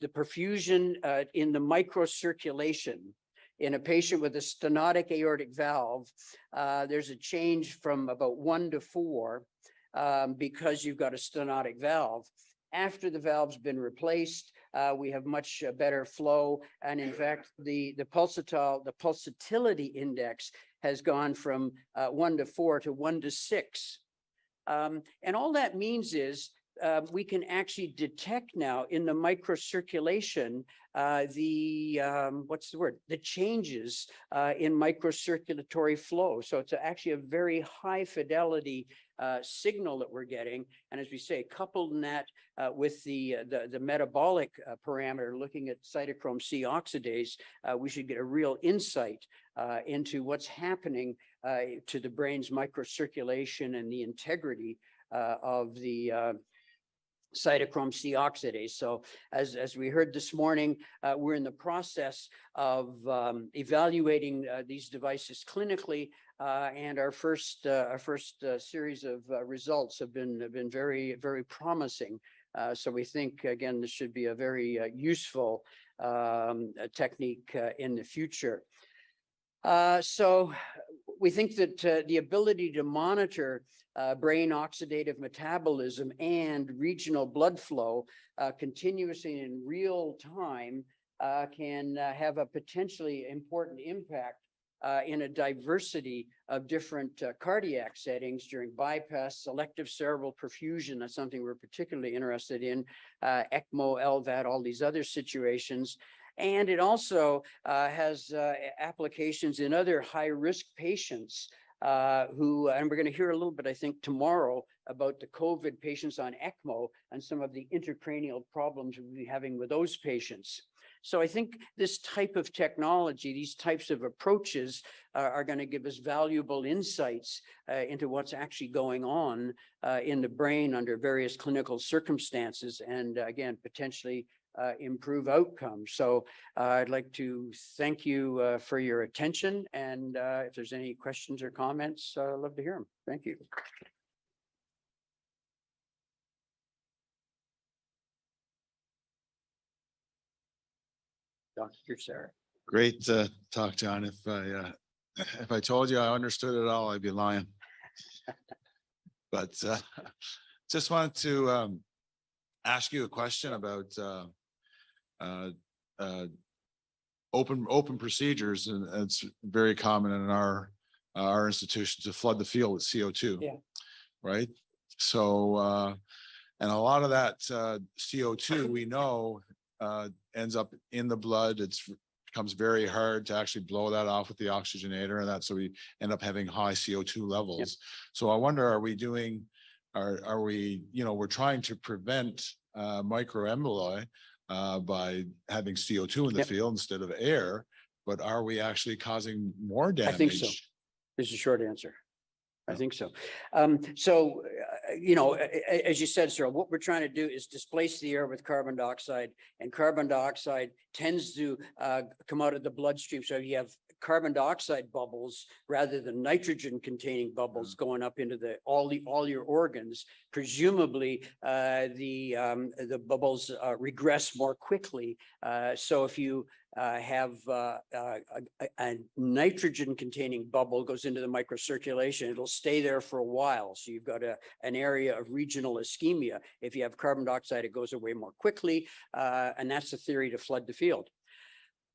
perfusion in the microcirculation. In a patient with a stenotic aortic valve, there's a change from about 1 to 4 because you've got a stenotic valve. After the valve's been replaced, we have much better flow. And in fact, the pulsatility index has gone from 1 to 4 to 1 to 6. And all that means is we can actually detect now in the microcirculation the changes in microcirculatory flow. So it's actually a very high fidelity signal that we're getting. And as we say, coupled in that with the metabolic parameter, looking at cytochrome C oxidase, we should get a real insight into what's happening to the brain's microcirculation and the integrity of the cytochrome C oxidase. So as we heard this morning, we're in the process of evaluating these devices clinically, and our first series of results have been very, very promising. So we think, again, this should be a very useful technique in the future. So we think that the ability to monitor brain oxidative metabolism and regional blood flow continuously in real time can have a potentially important impact in a diversity of different cardiac settings during bypass, selective cerebral perfusion. That's something we're particularly interested in, ECMO, LVAD, all these other situations. And it also has applications in other high-risk patients who, and we're going to hear a little bit, I think, tomorrow about the COVID patients on ECMO and some of the intracranial problems we'll be having with those patients. So I think this type of technology, these types of approaches are going to give us valuable insights into what's actually going on in the brain under various clinical circumstances, and again, potentially improve outcomes. So I'd like to thank you for your attention. And if there's any questions or comments, I'd love to hear them. Thank you. Dr. Sarah. Great talk, John. If I told you I understood it all, I'd be lying. But just wanted to ask you a question about open procedures, and it's very common in our institution to flood the field with CO2. Yeah. Right. So and a lot of that CO2 we know ends up in the blood. It's becomes very hard to actually blow that off with the oxygenator, and that's so we end up having high CO2 levels. Yep. So I wonder, are we, we're trying to prevent microemboli by having CO2 in the field instead of air, but are we actually causing more damage? I think so. This is a short answer. I think so. As you said, Cyril, what we're trying to do is displace the air with carbon dioxide, and carbon dioxide tends to come out of the bloodstream. So you have carbon dioxide bubbles rather than nitrogen containing bubbles going up into all your organs. Presumably the bubbles regress more quickly. So if you have a nitrogen containing bubble goes into the microcirculation, it'll stay there for a while. So you've got an area of regional ischemia. If you have carbon dioxide, it goes away more quickly. And that's the theory to flood the field.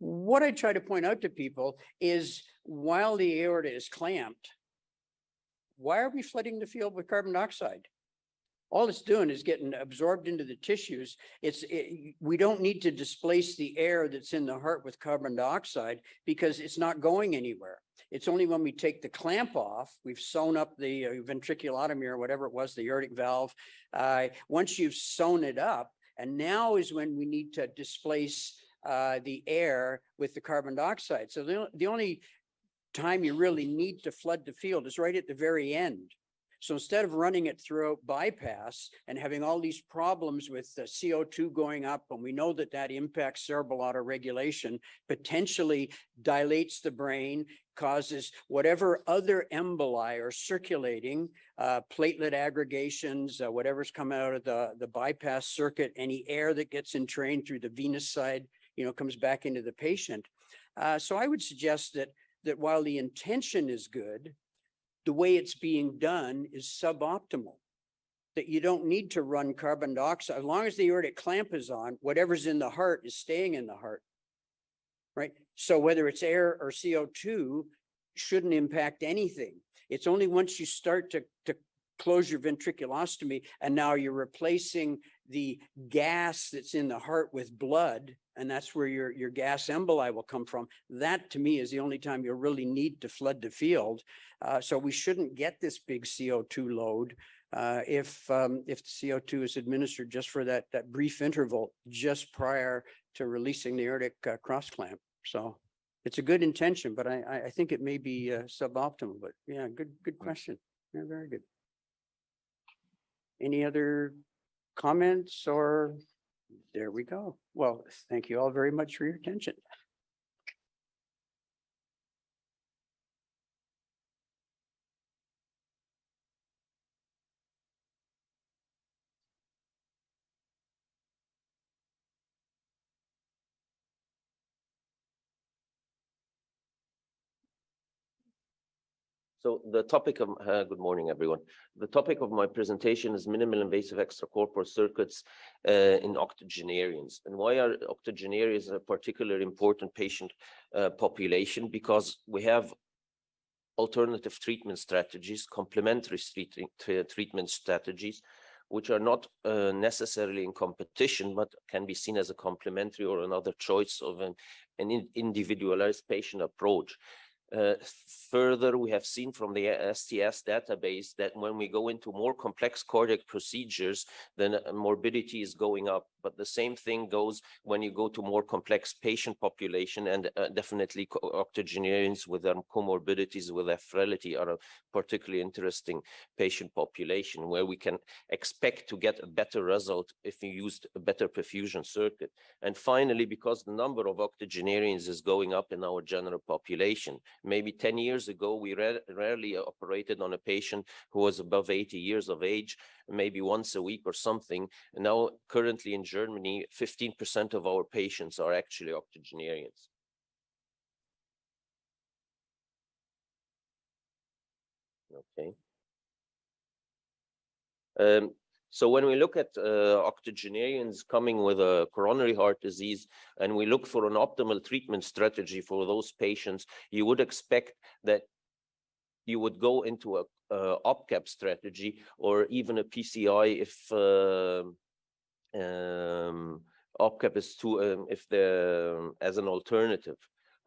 What I try to point out to people is, while the aorta is clamped, why are we flooding the field with carbon dioxide? All it's doing is getting absorbed into the tissues. We don't need to displace the air that's in the heart with carbon dioxide because it's not going anywhere. It's only when we take the clamp off, we've sewn up the ventriculotomy or whatever it was, the aortic valve. Once you've sewn it up, and now is when we need to displace the air with the carbon dioxide. So the only time you really need to flood the field is right at the very end. So instead of running it throughout bypass and having all these problems with the CO2 going up, and we know that impacts cerebral autoregulation, potentially dilates the brain, causes whatever other emboli are circulating, platelet aggregations, whatever's coming out of the bypass circuit, any air that gets entrained through the venous side, comes back into the patient. So I would suggest that while the intention is good, the way it's being done is suboptimal, that you don't need to run carbon dioxide. As long as the aortic clamp is on, whatever's in the heart is staying in the heart, right? So whether it's air or CO2 shouldn't impact anything. It's only once you start to close your ventriculostomy and now you're replacing the gas that's in the heart with blood, and that's where your gas emboli will come from. That, to me, is the only time you really need to flood the field. So we shouldn't get this big CO2 load if the CO2 is administered just for that brief interval just prior to releasing the aortic cross clamp. So it's a good intention, but I think it may be suboptimal. But yeah, good question. Yeah, very good. Any other comments or? There we go. Well, thank you all very much for your attention. So the topic of, good morning, everyone. The topic of my presentation is minimal invasive extracorporeal circuits in octogenarians. And why are octogenarians a particularly important patient population? Because we have alternative treatment strategies, complementary treatment strategies, which are not necessarily in competition, but can be seen as a complementary or another choice of an individualized patient approach. Further, we have seen from the STS database that when we go into more complex cardiac procedures, then morbidity is going up. But the same thing goes when you go to more complex patient population, and definitely octogenarians with their comorbidities, with their frailty, are a particularly interesting patient population where we can expect to get a better result if you used a better perfusion circuit. And finally, because the number of octogenarians is going up in our general population, maybe 10 years ago, we rarely operated on a patient who was above 80 years of age, maybe once a week or something. And now, currently in Germany, 15% of our patients are actually octogenarians. Okay. So when we look at octogenarians coming with a coronary heart disease, and we look for an optimal treatment strategy for those patients, you would expect that you would go into a OPCAP strategy or even a PCI if OPCAP is too, as an alternative.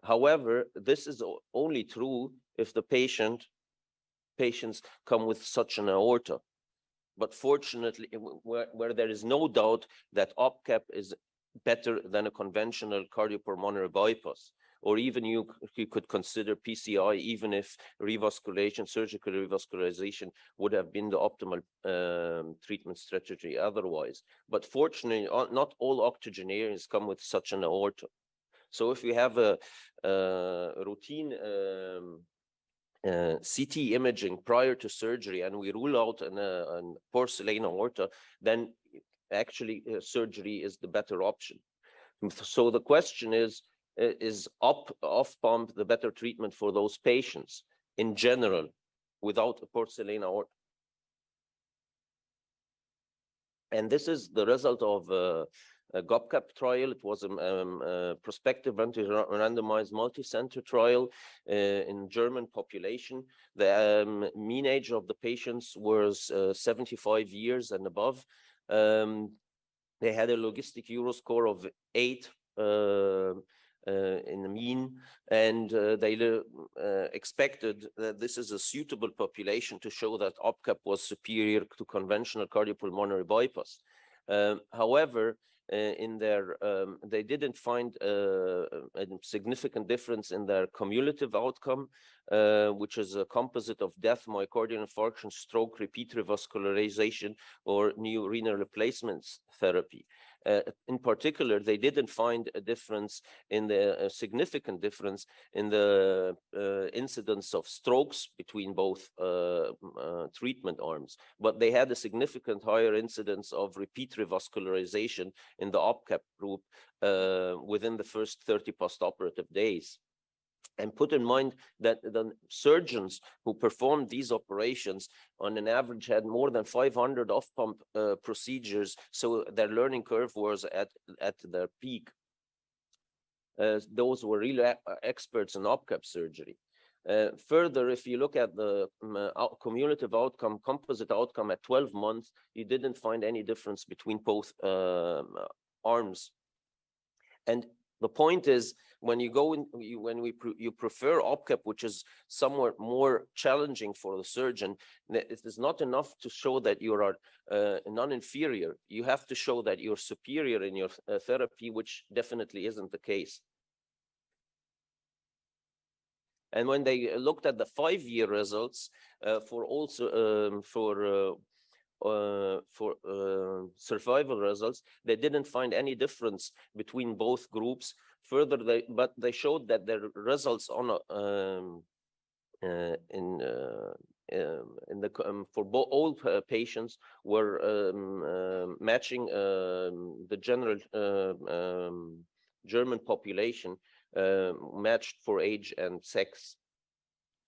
However, this is only true if the patients come with such an aorta. But fortunately, where there is no doubt that OPCAP is better than a conventional cardiopulmonary bypass, or even you could consider PCI, even if revascularization, surgical revascularization would have been the optimal treatment strategy otherwise. But fortunately, not all octogenarians come with such an aorta. So if we have a routine CT imaging prior to surgery and we rule out a porcelain aorta, then actually surgery is the better option. So the question is off pump the better treatment for those patients in general without a porcelain aorta? And this is the result of a GOPCAP trial. It was a prospective randomized multi-center trial in German population. The mean age of the patients was 75 years and above. They had a logistic Euro score of 8 in the mean, and they expected that this is a suitable population to show that OPCAP was superior to conventional cardiopulmonary bypass. However, they didn't find a significant difference in their cumulative outcome, which is a composite of death, myocardial infarction, stroke, repeat revascularization, or new renal replacement therapy. In particular, they didn't find a significant difference in the incidence of strokes between both treatment arms, but they had a significant higher incidence of repeat revascularization in the OPCAP group within the first 30 postoperative days. And put in mind that the surgeons who performed these operations on an average had more than 500 off-pump procedures, so their learning curve was at their peak. Those were really experts in OPCAP surgery. Further, if you look at the cumulative outcome, composite outcome at 12 months, you didn't find any difference between both arms. And the point is, when you go in, you prefer OPCAP, which is somewhat more challenging for the surgeon, it is not enough to show that you are non-inferior. You have to show that you're superior in your therapy, which definitely isn't the case. And when they looked at the 5-year results for survival results, they didn't find any difference between both groups. Further, they showed that their results on for all patients were matching the general German population, matched for age and sex.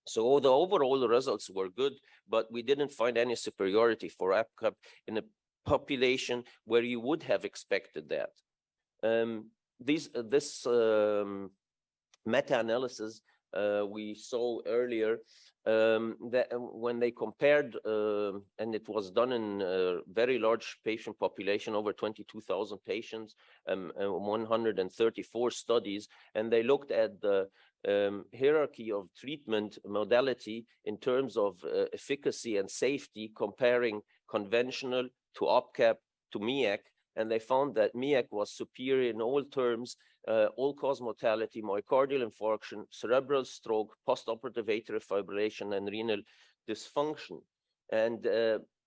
So the overall results were good, but we didn't find any superiority for APCAP in a population where you would have expected that. This meta-analysis we saw earlier, that when they compared, and it was done in a very large patient population, over 22,000 patients, 134 studies, and they looked at the hierarchy of treatment modality in terms of efficacy and safety, comparing conventional to OPCAP to MiECT, and they found that MiECT was superior in all terms, all-cause mortality, myocardial infarction, cerebral stroke, postoperative atrial fibrillation, and renal dysfunction. And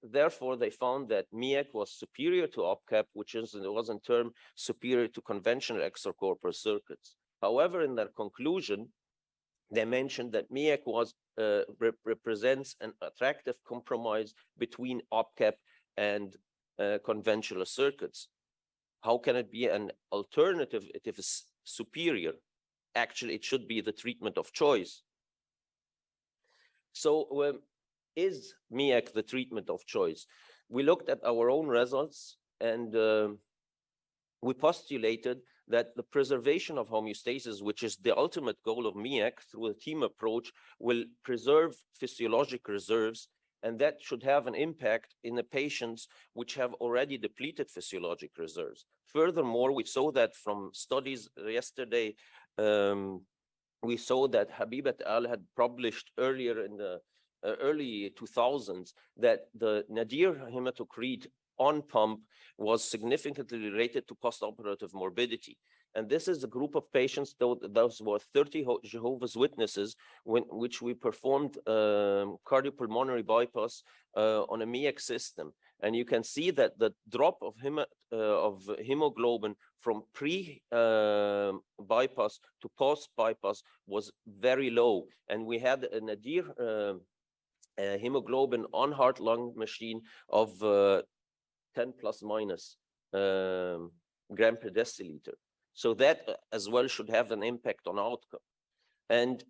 therefore, they found that MiECT was superior to OPCAP, which was in turn superior to conventional extracorporeal circuits. However, in their conclusion, they mentioned that MiECT represents an attractive compromise between OPCAP and conventional circuits. How can it be an alternative if it is superior? Actually, it should be the treatment of choice. So is MiECT the treatment of choice? We looked at our own results, and we postulated that the preservation of homeostasis, which is the ultimate goal of MiECT through a team approach, will preserve physiologic reserves, and that should have an impact in the patients which have already depleted physiologic reserves. Furthermore, we saw that from studies yesterday, we saw that Habib et al. Had published earlier in the early 2000s that the nadir hematocrit on pump was significantly related to postoperative morbidity. And this is a group of patients, those were 30 Jehovah's Witnesses, which we performed cardiopulmonary bypass on a MiECT system. And you can see that the drop of hemoglobin from pre-bypass to post-bypass was very low. And we had a nadir hemoglobin on heart-lung machine of 10 plus minus gram per deciliter. So that as well should have an impact on outcome. And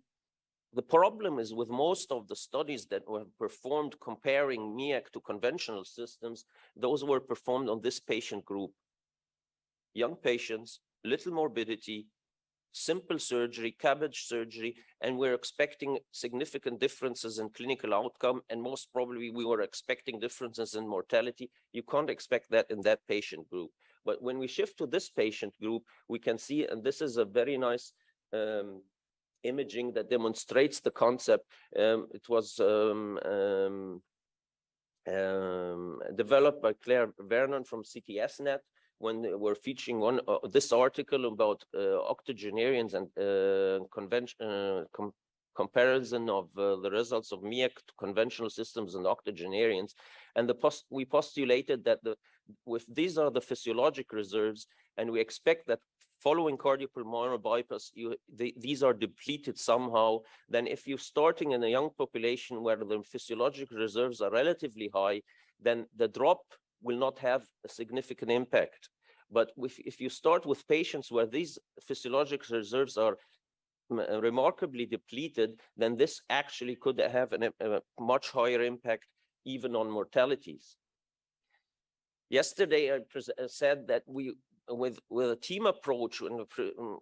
the problem is with most of the studies that were performed comparing MiECT to conventional systems, those were performed on this patient group. Young patients, little morbidity, simple surgery, cabbage surgery, and we're expecting significant differences in clinical outcome, and most probably we were expecting differences in mortality. You can't expect that in that patient group. But when we shift to this patient group, we can see, and this is a very nice imaging that demonstrates the concept. It was developed by Claire Vernon from CTSNet, when they were featuring this article about octogenarians and comparison of the results of MiECT to conventional systems and octogenarians. And we postulated that these are the physiologic reserves, and we expect that following cardiopulmonary bypass, these are depleted somehow. Then if you're starting in a young population where the physiologic reserves are relatively high, then the drop will not have a significant impact. But if you start with patients where these physiologic reserves are remarkably depleted, then this actually could have a much higher impact even on mortalities. Yesterday, I said that with a team approach, when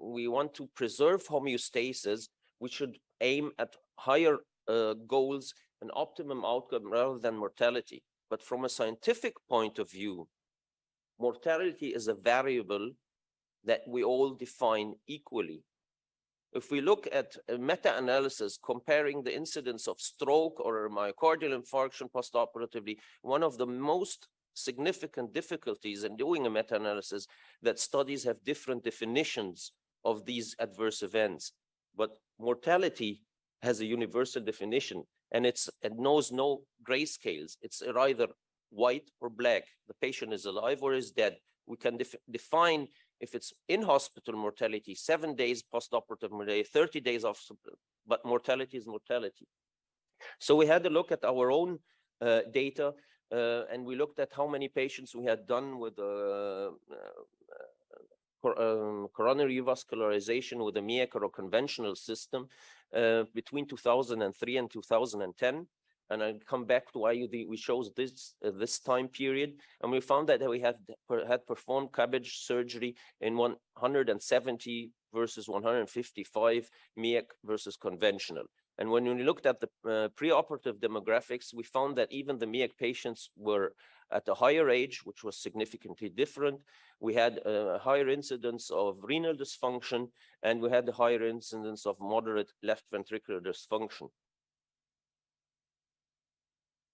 we want to preserve homeostasis, we should aim at higher goals and optimum outcome rather than mortality. But from a scientific point of view, mortality is a variable that we all define equally. If we look at a meta-analysis comparing the incidence of stroke or myocardial infarction postoperatively, one of the most significant difficulties in doing a meta-analysis that studies have different definitions of these adverse events. But mortality has a universal definition, and it knows no grayscales. It's either white or black. The patient is alive or is dead. We can define if it's in hospital mortality, 7 days postoperative mortality, 30 days off, but mortality is mortality. So we had a look at our own data, and we looked at how many patients we had done with coronary revascularization with a MiECT or a conventional system. between 2003 and 2010. And I'll come back to why we chose this time period. And we found that we had performed CABG surgery in 170 versus 155 MiECT versus conventional. And when we looked at the preoperative demographics, we found that even the MiECT patients were at a higher age, which was significantly different. We had a higher incidence of renal dysfunction, and we had a higher incidence of moderate left ventricular dysfunction.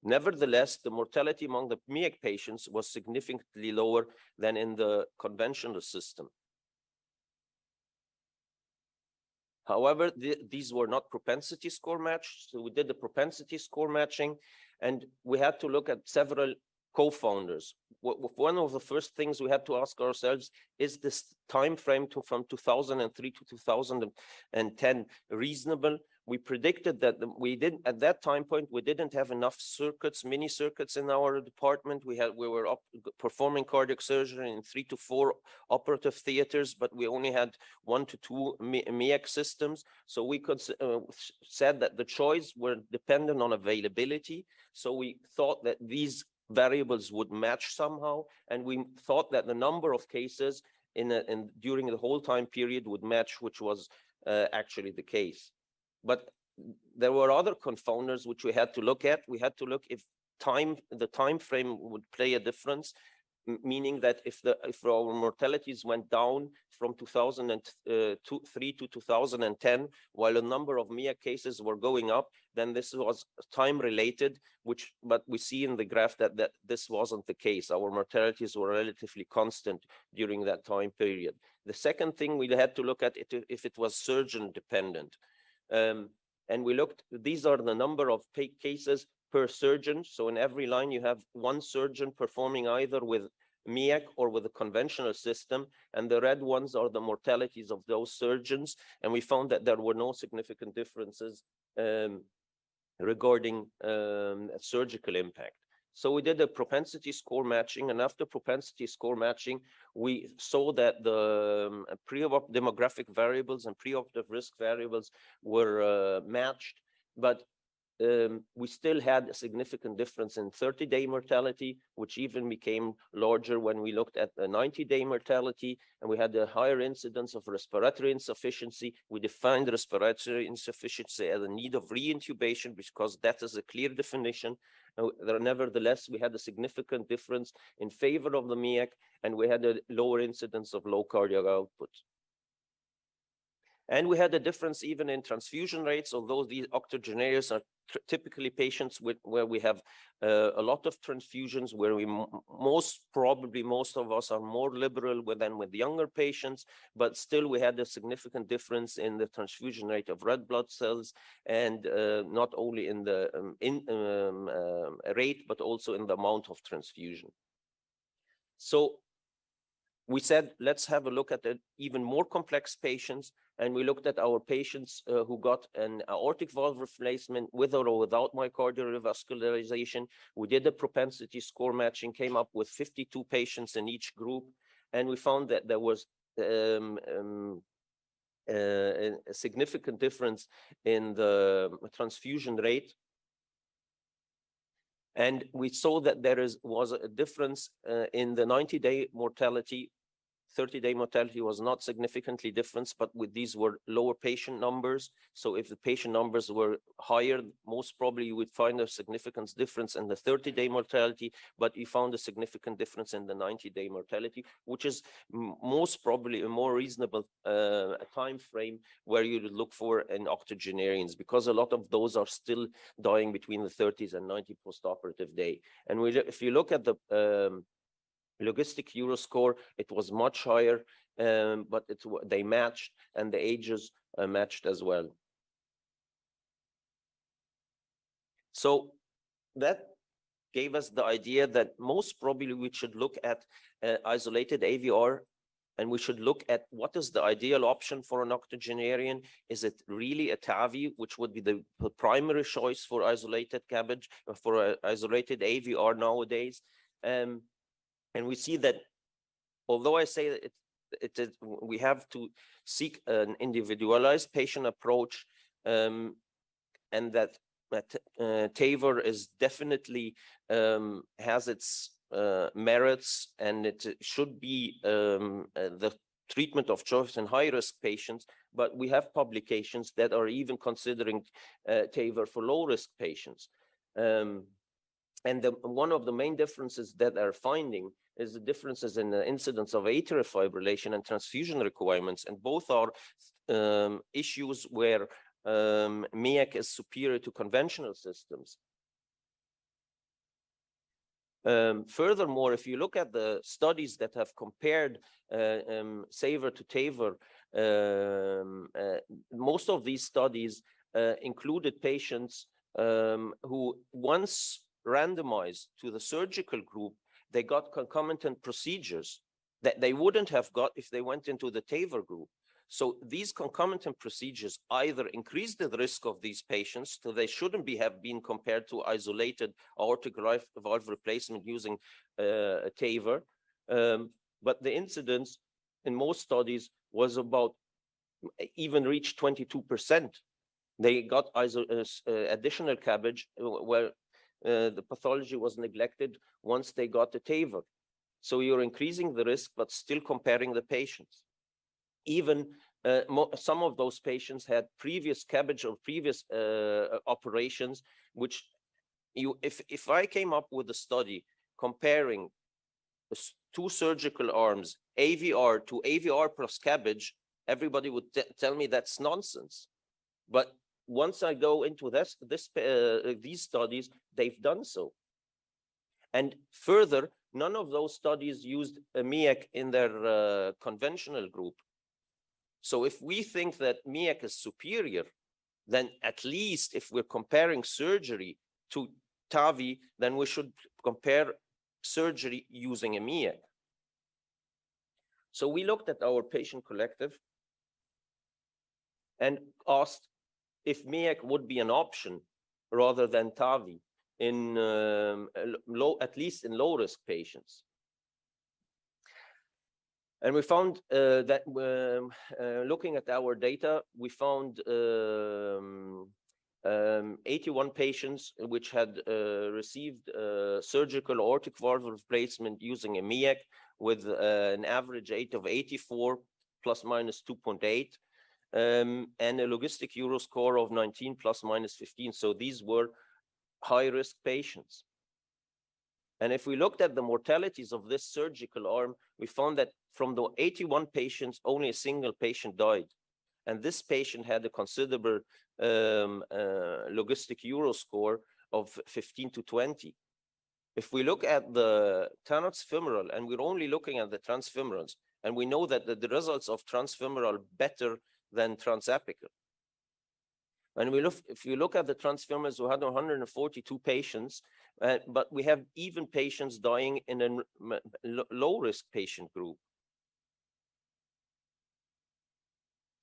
Nevertheless, the mortality among the MiECT patients was significantly lower than in the conventional system. However, these were not propensity score matched. So we did the propensity score matching, and we had to look at several co-founders. One of the first things we had to ask ourselves, is this time frame from 2003 to 2010 reasonable? We predicted that at that time point, we didn't have enough circuits, mini circuits in our department. We were performing cardiac surgery in 3 to 4 operative theaters, but we only had 1 to 2 MiECT systems. So we could said that the choice were dependent on availability. So we thought that these variables would match somehow, and we thought that the number of cases during the whole time period would match, which was actually the case. But there were other confounders which we had to look at. We had to look if the time frame would play a difference, meaning that if our mortalities went down from 2003 to 2010, while a number of MiECT cases were going up, then this was time related, but we see in the graph that this wasn't the case. Our mortalities were relatively constant during that time period. The second thing we had to look at if it was surgeon dependent. And we looked, these are the number of cases per surgeon. So in every line, you have one surgeon performing either with MiECT or with a conventional system. And the red ones are the mortalities of those surgeons. And we found that there were no significant differences regarding surgical impact. So we did a propensity score matching, and after propensity score matching, we saw that the pre-op demographic variables and preoperative risk variables were matched, but we still had a significant difference in 30-day mortality, which even became larger when we looked at the 90-day mortality, and we had a higher incidence of respiratory insufficiency. We defined respiratory insufficiency as a need of re-intubation because that is a clear definition. Nevertheless, we had a significant difference in favor of the MiECT, and we had a lower incidence of low cardiac output. And we had a difference even in transfusion rates, although these octogenarians are typically patients where we have a lot of transfusions, where most of us are more liberal than with younger patients, but still we had a significant difference in the transfusion rate of red blood cells, and not only in the rate, but also in the amount of transfusion. So we said, let's have a look at the even more complex patients. And we looked at our patients who got an aortic valve replacement with or without myocardial revascularization. We did a propensity score matching, came up with 52 patients in each group. And we found that there was a significant difference in the transfusion rate. And we saw that there was a difference in the 90-day mortality. 30-day mortality was not significantly different, but with these were lower patient numbers. So if the patient numbers were higher, most probably you would find a significant difference in the 30-day mortality, but you found a significant difference in the 90-day mortality, which is most probably a more reasonable time frame where you would look for in octogenarians, because a lot of those are still dying between the 30s and 90 postoperative day. And if you look at the logistic Euroscore, it was much higher, but they matched, and the ages matched as well. So that gave us the idea that most probably we should look at isolated AVR, and we should look at what is the ideal option for an octogenarian. Is it really a TAVI, which would be the primary choice for isolated CABG, for isolated AVR nowadays? And we see that, although I say that we have to seek an individualized patient approach, and that TAVR is definitely has its merits, and it should be the treatment of choice in high-risk patients, but we have publications that are even considering TAVR for low-risk patients. And one of the main differences that they're finding is the differences in the incidence of atrial fibrillation and transfusion requirements, and both are issues where MiECT is superior to conventional systems. Furthermore, if you look at the studies that have compared SAVR to TAVR, most of these studies included patients who, once randomized to the surgical group, they got concomitant procedures that they wouldn't have got if they went into the TAVR group. So these concomitant procedures either increase the risk of these patients, so they shouldn't have been compared to isolated aortic valve replacement using a TAVR. But the incidence in most studies was about even reached 22%. They got additional CABG where the pathology was neglected once they got the TAVR. So you're increasing the risk, but still comparing the patients. Even some of those patients had previous CABG or previous operations, which if I came up with a study comparing two surgical arms, AVR to AVR plus CABG, everybody would tell me that's nonsense. But once I go into these studies, they've done so. And further, none of those studies used a MiECT in their conventional group. So if we think that MiECT is superior, then at least if we're comparing surgery to TAVI, then we should compare surgery using a MiECT. So we looked at our patient collective and asked if MiECT would be an option rather than TAVI in at least in low-risk patients. And we found that looking at our data, we found 81 patients which had received surgical aortic valve replacement using a MiECT with an average age of 84 plus minus 2.8 and a logistic Euro score of 19 plus minus 15. So these were high-risk patients. And if we looked at the mortalities of this surgical arm, we found that from the 81 patients, only a single patient died. And this patient had a considerable logistic Euro score of 15 to 20. If we look at the transfemoral, and we're only looking at the transfemorals, and we know that the results of transfemoral are better than transapical. And if you look at the transfemorals, we had 142 patients, but we have even patients dying in a low-risk patient group.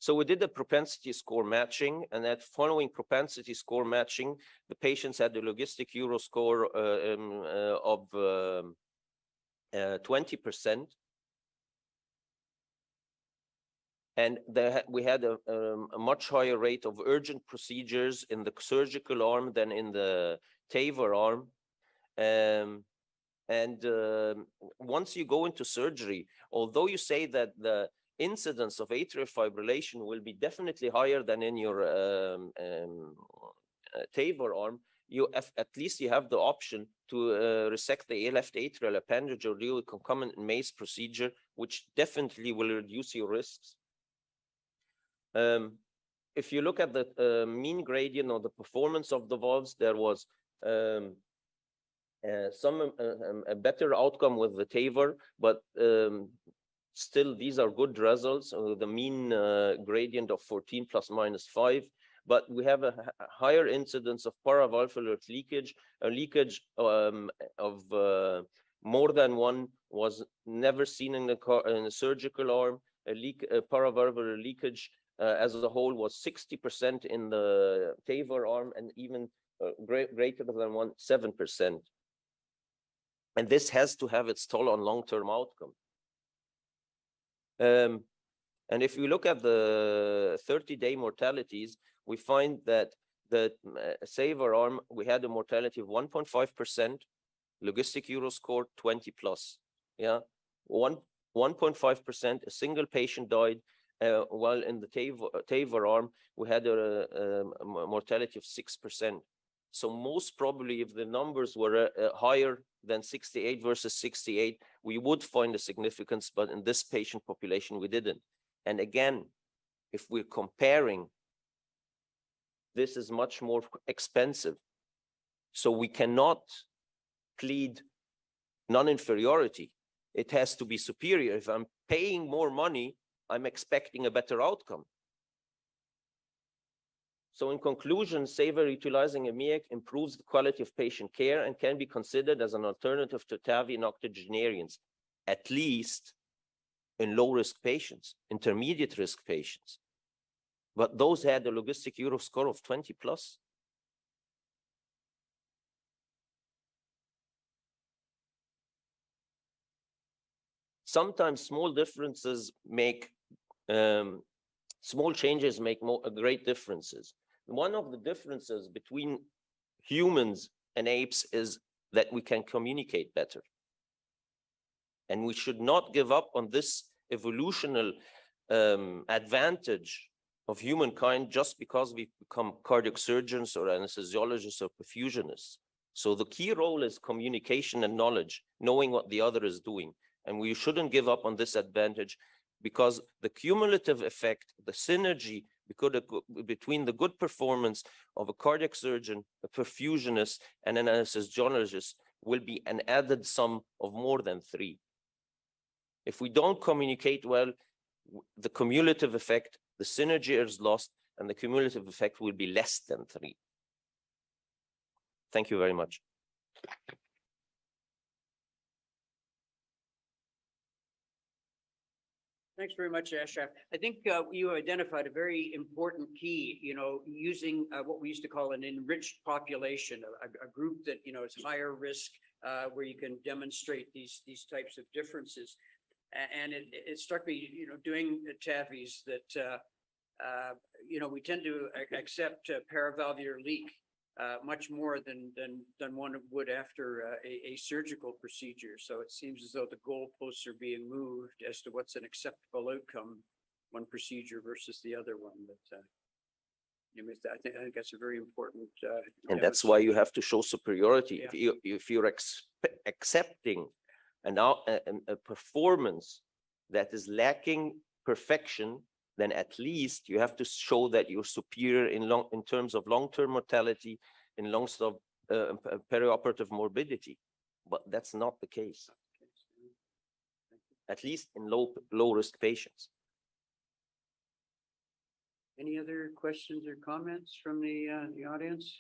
So we did the propensity score matching, and that following propensity score matching, the patients had the logistic Euro score of 20%. And we had a much higher rate of urgent procedures in the surgical arm than in the TAVR arm. Once you go into surgery, although you say that the incidence of atrial fibrillation will be definitely higher than in your TAVR arm, at least you have the option to resect the left atrial appendage or do a concomitant MACE procedure, which definitely will reduce your risks. If you look at the mean gradient or the performance of the valves, there was a better outcome with the TAVR, but still these are good results. The mean gradient of 14 plus minus 5, but we have a higher incidence of paravalvular leakage. A leakage of more than one was never seen in the surgical arm. A paravalvular leakage as a whole was 60% in the TAVR arm, and even greater than 7%. And this has to have its toll on long-term outcome. And if we look at the 30-day mortalities, we find that the SAVOR arm, we had a mortality of 1.5%, logistic Euro score 20 plus. Yeah, 1.5%, a single patient died, while in the TAVR arm, we had a mortality of 6%. So most probably, if the numbers were higher than 68 versus 68, we would find a significance, but in this patient population, we didn't. And again, if we're comparing, this is much more expensive. So we cannot plead non-inferiority. It has to be superior. If I'm paying more money, I'm expecting a better outcome. So in conclusion, SAVOR utilizing a MiECT improves the quality of patient care and can be considered as an alternative to TAVI in octogenarians, at least in low-risk patients, intermediate-risk patients. But those had a logistic Euro score of 20 plus. Sometimes small differences make, small changes make great differences. One of the differences between humans and apes is that we can communicate better. And we should not give up on this evolutional advantage of humankind just because we've become cardiac surgeons or anesthesiologists or perfusionists. So the key role is communication and knowledge, knowing what the other is doing. And we shouldn't give up on this advantage, because the cumulative effect, the synergy between the good performance of a cardiac surgeon, a perfusionist, and an anesthesiologist will be an added sum of more than 3. If we don't communicate well, the cumulative effect, the synergy is lost, and the cumulative effect will be less than 3. Thank you very much. Thanks very much, Ashraf. I think you identified a very important key, using what we used to call an enriched population, a group that, is higher risk, where you can demonstrate these types of differences. And it struck me, doing TAVIs that, we tend to accept paravalvular leak much more than one would after a surgical procedure. So it seems as though the goalposts are being moved as to what's an acceptable outcome, one procedure versus the other one. But I think that's a very important. And that's why you have to show superiority. Yeah. If you're accepting a performance that is lacking perfection, then at least you have to show that you're superior in terms of long-term mortality, in long-term perioperative morbidity. But that's not the case, at least in low-risk patients. Any other questions or comments from the audience?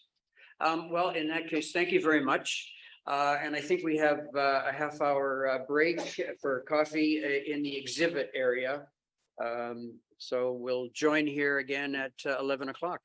Well, in that case, thank you very much. And I think we have a half-hour break for coffee in the exhibit area. So we'll join here again at 11 o'clock.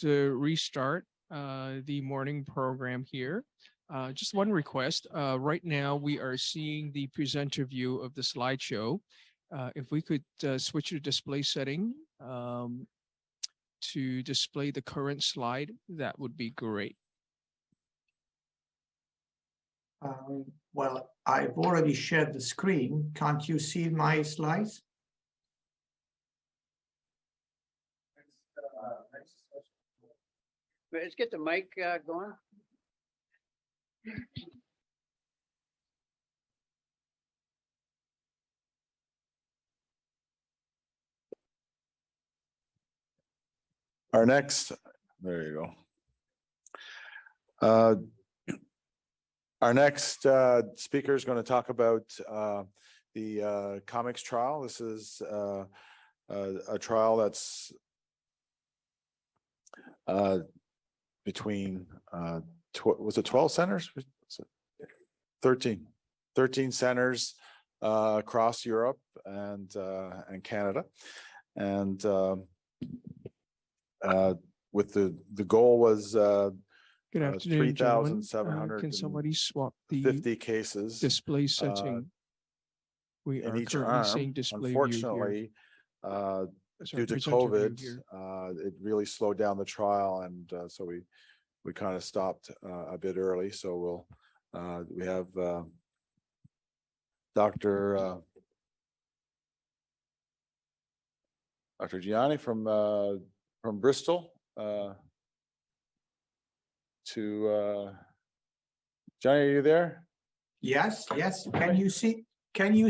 restart the morning program here. Just one request. Right now, we are seeing the presenter view of the slideshow. If we could switch the display setting to display the current slide, that would be great. Well, I've already shared the screen. Can't you see my slides? Let's get the mic going. Our next, there you go. Our next speaker is going to talk about the comics trial. This is a trial that's between, was it 12 centers? 13 centers across Europe and Canada. And with the goal was Good afternoon, gentlemen. 3,750 Can somebody swap the cases display setting? We in are each currently arm. seeing display view Unfortunately, here. due to Presenter view COVID, here. it really slowed down the trial, and so we kind of stopped a bit early. So we have Dr. Gianni from Bristol Johnny, are you there? Yes, yes. Can you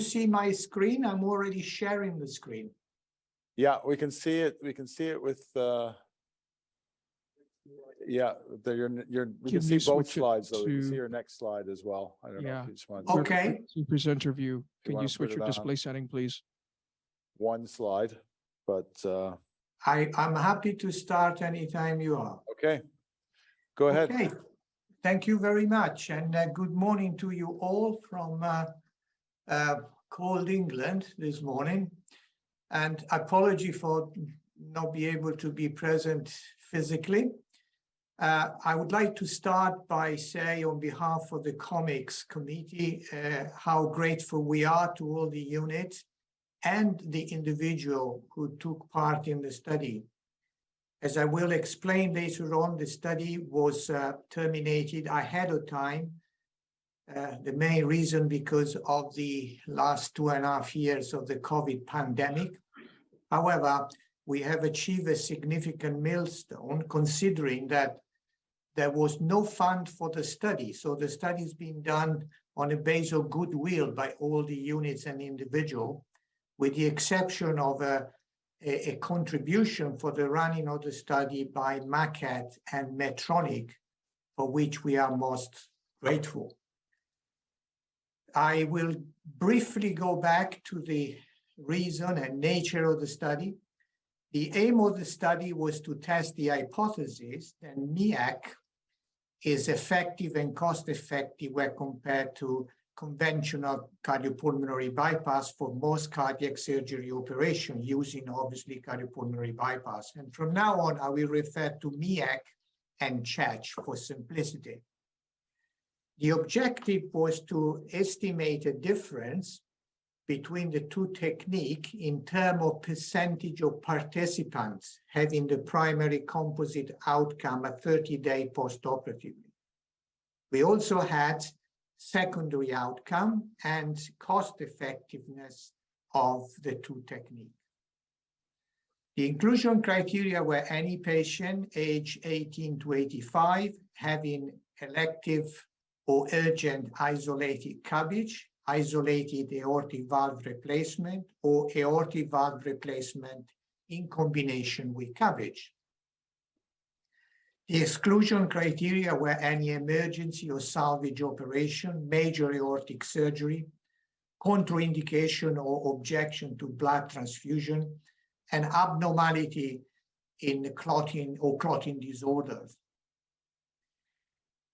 see my screen? I'm already sharing the screen. Yeah, we can see it. We can see it with yeah, we can see both slides though. We can see your next slide as well. I don't know if you just want to. Okay. Presenter view. Can you switch put it your on display setting, please? one slide, but I'm happy to start anytime you are. okay. Go ahead. Okay. Thank you very much, and good morning to you all from cold England this morning. And apology for not being able to be present physically. I would like to start by saying on behalf of the Comics Committee how grateful we are to all the units and the individual who took part in the study. As I will explain later on, the study was terminated ahead of time. The main reason because of the last 2.5 years of the COVID pandemic. However, we have achieved a significant milestone considering that there was no fund for the study. So the study is being done on a base of goodwill by all the units and individual, with the exception of a contribution for the running of the study by MiECT and Medtronic, for which we are most grateful. I will briefly go back to the reason and nature of the study. The aim of the study was to test the hypothesis that MiECT is effective and cost-effective when compared to conventional cardiopulmonary bypass for most cardiac surgery operation using obviously cardiopulmonary bypass. And from now on, I will refer to MiECT and CHECH for simplicity. The objective was to estimate a difference between the two techniques in terms of percentage of participants having the primary composite outcome at 30-day postoperatively. We also had secondary outcome and cost effectiveness of the two techniques. The inclusion criteria were any patient age 18 to 85 having elective or urgent isolated CABG, isolated aortic valve replacement, or aortic valve replacement in combination with CABG. The exclusion criteria were any emergency or salvage operation, major aortic surgery, contraindication or objection to blood transfusion, and abnormality in the clotting or clotting disorders.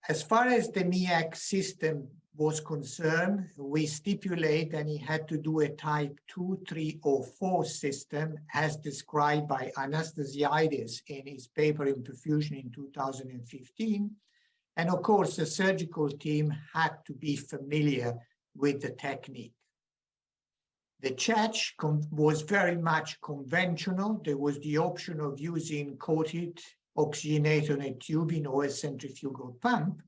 As far as the MiECT system was concerned, we stipulate and he had to do a type 2, 3, or 4 system as described by Anastasiadis in his paper in perfusion in 2015. And of course, the surgical team had to be familiar with the technique. The CHECH was very much conventional. There was the option of using coated oxygenator in a tubing or a centrifugal pump,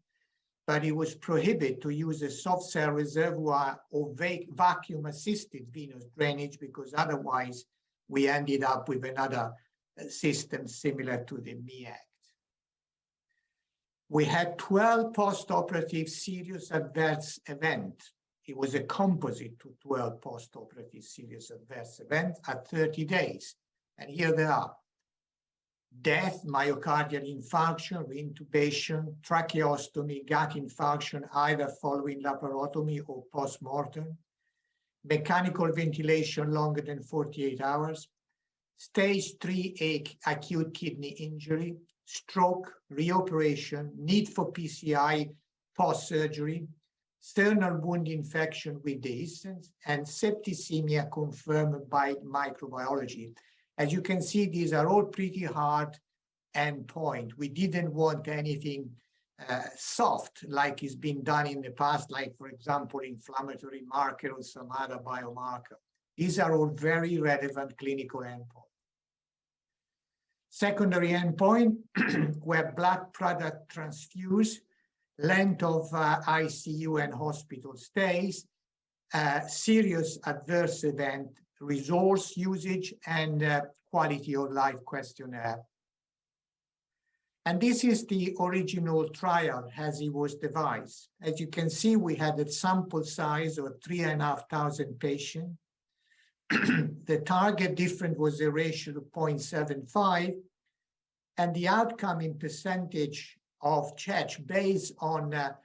but it was prohibited to use a soft cell reservoir or vacuum-assisted venous drainage, because otherwise we ended up with another system similar to the MiECT. We had 12 post-operative serious adverse events. It was a composite to 12 post-operative serious adverse events at 30 days. And here they are: death, myocardial infarction, reintubation, tracheostomy, gut infarction, either following laparotomy or post-mortem, mechanical ventilation longer than 48 hours, stage 3 acute kidney injury, stroke, reoperation, need for PCI post-surgery, sternal wound infection with dehiscence, and septicemia confirmed by microbiology. As you can see, these are all pretty hard endpoint. We didn't want anything soft like it's been done in the past, like, for example, inflammatory marker or some other biomarker. These are all very relevant clinical endpoints. Secondary endpoint were blood product transfused, length of ICU and hospital stays, serious adverse event, resource usage, and quality of life questionnaire. And this is the original trial as it was devised. As you can see, we had a sample size of 3,500 patients. The target difference was a ratio of 0.75, and the outcome in percentage of CHECH based on a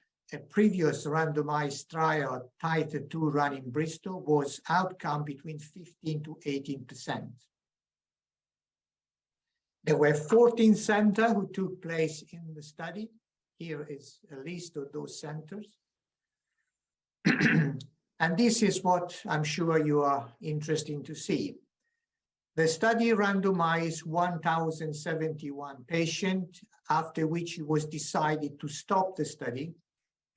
previous randomized trial, Title 2 run in Bristol, was outcome between 15 to 18%. There were 14 centers who took place in the study. Here is a list of those centers. And this is what I'm sure you are interested to see. The study randomized 1,071 patients, after which it was decided to stop the study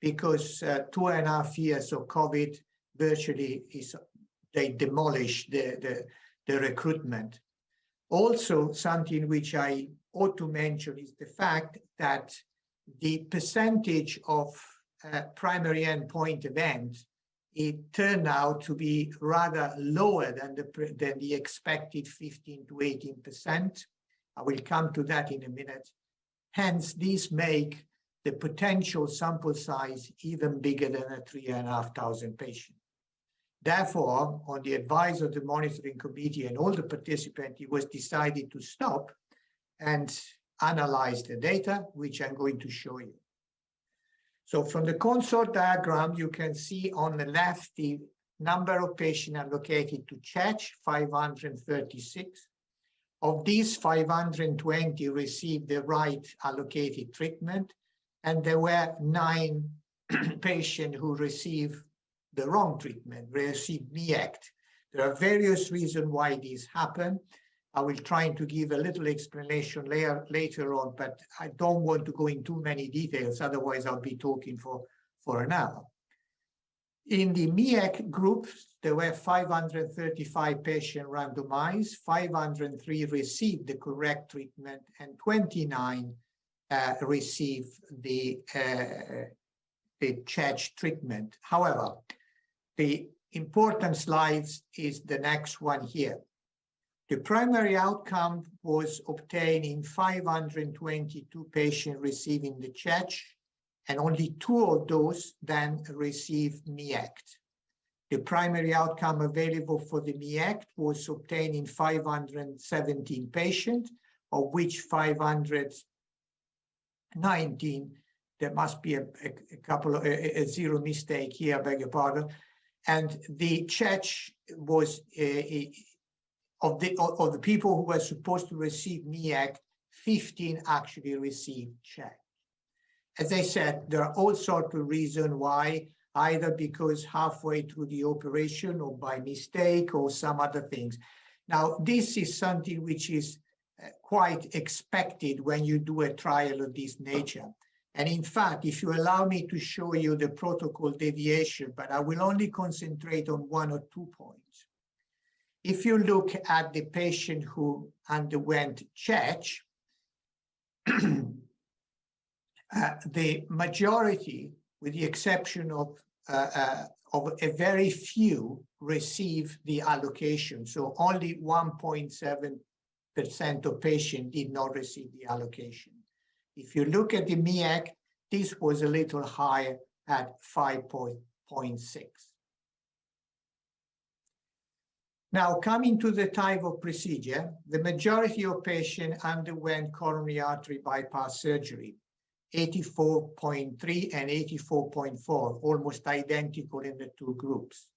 because 2.5 years of COVID virtually they demolished the recruitment. Also, something which I ought to mention is the fact that the percentage of primary endpoint events, it turned out to be rather lower than the expected 15 to 18%. I will come to that in a minute. Hence, these make the potential sample size even bigger than a 3,500 patients. Therefore, on the advice of the monitoring committee and all the participants, it was decided to stop and analyze the data, which I'm going to show you. So from the consort diagram, you can see on the left the number of patients allocated to CHECH, 536. Of these, 520 received the right allocated treatment, and there were 9 patients who received the wrong treatment, received MiECT. There are various reasons why this happened. I will try to give a little explanation later on, but I don't want to go into too many details, otherwise I'll be talking for an hour. In the MiECT group, there were 535 patients randomized, 503 received the correct treatment, and 29 received the CHECH treatment. However, the important slides is the next one here. The primary outcome was obtained in 522 patients receiving the CHECH, and only 2 of those then received MiECT. The primary outcome available for the MiECT was obtained in 517 patients, of which 519, there must be a couple of a zero mistake here, beg your pardon. And the CHECH was of the people who were supposed to receive MiECT, 15 actually received CHECH. As I said, there are all sorts of reasons why either because halfway through the operation or by mistake or some other things. Now, this is something which is quite expected when you do a trial of this nature. And in fact, if you allow me to show you the protocol deviation, but I will only concentrate on 1 or 2 points. If you look at the patient who underwent CHECH, the majority, with the exception of a very few, receive the allocation. So only 1.7% of patients did not receive the allocation. If you look at the MiECT, this was a little higher at 5.6. Now, coming to the type of procedure, the majority of patients underwent coronary artery bypass surgery, 84.3 and 84.4, almost identical in the two groups.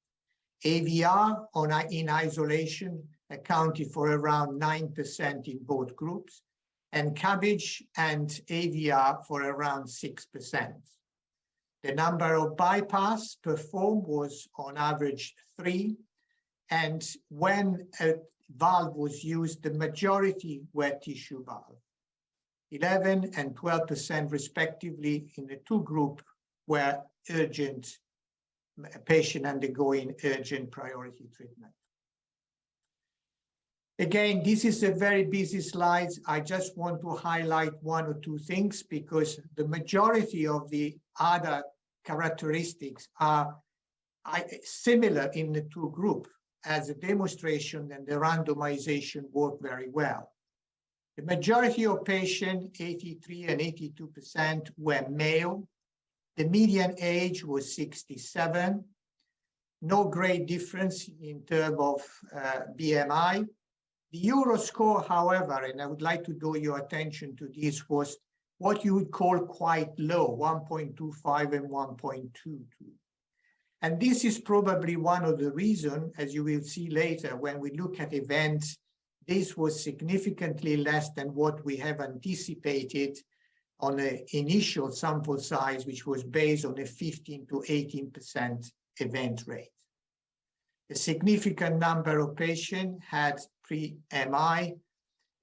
AVR in isolation accounted for around 9% in both groups, and CABG and AVR for around 6%. The number of bypass performed was on average 3, and when a valve was used, the majority were tissue valve. 11 and 12% respectively in the two groups were urgent, patient undergoing urgent priority treatment. Again, this is a very busy slide. I just want to highlight 1 or 2 things because the majority of the other characteristics are similar in the two groups, as a demonstration and the randomization work very well. The majority of patients, 83 and 82%, were male. The median age was 67. No great difference in terms of BMI. The Euro score, however, and I would like to draw your attention to this, was what you would call quite low, 1.25 and 1.22. And this is probably one of the reasons, as you will see later, when we look at events, this was significantly less than what we have anticipated on an initial sample size, which was based on a 15 to 18% event rate. A significant number of patients had pre-MI,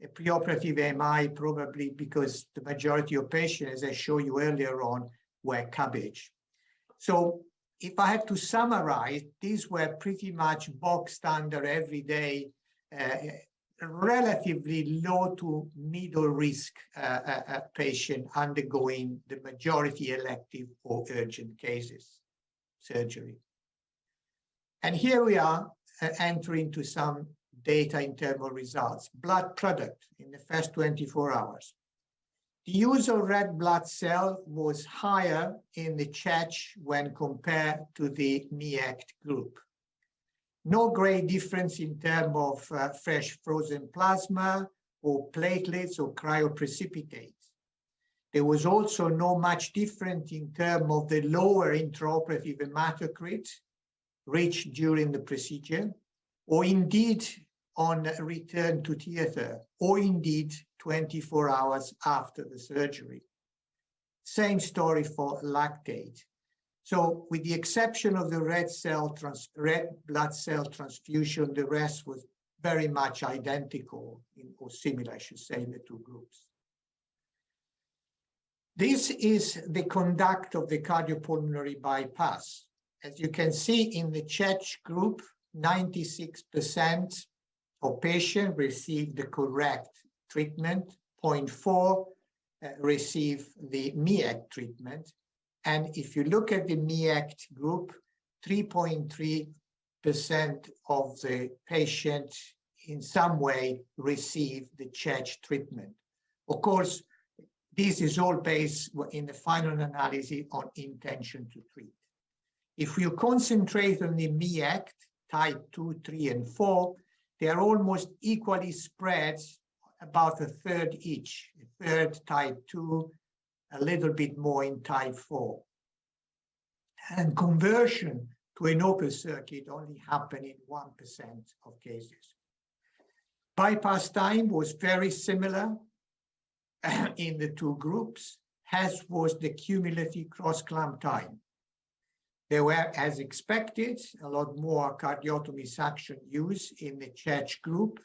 a preoperative MI, probably because the majority of patients, as I showed you earlier on, were CABG. So if I had to summarize, these were pretty much bog standard everyday, relatively low to middle risk patient undergoing the majority elective or urgent cases, surgery. And here we are entering to some data in terms of results. Blood product in the first 24 hours. The use of red blood cell was higher in the CHECH when compared to the MiECT group. No great difference in terms of fresh frozen plasma or platelets or cryoprecipitates. There was also no much difference in terms of the lower intraoperative hematocrit reached during the procedure, or indeed on return to theater, or indeed 24 hours after the surgery. Same story for lactate. So with the exception of the red blood cell transfusion, the rest was very much identical, or similar, I should say, in the two groups. This is the conduct of the cardiopulmonary bypass. As you can see in the CHECH group, 96% of patients received the correct treatment, 0.4 receive the MiECT treatment. And if you look at the MiECT group, 3.3% of the patients in some way receive the CHECH treatment. Of course, this is all based in the final analysis on intention to treat. If you concentrate on the MiECT type 2, 3, and 4, they are almost equally spread, about a third each, a third type 2, a little bit more in type 4. And conversion to an open circuit only happened in 1% of cases. Bypass time was very similar in the two groups, as was the cumulative cross-clamp time. There were, as expected, a lot more cardiotomy suction use in the CHECH group,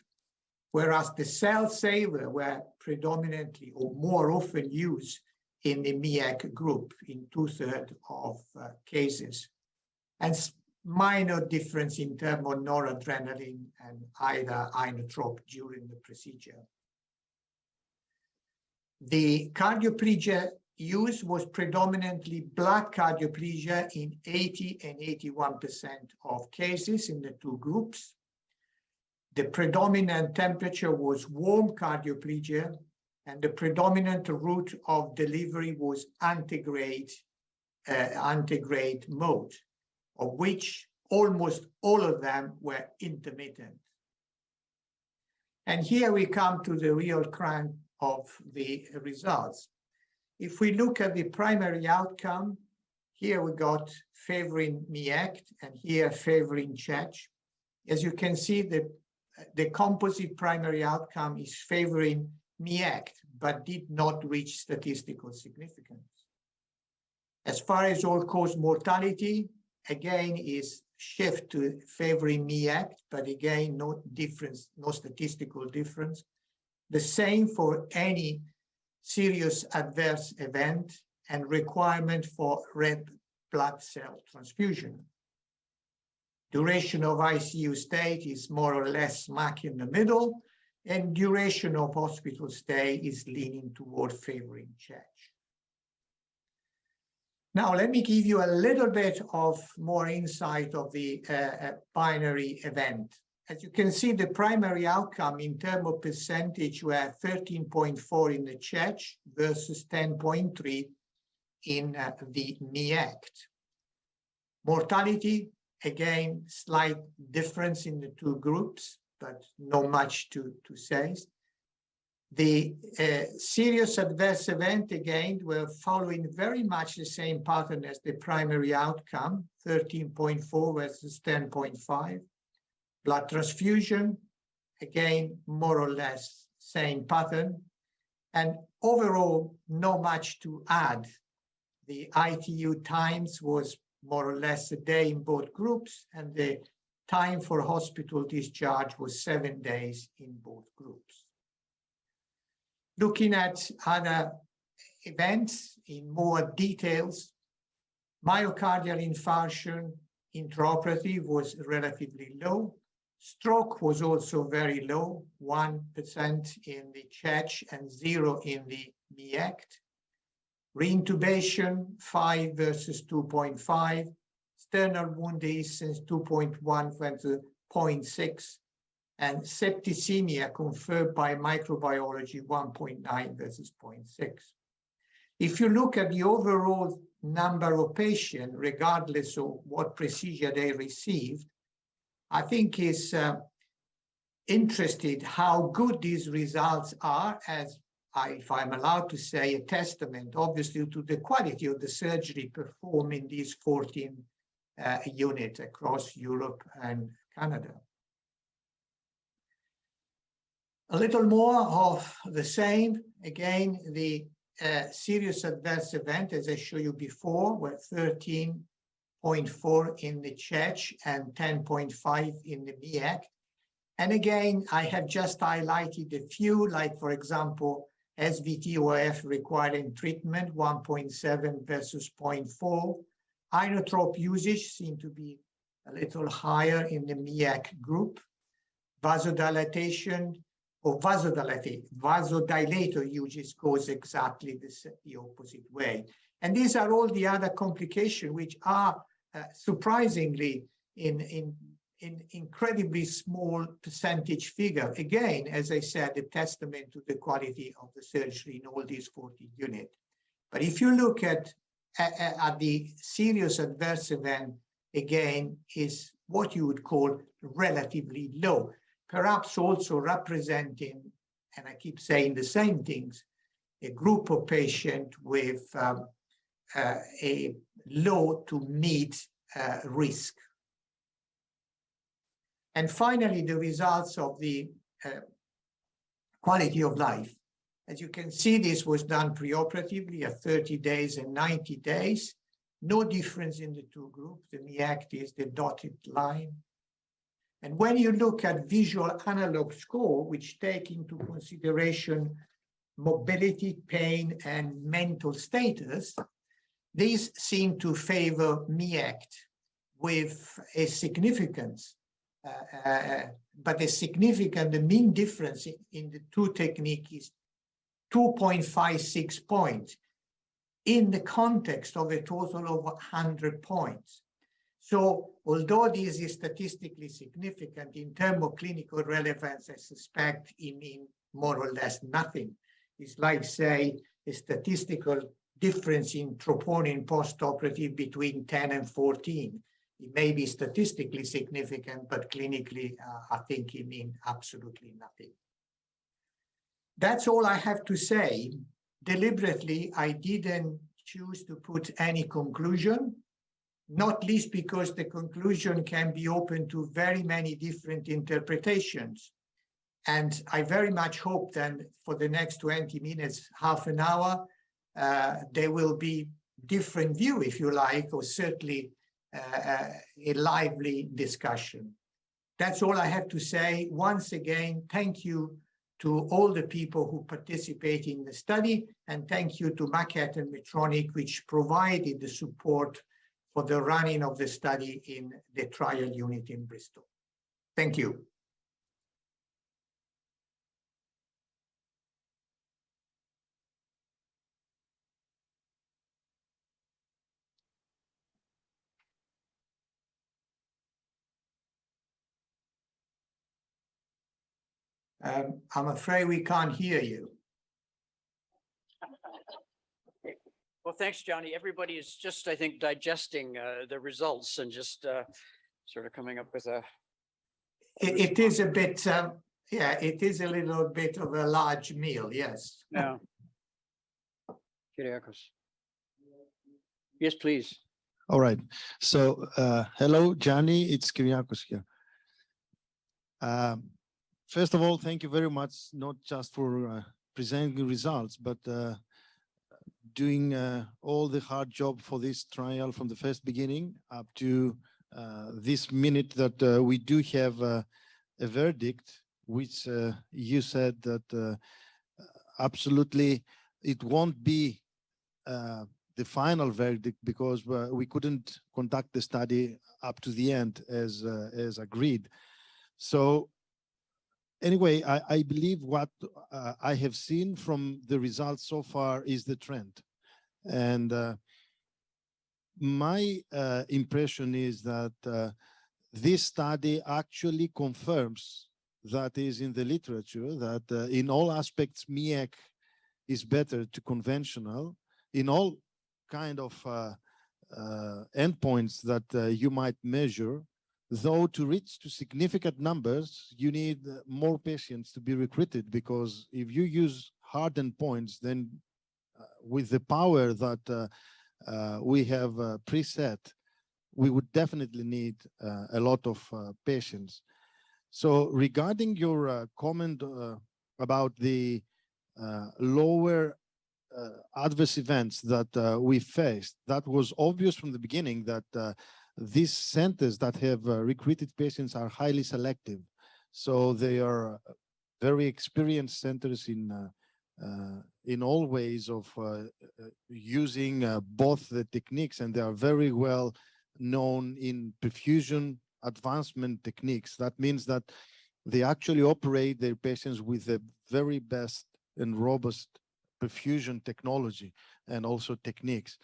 whereas the cell saver were predominantly or more often used in the MiECT group in 2/3 of cases. And minor difference in terms of noradrenaline and either inotrope during the procedure. The cardioplegia use was predominantly blood cardioplegia in 80 and 81% of cases in the two groups. The predominant temperature was warm cardioplegia, and the predominant route of delivery was antegrade mode, of which almost all of them were intermittent. And here we come to the real crux of the results. If we look at the primary outcome, here we got favoring MiECT and here favoring CHECH. As you can see, the composite primary outcome is favoring MiECT, but did not reach statistical significance. As far as all-cause mortality, again, is shift to favoring MiECT, but again, no difference, no statistical difference. The same for any serious adverse event and requirement for red blood cell transfusion. Duration of ICU stay is more or less smack in the middle, and duration of hospital stay is leaning toward favoring CHECH. Now, let me give you a little bit of more insight of the binary event. As you can see, the primary outcome in terms of percentage were 13.4 in the CHECH versus 10.3 in the MiECT. Mortality, again, slight difference in the two groups, but not much to say. The serious adverse event, again, were following very much the same pattern as the primary outcome, 13.4 versus 10.5. Blood transfusion, again, more or less same pattern. And overall, not much to add. The ITU times was more or less a day in both groups, and the time for hospital discharge was 7 days in both groups. Looking at other events in more details, myocardial infarction intraoperative was relatively low. Stroke was also very low, 1% in the CHECH and 0 in the MiECT. Reintubation, 5 versus 2.5. Sternal wound dehiscence, 2.1 went to 0.6. And septicemia confirmed by microbiology, 1.9 versus 0.6. If you look at the overall number of patients, regardless of what procedure they received, I think is interested how good these results are, as if I'm allowed to say, a testament, obviously, to the quality of the surgery performed in these 14 units across Europe and Canada. A little more of the same. Again, the serious adverse event, as I showed you before, were 13.4 in the CHECH and 10.5 in the MiECT. And again, I have just highlighted a few, like, for example, SVT-OF requiring treatment, 1.7 versus 0.4. Inotrope usage seemed to be a little higher in the MiECT group. Vasodilatation or vasodilator usage goes exactly the opposite way. And these are all the other complications which are surprisingly in incredibly small percentage figure. Again, as I said, a testament to the quality of the surgery in all these 40 units. But if you look at the serious adverse event, again, is what you would call relatively low, perhaps also representing, and I keep saying the same things, a group of patients with a low to mid risk. And finally, the results of the quality of life. As you can see, this was done preoperatively at 30 days and 90 days. no difference in the two groups. The MiECT is the dotted line. And when you look at visual analog score, which take into consideration mobility, pain, and mental status, these seem to favor MiECT with a significance, the mean difference in the two techniques is 2.56 points in the context of a total of 100 points. So although this is statistically significant in terms of clinical relevance, I suspect it means more or less nothing. It's like, say, a statistical difference in troponin postoperative between 10 and 14. It may be statistically significant, but clinically, I think it means absolutely nothing. That's all I have to say. Deliberately, I didn't choose to put any conclusion, not least because the conclusion can be open to very many different interpretations. And I very much hope that for the next 20 minutes, half an hour, there will be different view, if you like, or certainly a lively discussion. That's all I have to say. Once again, thank you to all the people who participate in the study, and thank you to MiECT and Medtronic, which provided the support for the running of the study in the trial unit in Bristol. Thank you. I'm afraid we can't hear you. Well, thanks, Johnny. Everybody is just, I think, digesting the results and just sort of coming up with a. It is a bit, yeah, it is a little bit of a large meal, yes. Yeah. Kyriakos. Yes, please. All right. So, hello, Gianni. It's Kyriakos here. First of all, thank you very much, not just for presenting results, but doing all the hard job for this trial from the first beginning up to this minute that we do have a verdict, which you said that absolutely it won't be the final verdict because we couldn't conduct the study up to the end as agreed. So anyway, I believe what I have seen from the results so far is the trend. And my impression is that this study actually confirms that is in the literature that in all aspects, MiECT is better to conventional in all kind of endpoints that you might measure. Though to reach to significant numbers, you need more patients to be recruited, because if you use hard endpoints, then with the power that we have preset, we would definitely need a lot of patients. So regarding your comment about the lower adverse events that we faced, that was obvious from the beginning that these centers that have recruited patients are highly selective. So they are very experienced centers in all ways of using both the techniques, and they are very well known in perfusion advancement techniques. That means that they actually operate their patients with the very best and robust perfusion technology and also techniques.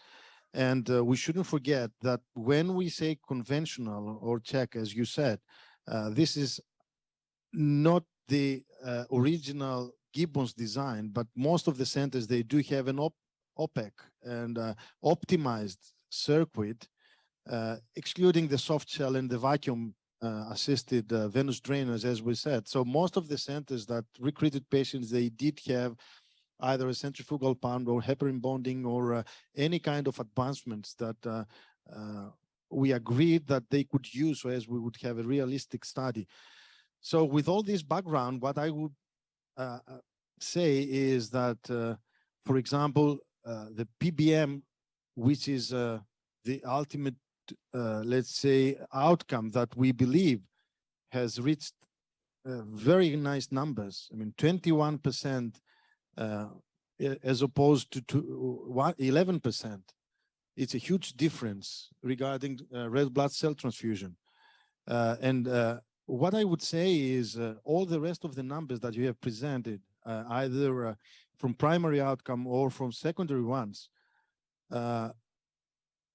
And we shouldn't forget that when we say conventional or check, as you said, this is not the original Gibbons design, but most of the centers, they do have an OPEC and optimized circuit, excluding the soft shell and the vacuum assisted venous drainers, as we said. So most of the centers that recruited patients, they did have either a centrifugal pump or heparin bonding or any kind of advancements that we agreed that they could use so as we would have a realistic study. So with all this background, what I would say is that, for example, the PBM, which is the ultimate, let's say, outcome that we believe has reached very nice numbers. I mean, 21% as opposed to 11%. It's a huge difference regarding red blood cell transfusion. What I would say is all the rest of the numbers that you have presented, either from primary outcome or from secondary ones,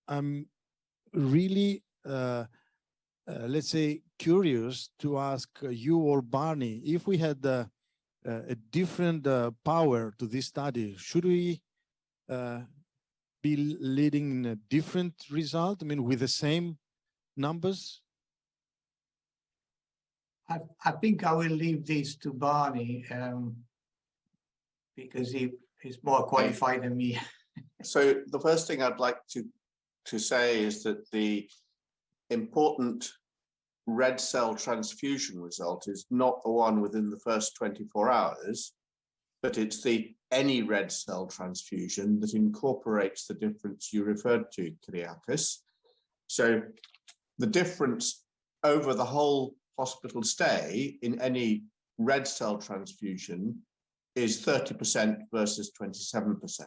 I'm really, let's say, curious to ask you or Barney, if we had a different power to this study, should we be leading in a different result? I mean, with the same numbers? I think I will leave this to Barney because he is more qualified than me. So the first thing I'd like to say is that the important red cell transfusion result is not the one within the first 24 hours, but it's the any red cell transfusion that incorporates the difference you referred to, Kyriakos. So the difference over the whole hospital stay in any red cell transfusion is 30% versus 27%.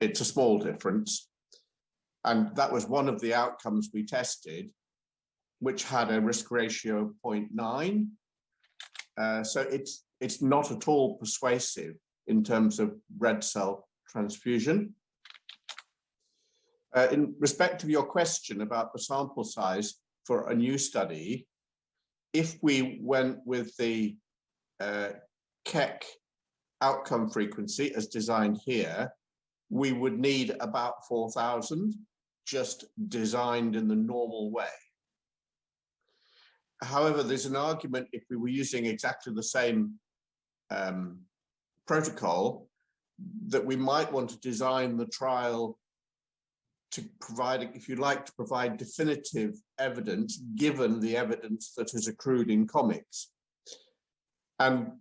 It's a small difference. And that was one of the outcomes we tested, which had a risk ratio of 0.9. So it's not at all persuasive in terms of red cell transfusion. In respect of your question about the sample size for a new study, if we went with the Keck outcome frequency as designed here, we would need about 4,000, just designed in the normal way. However, there's an argument if we were using exactly the same protocol that we might want to design the trial to provide, if you like, to provide definitive evidence given the evidence that has accrued in comics. And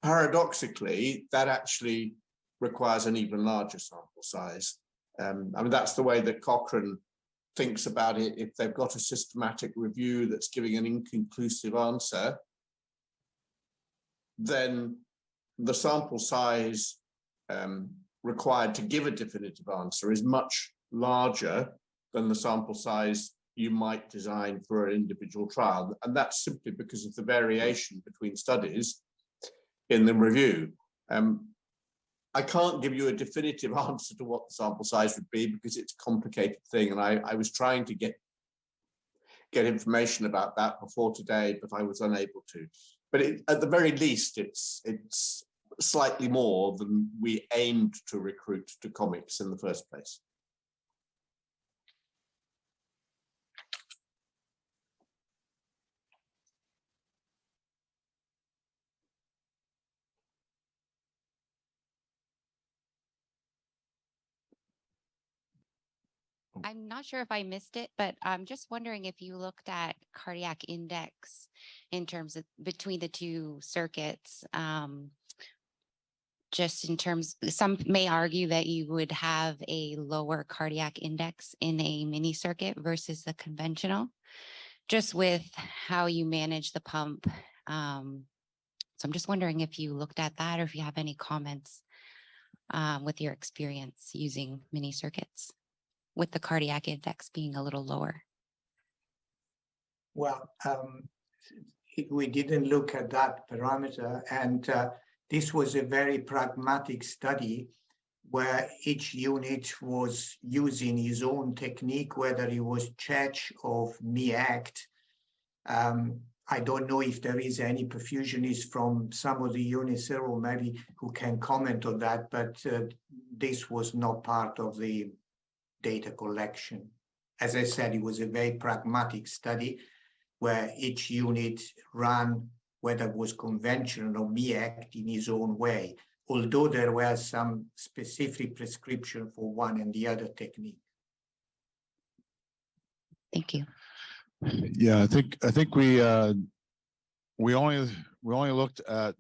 paradoxically, that actually requires an even larger sample size. I mean, that's the way that Cochrane thinks about it. If they've got a systematic review that's giving an inconclusive answer, then the sample size required to give a definitive answer is much larger than the sample size you might design for an individual trial. And that's simply because of the variation between studies in the review. I can't give you a definitive answer to what the sample size would be because it's a complicated thing. And I was trying to get information about that before today, but I was unable to. But at the very least, it's slightly more than we aimed to recruit to comics in the first place. I'm not sure if I missed it, but I'm just wondering if you looked at cardiac index in terms of between the two circuits. Just in terms, some may argue that you would have a lower cardiac index in a mini circuit versus the conventional, just with how you manage the pump. So I'm just wondering if you looked at that or if you have any comments with your experience using mini circuits, with the cardiac index being a little lower. Well, we didn't look at that parameter, and this was a very pragmatic study where each unit was using his own technique, whether it was Church or MiECT. I don't know if there is any perfusionist from some of the units or maybe who can comment on that, but this was not part of the data collection. As I said, it was a very pragmatic study where each unit ran, whether it was conventional or MiECT, in his own way, although there were some specific prescription for one and the other technique. Thank you. Yeah, I think we only looked at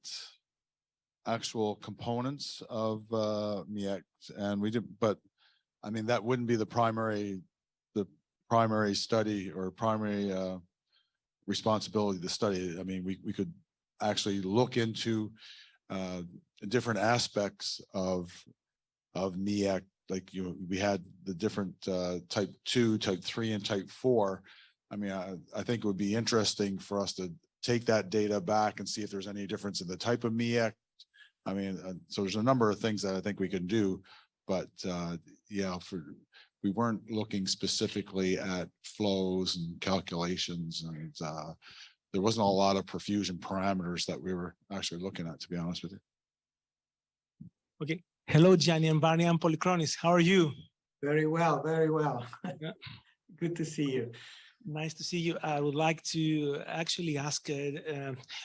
actual components of MiECT, and we did, but I mean, that wouldn't be the primary study or primary responsibility of the study. I mean, we could actually look into different aspects of MiECT, like we had the different type 2, type 3, and type 4. I mean, I think it would be interesting for us to take that data back and see if there's any difference in the type of MiECT. I mean, so there's a number of things that I think we can do, but yeah, we weren't looking specifically at flows and calculations, and there wasn't a lot of perfusion parameters that we were actually looking at, to be honest with you. Okay. Hello, Gianni and Barney. I'm Polychronis. How are you? Very well, very well. Yeah. Good to see you. Nice to see you. I would like to actually ask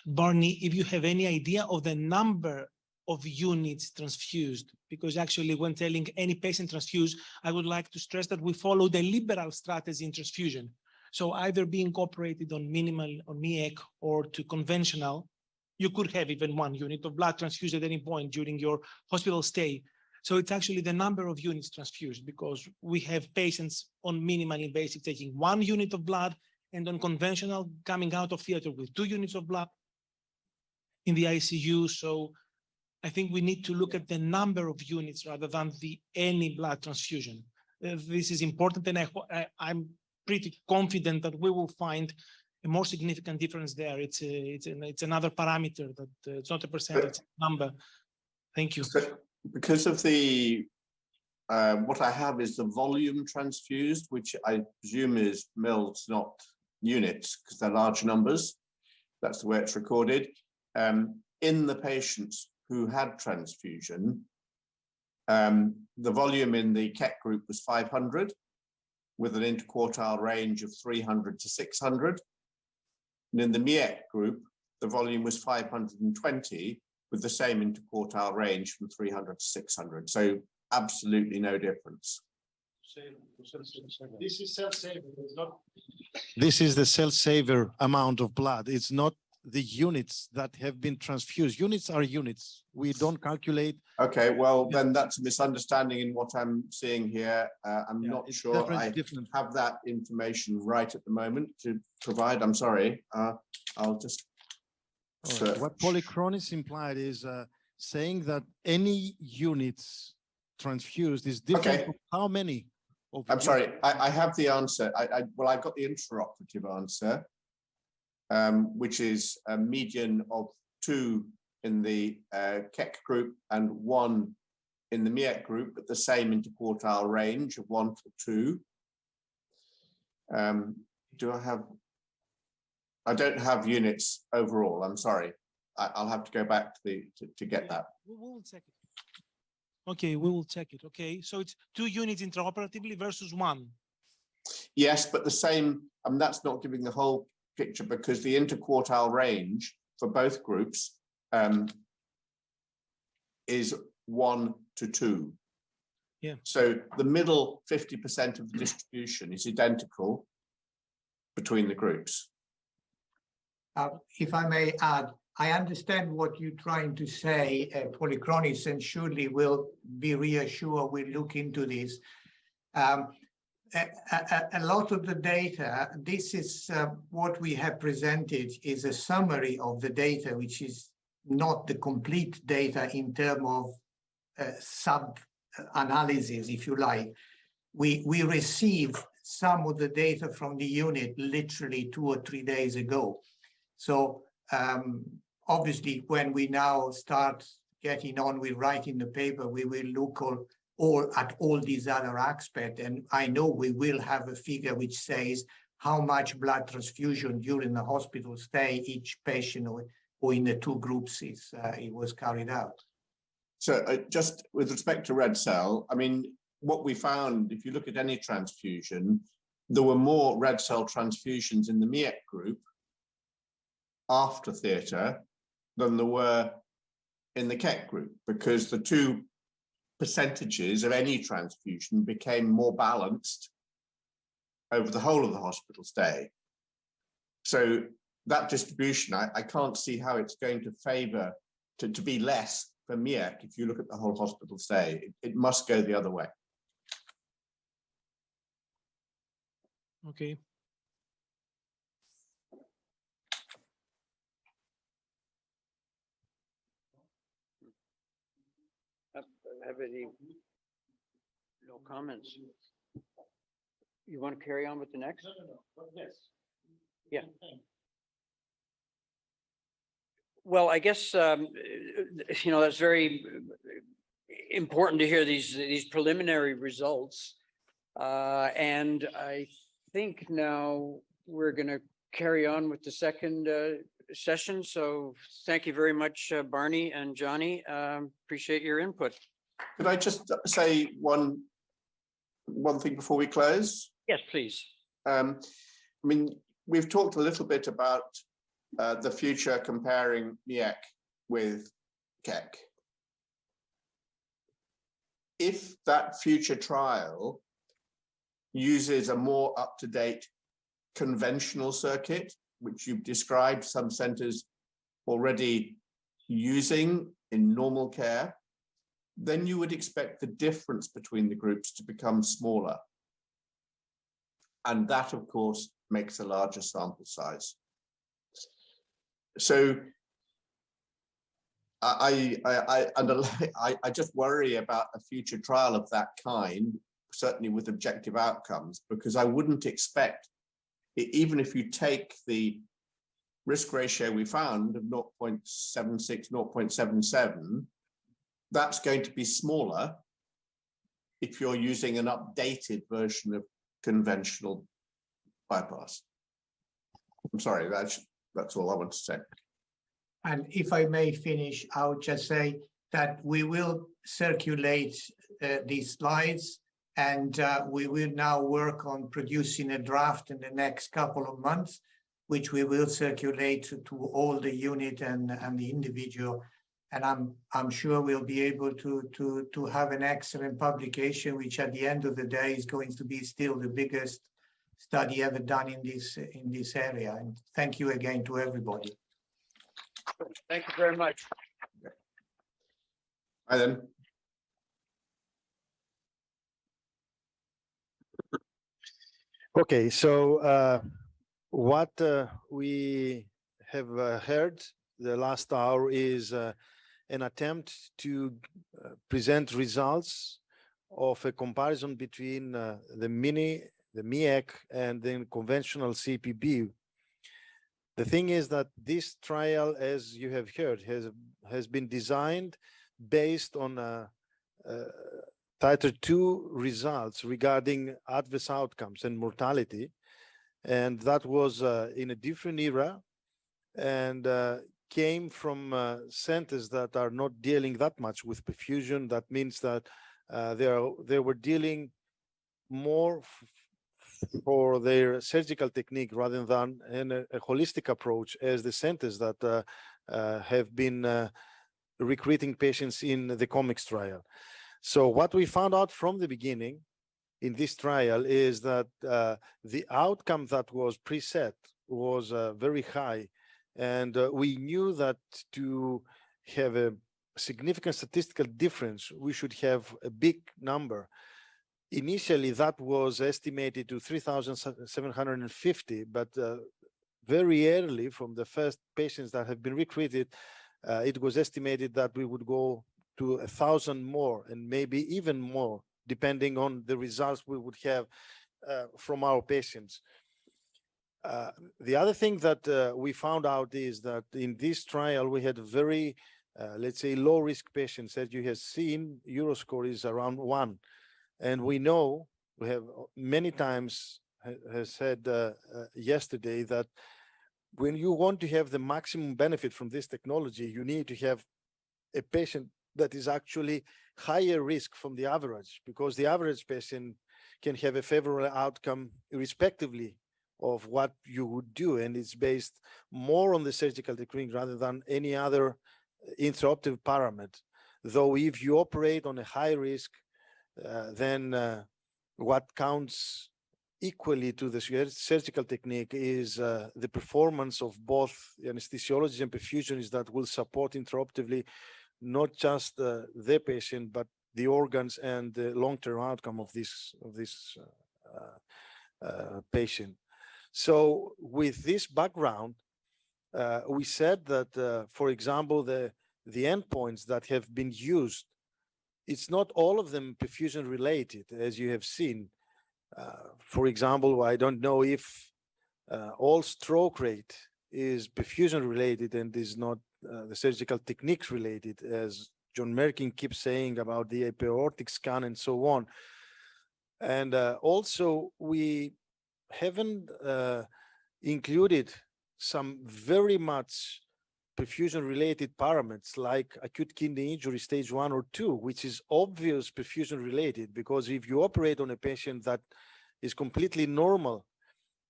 Barney if you have any idea of the number of units transfused, because actually when telling any patient transfused, I would like to stress that we follow the liberal strategy in transfusion. So either being operated on minimal or MiECT or to conventional, you could have even 1 unit of blood transfused at any point during your hospital stay. So it's actually the number of units transfused, because we have patients on minimal invasive taking 1 unit of blood, and on conventional coming out of theater with 2 units of blood in the ICU. So I think we need to look at the number of units rather than any blood transfusion. This is important, and I'm pretty confident that we will find a more significant difference there. It's another parameter that it's not a percentage number. Thank you. So because of the what I have is the volume transfused, which I presume is mils, not units, because they're large numbers. That's the way it's recorded. In the patients who had transfusion, the volume in the KEC group was 500, with an interquartile range of 300 to 600. And in the MiECT group, the volume was 520, with the same interquartile range from 300 to 600. So absolutely no difference. This is This is the cell saver amount of blood. It's not the units that have been transfused. Units are units. We don't calculate. Okay, well, then that's a misunderstanding in what I'm seeing here. I'm not sure I have that information right at the moment to provide. I'm sorry. I'll just search. What Polychronis implied is saying that any units transfused is different from how many. I'm sorry, I have the answer. Well, I've got the intraoperative answer, which is a median of 2 in the KEC group and 1 in the MiECT group, at the same interquartile range of 1 to 2. Do I have? I don't have units overall. I'm sorry. I'll have to go back to get that. We'll check it. Okay, we will check it. Okay, so it's 2 units intraoperatively versus 1. Yes, but the same, that's not giving the whole picture, because the interquartile range for both groups is 1 to 2. Yeah. So the middle 50% of the distribution is identical between the groups. If I may add, I understand what you're trying to say, Polychronis, and surely we'll be reassured, we'll look into this. A lot of the data, this is what we have presented is a summary of the data, which is not the complete data in terms of sub-analysis, if you like. We received some of the data from the unit literally 2 or 3 days ago. So obviously, when we now start getting on with writing the paper, we will look at all these other aspects. And I know we will have a figure which says how much blood transfusion during the hospital stay each patient or in the 2 groups it was carried out. So just with respect to red cell, I mean, what we found, if you look at any transfusion, there were more red cell transfusions in the MiECT group after theatre than there were in the KEC group, because the 2 percentages of any transfusion became more balanced over the whole of the hospital stay. So that distribution, I can't see how it's going to favour to be less for MiECT if you look at the whole hospital stay. It must go the other way. Okay. Have any? No comments. You want to carry on with the next? Yes. Yeah. Well, I guess, that's very important to hear these preliminary results. And I think now we're going to carry on with the second session. So thank you very much, Barney and Johnny. Appreciate your input. Could I just say one thing before we close? Yes, please. I mean, we've talked a little bit about the future comparing MiECT with Keck. If that future trial uses a more up-to-date conventional circuit, which you've described some centers already using in normal care, then you would expect the difference between the groups to become smaller. And that, of course, makes a larger sample size. So I just worry about a future trial of that kind, certainly with objective outcomes, because I wouldn't expect, even if you take the risk ratio we found of 0.76, 0.77, that's going to be smaller if you're using an updated version of conventional bypass. I'm sorry, that's all I want to say. And if I may finish, I would just say that we will circulate these slides, and we will now work on producing a draft in the next couple of months, which we will circulate to all the unit and the individual. And I'm sure we'll be able to have an excellent publication, which at the end of the day is going to be still the biggest study ever done in this area. And thank you again to everybody. Thank you very much. Hi then. Okay, so what we have heard the last hour is an attempt to present results of a comparison between the MiECT and the conventional CPB. The thing is that this trial, as you have heard, has been designed based on Titer 2 results regarding adverse outcomes and mortality. And that was in a different era and came from centers that are not dealing that much with perfusion. That means that they were dealing more for their surgical technique rather than in a holistic approach as the centers that have been recruiting patients in the COMEX trial. So what we found out from the beginning in this trial is that the outcome that was preset was very high. And we knew that to have a significant statistical difference, we should have a big number. Initially, that was estimated to 3,750, but very early from the first patients that have been recruited, it was estimated that we would go to 1,000 more and maybe even more, depending on the results we would have from our patients. The other thing that we found out is that in this trial, we had very, let's say, low-risk patients. As you have seen, Euroscore is around 1. And we know, we have many times has said yesterday that when you want to have the maximum benefit from this technology, you need to have a patient that is actually higher risk from the average, because the average patient can have a favorable outcome irrespectively of what you would do. And it's based more on the surgical technique rather than any other intraoperative parameter. Though if you operate on a high risk, then what counts equally to the surgical technique is the performance of both anesthesiologists and perfusionists that will support intraoperatively not just the patient, but the organs and the long-term outcome of this patient. So with this background, we said that, for example, the endpoints that have been used, it's not all of them perfusion related, as you have seen. For example, I don't know if all stroke rate is perfusion related and is not the surgical techniques related, as John Merkin keeps saying about the aortic scan and so on. And also we haven't included some very much perfusion related parameters like acute kidney injury stage 1 or 2, which is obvious perfusion related, because if you operate on a patient that is completely normal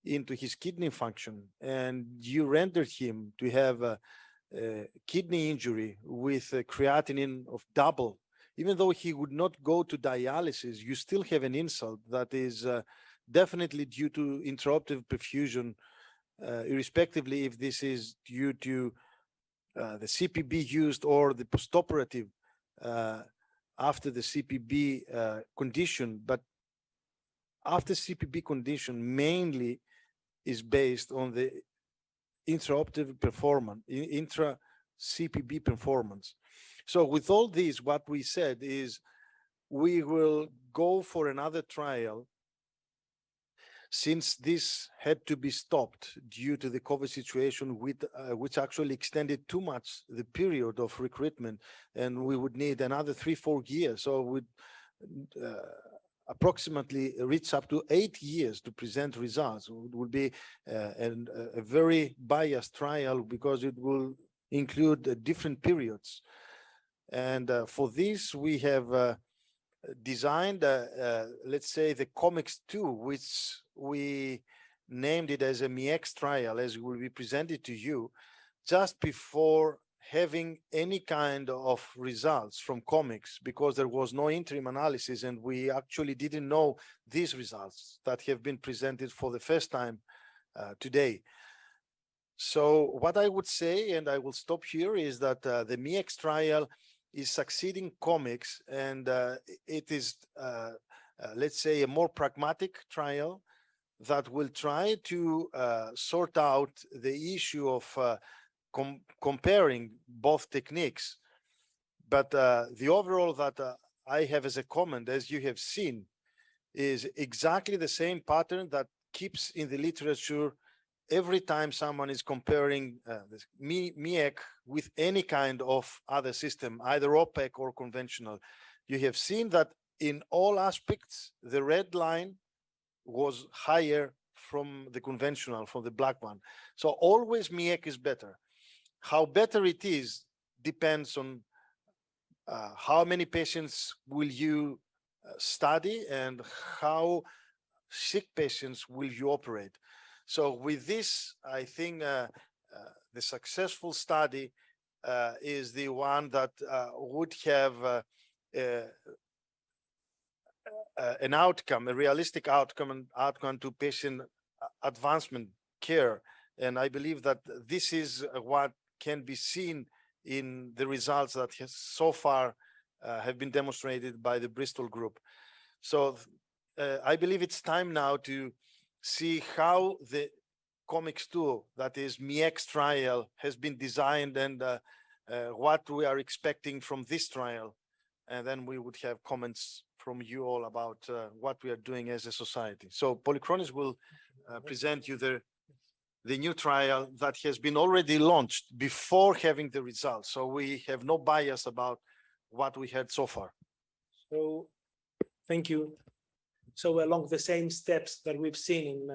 into his kidney function and you render him to have a kidney injury with a creatinine of double, even though he would not go to dialysis, you still have an insult that is definitely due to interruptive perfusion, irrespectively if this is due to the CPB used or the postoperative after the CPB condition. But after CPB condition mainly is based on the intraoperative performance, intra-CPB performance. So with all this, what we said is we will go for another trial, since this had to be stopped due to the COVID situation, with, which actually extended too much the period of recruitment, and we would need another 3-4 years. So would approximately reach up to 8 years to present results. It would be a very biased trial because it will include different periods. And for this, we have designed, let's say, the COMEX-2, which we named it as a MiECT trial, as will be presented to you, just before having any kind of results from COMEX, because there was no interim analysis and we actually didn't know these results that have been presented for the first time today. So what I would say, and I will stop here, is that the MiECT trial is succeeding COMEX, and it is, let's say, a more pragmatic trial that will try to sort out the issue of comparing both techniques. But the overall that I have as a comment, as you have seen, is exactly the same pattern that keeps in the literature every time someone is comparing MiECT with any kind of other system, either OPEC or conventional. You have seen that in all aspects, the red line was higher from the conventional, from the black one. So always MiECT is better. How better it is depends on how many patients will you study and how sick patients will you operate. So with this, I think the successful study is the one that would have an outcome, a realistic outcome to patient advancement care. And I believe that this is what can be seen in the results that has so far have been demonstrated by the Bristol group. So I believe it's time now to see how the COMEX-2, that is MiECT trial, has been designed, and what we are expecting from this trial. And then we would have comments from you all about what we are doing as a society. So Polychronis will present you the new trial that has been already launched before having the results. So we have no bias about what we had so far. So thank you. So along the same steps that we've seen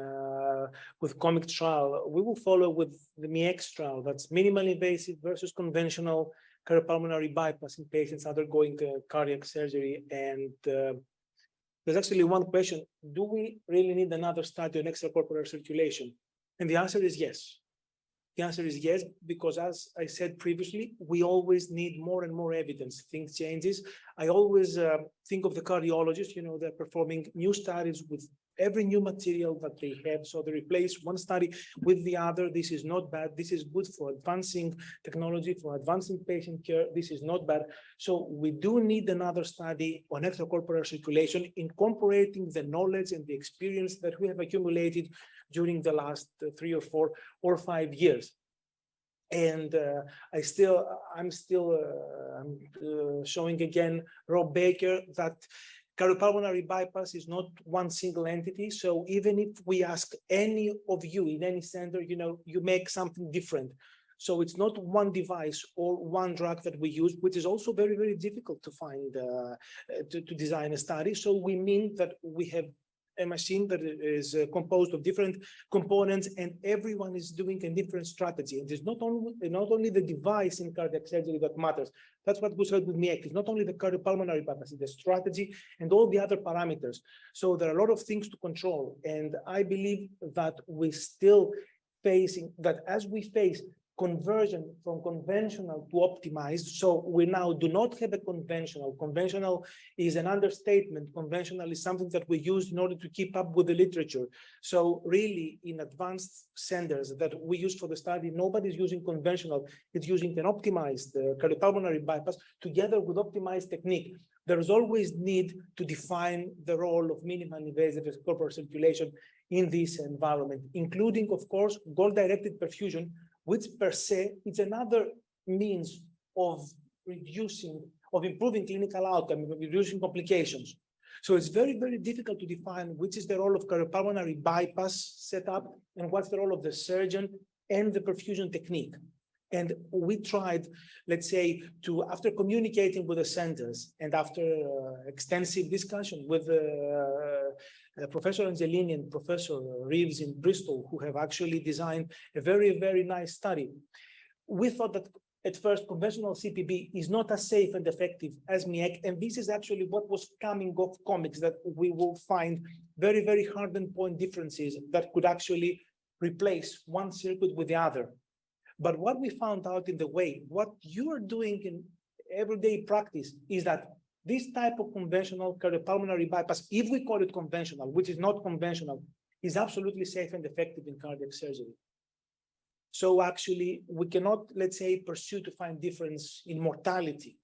with COMEX trial, we will follow with the MiECT trial. That's minimally invasive versus conventional cardiopulmonary bypass in patients undergoing cardiac surgery. And there's actually one question: do we really need another study on extracorporeal circulation? And the answer is yes. The answer is yes, because as I said previously, we always need more and more evidence. Things changes. I always think of the cardiologists, you know, they're performing new studies with every new material that they have. So they replace one study with the other. This is not bad. This is good for advancing technology, for advancing patient care. This is not bad. So we do need another study on extracorporeal circulation, incorporating the knowledge and the experience that we have accumulated during the last 3 or 4 or 5 years. And I'm still showing again, Rob Baker, that cardiopulmonary bypass is not one single entity. So even if we ask any of you in any center, you make something different. So it's not one device or one drug that we use, which is also very, very difficult to find, to design a study. So we mean that we have a machine that is composed of different components, and everyone is doing a different strategy. And it's not only the device in cardiac surgery that matters. That's what we said with MiECT. It's not only the cardiopulmonary bypass, it's the strategy and all the other parameters. So there are a lot of things to control. And I believe that we still facing that as we face conversion from conventional to optimized. So we now do not have a conventional. Conventional is an understatement. Conventional is something that we use in order to keep up with the literature. So really in advanced centers that we use for the study, nobody's using conventional. It's using an optimized cardiopulmonary bypass together with optimized technique. There is always need to define the role of minimally invasive extracorporeal circulation in this environment, including, of course, goal-directed perfusion, which per se is another means of improving clinical outcome, reducing complications. So it's very, very difficult to define which is the role of cardiopulmonary bypass setup and what's the role of the surgeon and the perfusion technique. And we tried, let's say, after communicating with the centers and after extensive discussion with Professor Angelini and Professor Reeves in Bristol, who have actually designed a very, very nice study, we thought that at first conventional CPB is not as safe and effective as MiECT. And this is actually what was coming off comics, that we will find very, very hardened point differences that could actually replace one circuit with the other. But what we found out in the way, what you are doing in everyday practice is that this type of conventional cardiopulmonary bypass, if we call it conventional, which is not conventional, is absolutely safe and effective in cardiac surgery. So actually, we cannot, let's say, pursue to find difference in mortality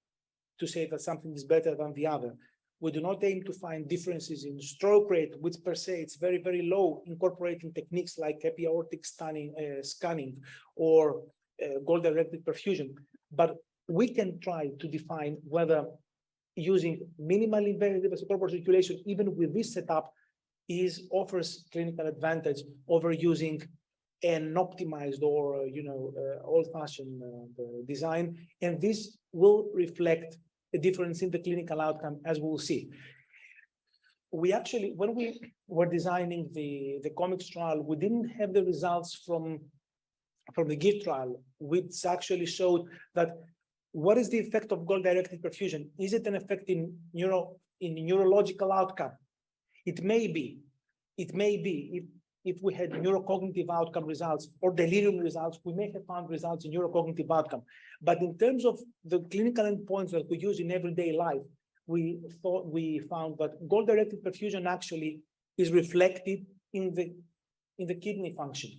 to say that something is better than the other. We do not aim to find differences in stroke rate, which per se it's very, very low, incorporating techniques like epi-aortic scanning or goal-directed perfusion. But we can try to define whether using minimally invasive extracorporeal circulation, even with this setup, offers clinical advantage over using an optimized or old-fashioned design, and this will reflect a difference in the clinical outcome, as we'll see. We actually, when we were designing the COMICS trial, we didn't have the results from the GIFT trial, which actually showed that what is the effect of goal-directed perfusion? Is it an effect in neurological outcome? It may be. It may be. If we had neurocognitive outcome results or delirium results, we may have found results in neurocognitive outcome. But in terms of the clinical endpoints that we use in everyday life, we found that goal-directed perfusion actually is reflected in the kidney function,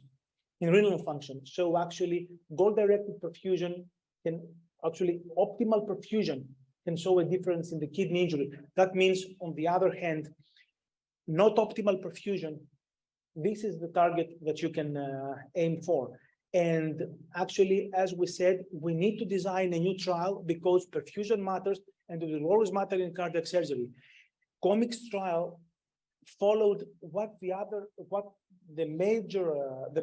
in renal function. So actually, goal-directed perfusion can actually optimal perfusion can show a difference in the kidney injury. That means, on the other hand, not optimal perfusion. This is the target that you can aim for. And actually, as we said, we need to design a new trial because perfusion matters and it will always matter in cardiac surgery. COMICS trial followed what the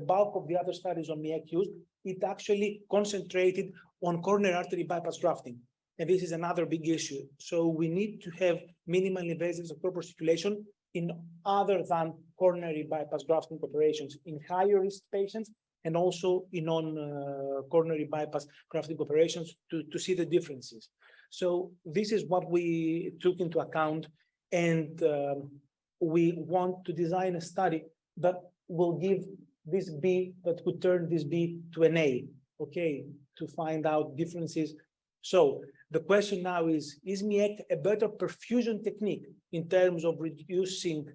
bulk of the other studies on MiECT used. It actually concentrated on coronary artery bypass grafting. And this is another big issue. So we need to have minimally invasive extracorporeal circulation in other than coronary bypass grafting operations in higher risk patients and also in non-coronary bypass grafting operations to see the differences. So this is what we took into account, and we want to design a study that will give this B, that could turn this B to an A, okay, to find out differences. So the question now is MiECT a better perfusion technique in terms of reducing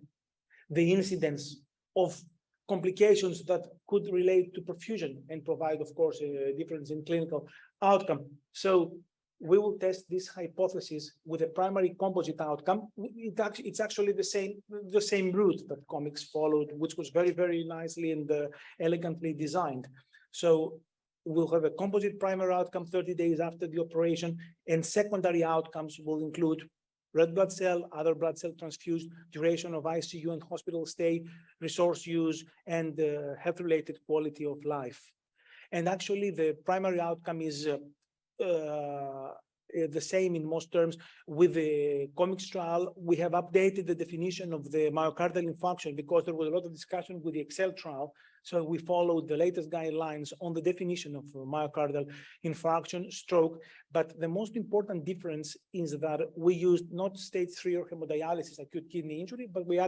the incidence of complications that could relate to perfusion and provide, of course, a difference in clinical outcome. So we will test this hypothesis with a primary composite outcome. It's actually the same route that comics followed, which was very, very nicely and elegantly designed. So we'll have a composite primary outcome 30 days after the operation, and secondary outcomes will include red blood cell, other blood cell transfused, duration of ICU and hospital stay, resource use, and health-related quality of life. And actually, the primary outcome is the same in most terms. With the comics trial, we have updated the definition of the myocardial infarction because there was a lot of discussion with the Excel trial. So we followed the latest guidelines on the definition of myocardial infarction, stroke. But the most important difference is that we used not stage 3 or hemodialysis, acute kidney injury, but we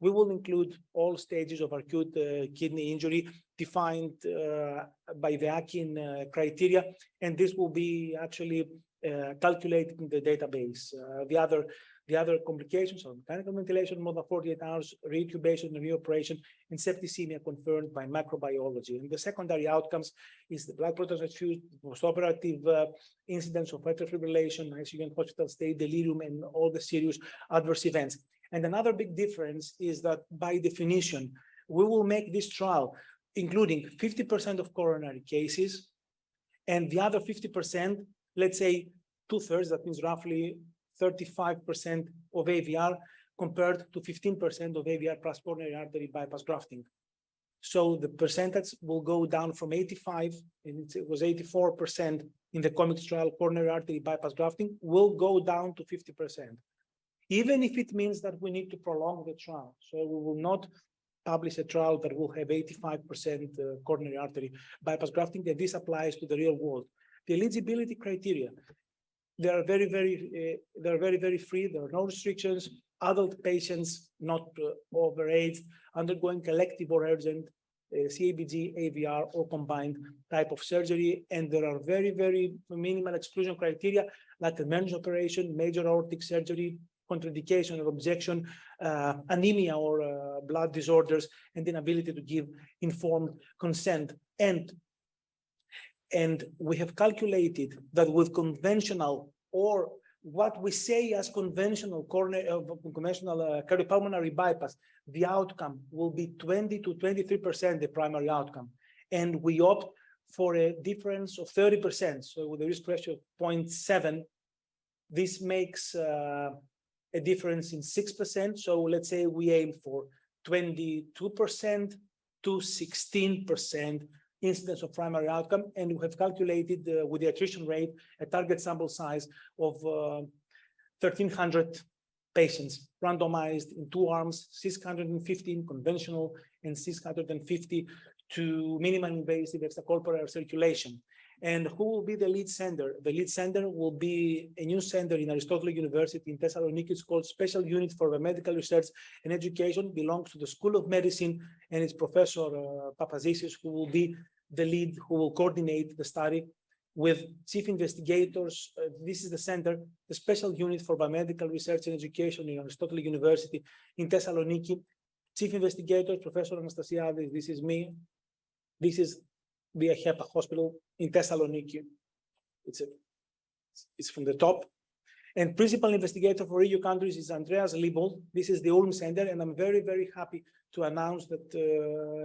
will include all stages of acute kidney injury defined by the Akin criteria. And this will be actually calculated in the database. The other complications are mechanical ventilation, more than 48 hours, reintubation and reoperation, and septicemia confirmed by microbiology. And the secondary outcomes is the blood protein transfused, postoperative incidence of atrial fibrillation, ICU and hospital stay, delirium, and all the serious adverse events. And another big difference is that by definition, we will make this trial including 50% of coronary cases, and the other 50%, let's say 2/3, that means roughly 35% of AVR compared to 15% of AVR plus coronary artery bypass grafting. So the percentage will go down from 85, and it was 84% in the comics trial, coronary artery bypass grafting will go down to 50%. Even if it means that we need to prolong the trial. So we will not publish a trial that will have 85% coronary artery bypass grafting, and this applies to the real world. The eligibility criteria, they are very, very free. There are no restrictions. Adult patients, not overage, undergoing elective or urgent CABG, AVR, or combined type of surgery. And there are very, very minimal exclusion criteria like emergency operation, major aortic surgery, contraindication or objection, anemia or blood disorders, and inability to give informed consent. And we have calculated that with conventional, or what we say as conventional cardiopulmonary bypass, the outcome will be 20 to 23%, the primary outcome. And we opt for a difference of 30%. So with a risk ratio of 0.7, this makes a difference in 6%. So let's say we aim for 22% to 16% incidence of primary outcome, and we have calculated with the attrition rate a target sample size of 1,300 patients randomized in 2 arms, 615 conventional and 650 to minimum invasive extracorporeal circulation. And who will be the lead center? The lead center will be a new center in Aristotle University in Thessaloniki. It's called Special Unit for Medical Research and Education, belongs to the School of Medicine, and it's Professor Papazis, who will be the lead, who will coordinate the study with chief investigators. This is the center, the Special Unit for Biomedical Research and Education in Aristotle University in Thessaloniki. Chief investigator, Professor Anastasiadis, this is me. This is via HEPA Hospital in Thessaloniki. It's from the top. And principal investigator for EU countries is Andreas Liebold. This is the Ulm Center, and I'm very, very happy to announce that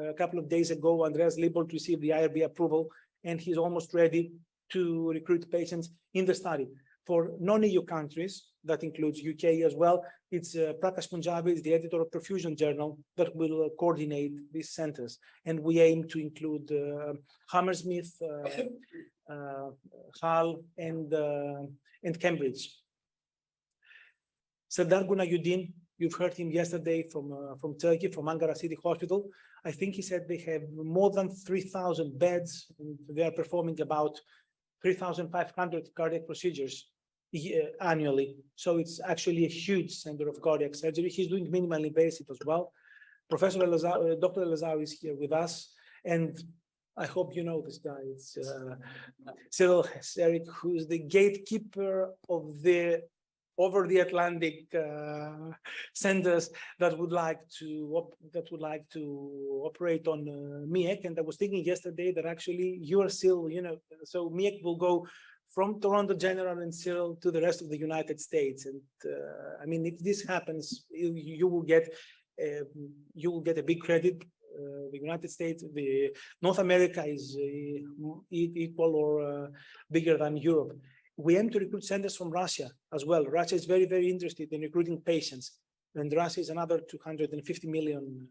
a couple of days ago, Andreas Liebold received the IRB approval, and he's almost ready to recruit patients in the study. For non-EU countries, that includes UK as well, it's Prakash Punjabi, is the editor of Perfusion Journal, that will coordinate these centers. And we aim to include Hammersmith, Hull, and Cambridge. Serdar Gunayuddin, you've heard him yesterday from Turkey, from Ankara City Hospital. I think he said they have more than 3,000 beds, and they are performing about 3,500 cardiac procedures annually. So it's actually a huge center of cardiac surgery. He's doing minimal invasive as well. Professor Dr. Elazar is here with us, and I hope you know this guy. It's Cyril Heserik, who is the gatekeeper of the over the Atlantic centers that would like to operate on MiECT. And I was thinking yesterday that actually you are still, so MiECT will go from Toronto General and Cyril to the rest of the United States. And I mean, if this happens, you will get a big credit. The United States, the North America is equal or bigger than Europe. We aim to recruit centers from Russia as well. Russia is very, very interested in recruiting patients, and Russia is another 250 million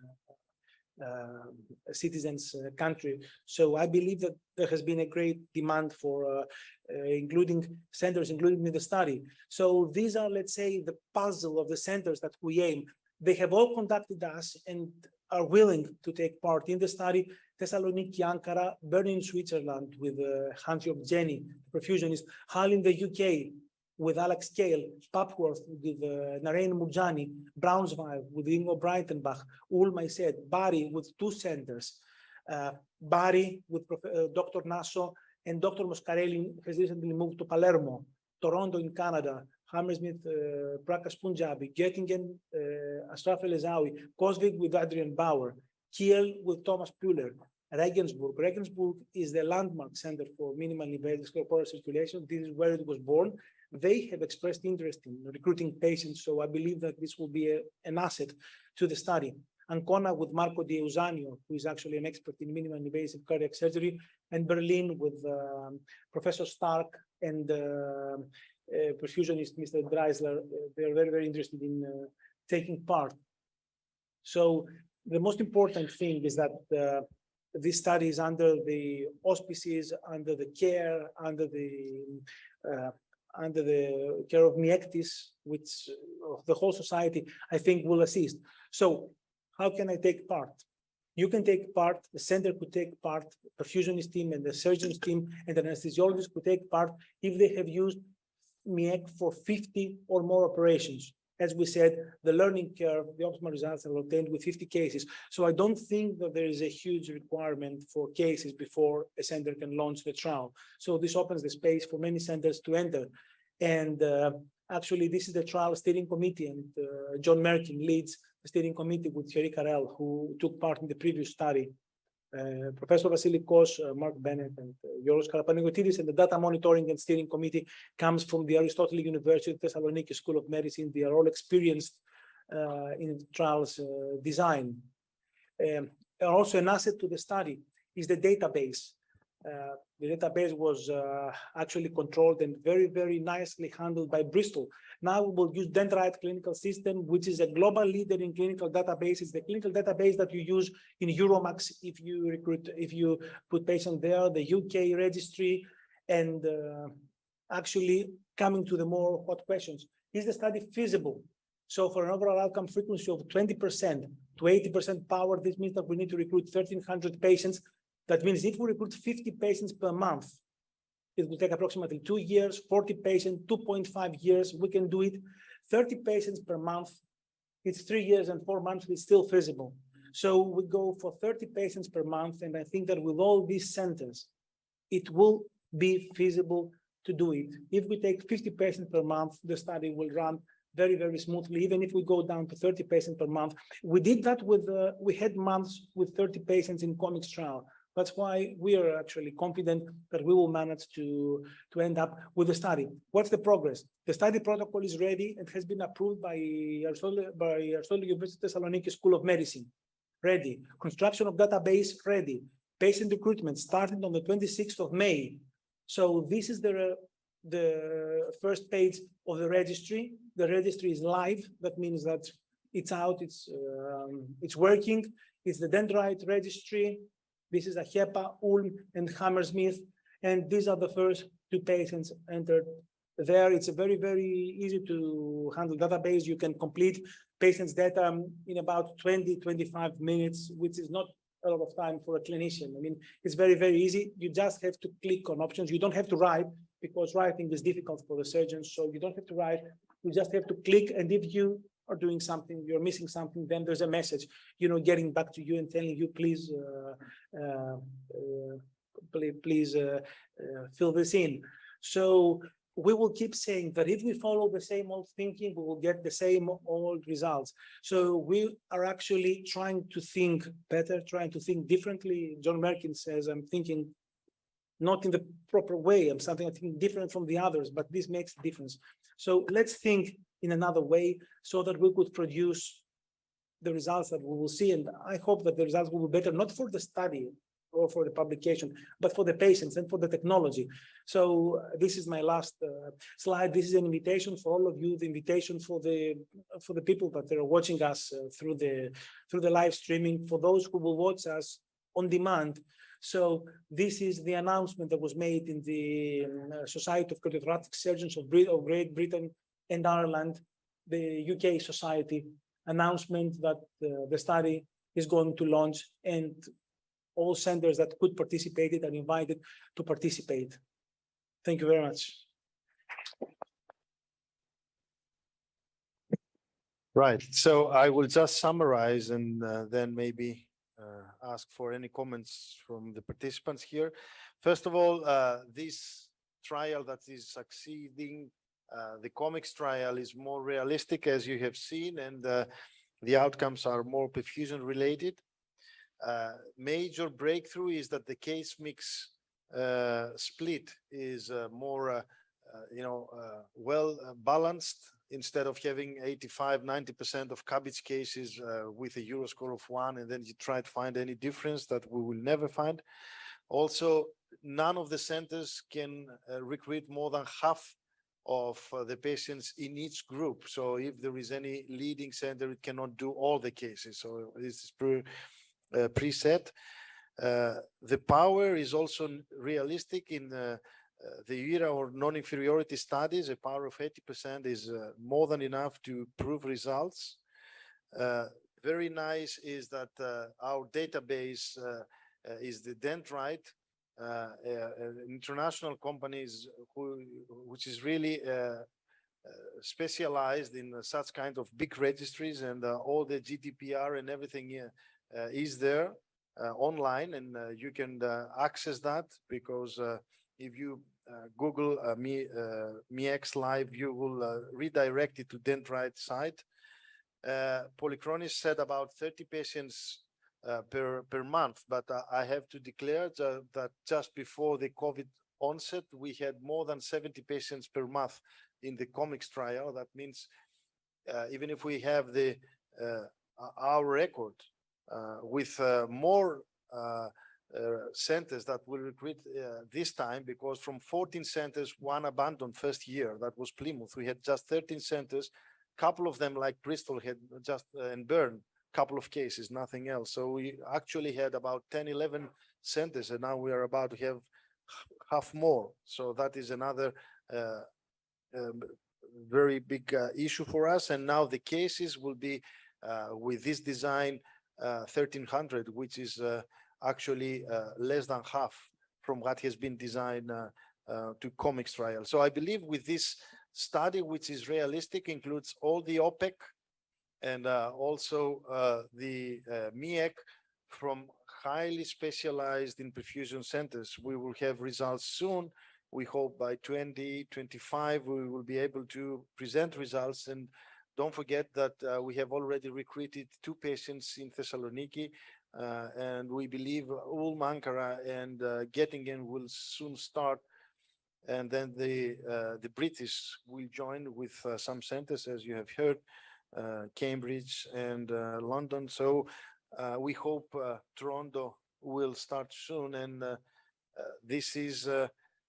citizens country. So I believe that there has been a great demand for including centers, including in the study. So these are, let's say, the puzzle of the centers that we aim. They have all conducted us and are willing to take part in the study. Thessaloniki, Ankara, Bern in Switzerland with Hans-Job Jenny, perfusionist, Hull in the UK with Alex Kale, Papworth with Narain Murjani, Brownsville with Ingo Breitenbach, Ulm, I said, Bari with 2 centers, Bari with Dr. Nasso, and Dr. Moscarelli has recently moved to Palermo, Toronto in Canada, Hammersmith, Prakash Punjabi, Göttingen, Ashraf El-Ezawi, Coswig with Adrian Bauer, Kiel with Thomas Puller, Regensburg. Regensburg is the landmark center for minimal invasive corporal circulation. This is where it was born. They have expressed interest in recruiting patients, so I believe that this will be an asset to the study. Ancona with Marco Di Eusanio, who is actually an expert in minimal invasive cardiac surgery, and Berlin with Professor Stark and perfusionist Mr. Dreisler. They are very, very interested in taking part. So the most important thing is that this study is under the auspices, under the care, under the care of MiECT, which the whole society, I think, will assist. So how can I take part? You can take part, the center could take part, the perfusionist team and the surgeon's team and the anesthesiologist could take part if they have used MiECT for 50 or more operations. As we said, the learning curve, the optimal results are obtained with 50 cases. So I don't think that there is a huge requirement for cases before a center can launch the trial. So this opens the space for many centers to enter. And actually, this is the trial steering committee, and John Merkin leads the steering committee with Thierry Carrel, who took part in the previous study. Professor Vasilikos, Mark Bennett, and Yoros Karapanigotidis, and the data monitoring and steering committee comes from the Aristotle University Thessaloniki School of Medicine. They are all experienced in trials design. Also an asset to the study is the database. The database was actually controlled and very, very nicely handled by Bristol. Now we will use Dendrite Clinical System, which is a global leader in clinical databases. The clinical database that you use in Euromax if you put patients there, the UK registry, and actually coming to the more hot questions. Is the study feasible? So for an overall outcome frequency of 20% to 80% power, this means that we need to recruit 1,300 patients. That means if we recruit 50 patients per month, it will take approximately 2 years, 40 patients, 2.5 years, we can do it. 30 patients per month, it's 3 years and 4 months, it's still feasible. So we go for 30 patients per month, and I think that with all these centers, it will be feasible to do it. If we take 50 patients per month, the study will run very, very smoothly, even if we go down to 30 patients per month. We did that with, we had months with 30 patients in COMICS trial. That's why we are actually confident that we will manage to end up with the study. What's the progress? The study protocol is ready and has been approved by Aristotle University Thessaloniki School of Medicine. Ready. Construction of database ready. Patient recruitment starting on the 26th of May. So this is the first page of the registry. The registry is live. That means that it's out, it's working. It's the Dendrite registry. This is a HEPA, Ulm, and Hammersmith, and these are the first 2 patients entered there. It's a very, very easy to handle database. You can complete patients' data in about 20-25 minutes, which is not a lot of time for a clinician. I mean, it's very, very easy. You just have to click on options. You don't have to write, because writing is difficult for the surgeons, so you don't have to write. You just have to click, and if you are doing something, you're missing something, then there's a message, getting back to you and telling you, please fill this in. So we will keep saying that if we follow the same old thinking, we will get the same old results. So we are actually trying to think better, trying to think differently. John Merkin says, I'm thinking not in the proper way. I'm something I think different from the others, but this makes a difference. So let's think in another way so that we could produce the results that we will see. And I hope that the results will be better, not for the study or for the publication, but for the patients and for the technology. So this is my last slide. This is an invitation for all of you, the invitation for the people that are watching us through the live streaming, for those who will watch us on demand. So this is the announcement that was made in the Society of Cardiothoracic Surgeons of Great Britain and Ireland, the UK Society announcement that the study is going to launch, and all centers that could participate are invited to participate. Thank you very much. Right. So I will just summarize and then maybe ask for any comments from the participants here. First of all, this trial that is succeeding, the COMEX trial, is more realistic, as you have seen, and the outcomes are more perfusion related. Major breakthrough is that the case mix split is more well balanced. Instead of having 85–90% of CABG cases with a Euroscore of 1, and then you try to find any difference that we will never find. Also, none of the centers can recruit more than half of the patients in each group. So if there is any leading center, it cannot do all the cases. So this is preset. The power is also realistic in the era or non-inferiority studies. A power of 80% is more than enough to prove results. Very nice is that our database is the dendrite, international companies which is really specialized in such kind of big registries, and all the GDPR and everything is there online, and you can access that, because if you Google MiECT Live, you will redirect it to dendrite site. Polychronis said about 30 patients per month, but I have to declare that just before the COVID onset, we had more than 70 patients per month in the COMEX trial. That means even if we have our record with more centers that will recruit this time, because from 14 centers, 1 abandoned first year. That was Plymouth. We had just 13 centers. Couple of them, like Bristol, had just and Bern, couple of cases, nothing else. So we actually had about 10–11 centers, and now we are about to have half more. So that is another very big issue for us. And now the cases will be with this design 1,300, which is actually less than half from what has been designed to COMEX trial. So I believe with this study, which is realistic, includes all the OPEC and also the MiECT from highly specialized in perfusion centers, we will have results soon. We hope by 2025 we will be able to present results. And don't forget that we have already recruited 2 patients in Thessaloniki, and we believe Ulm, Ankara, and Göttingen will soon start. And then the British will join with some centers, as you have heard, Cambridge and London. So we hope Toronto will start soon. And this is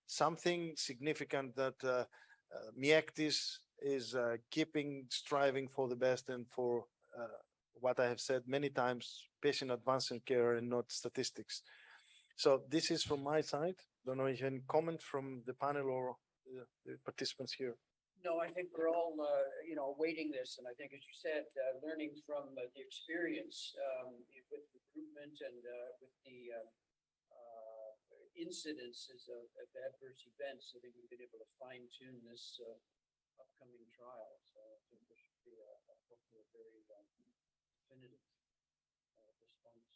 something significant that MiECT is keeping striving for the best, and for what I have said many times, patient advancing care and not statistics. So this is from my side. Don't know if you have any comment from the panel or the participants here. No, I think we're all, awaiting this. And I think, as you said, learning from the experience with recruitment and with the incidences of adverse events, I think we've been able to fine tune this upcoming trial. So I think this should be hopefully a very definitive response.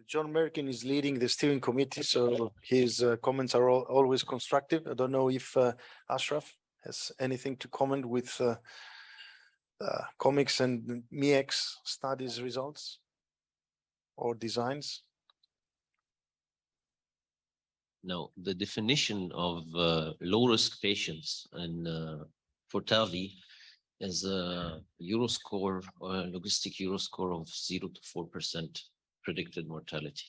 John Merkin is leading the steering committee, so his comments are always constructive. I don't know if Ashraf has anything to comment with comics and MiECT studies results or designs. No, the definition of low-risk patients and for TAVI is a Euroscore or logistic Euroscore of 0 to 4% predicted mortality.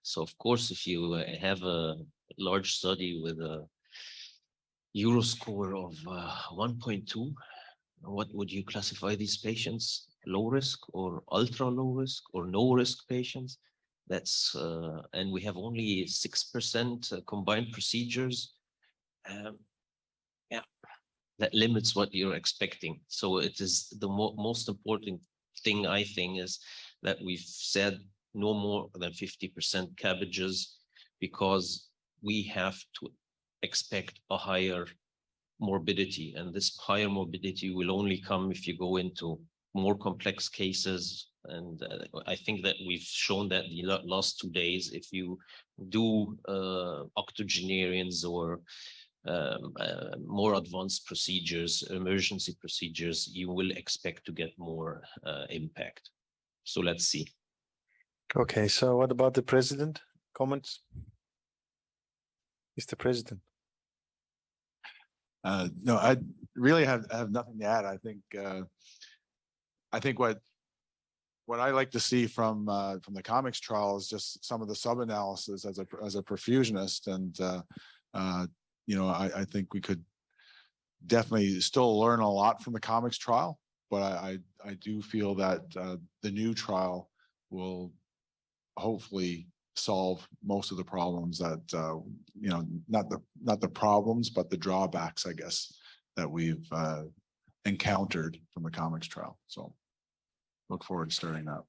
So of course, if you have a large study with a Euroscore of 1.2, what would you classify these patients? Low risk or ultra low risk or no risk patients? That's and we have only 6% combined procedures. Yeah, that limits what you're expecting. So it is the most important thing, I think, is that we've said no more than 50% cabbages, because we have to expect a higher morbidity, and this higher morbidity will only come if you go into more complex cases. And I think that we've shown that the last 2 days, if you do octogenarians or more advanced procedures, emergency procedures, you will expect to get more impact. So let's see. Okay, so what about the president? Comments? Mr. President. No, I really have nothing to add. I think what I like to see from the comics trial is just some of the sub-analysis as a perfusionist, and I think we could definitely still learn a lot from the comics trial, but I do feel that the new trial will hopefully solve most of the problems that not the problems, but the drawbacks, I guess, that we've encountered from the comics trial. So look forward to starting that.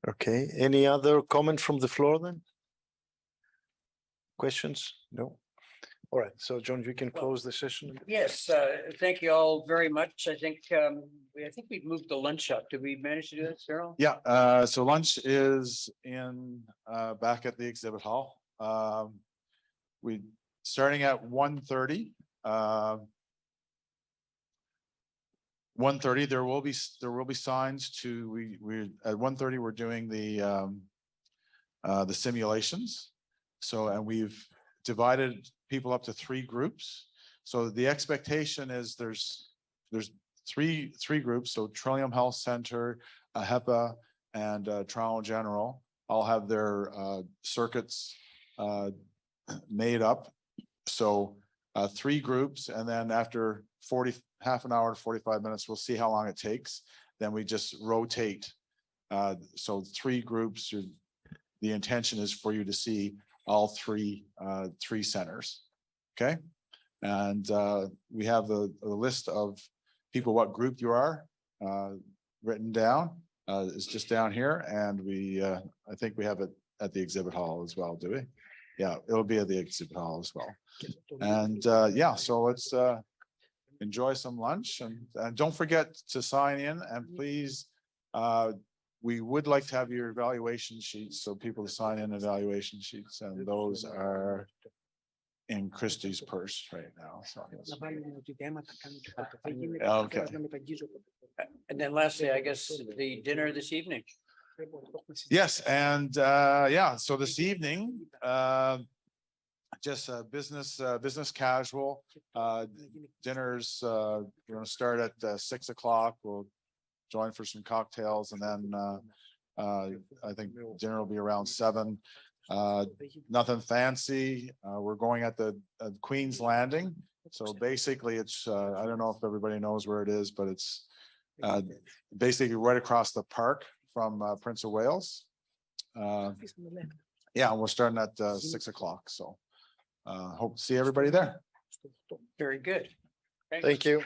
Okay, any other comment from the floor then? Questions? No. All right, so John, you can close the session. Yes, thank you all very much. I think we've moved the lunch up. Did we manage to do that, Cyril? Yeah, so lunch is in back at the exhibit hall. We starting at 1:30. 1:30, there will be signs to we at 1:30 we're doing the simulations. So, and we've divided people up to 3 groups. So the expectation is there's three groups. So Trillium Health Center, HEPA, and Toronto General all have their circuits made up. So 3 groups, and then after half an hour to 45 minutes, we'll see how long it takes. Then we just rotate. So 3 groups. The intention is for you to see all three centers. Okay, and we have the list of people, what group you are, written down. It's just down here, and I think we have it at the exhibit hall as well. Do we? Yeah, it'll be at the exhibit hall as well. And yeah, so let's enjoy some lunch, and don't forget to sign in, and please, we would like to have your evaluation sheets, so people to sign in evaluation sheets, and those are in Christie's purse right now. So, okay. And then lastly, I guess the dinner this evening. Yes, and yeah, so this evening, just business casual. Dinners we're going to start at 6 o'clock. We'll join for some cocktails, and then I think dinner will be around 7. Nothing fancy. We're going at the Queen's Landing. So basically it's I don't know if everybody knows where it is, but it's basically right across the park from Prince of Wales. Yeah, we're starting at 6 o'clock. So hope to see everybody there. Very good. Thank you.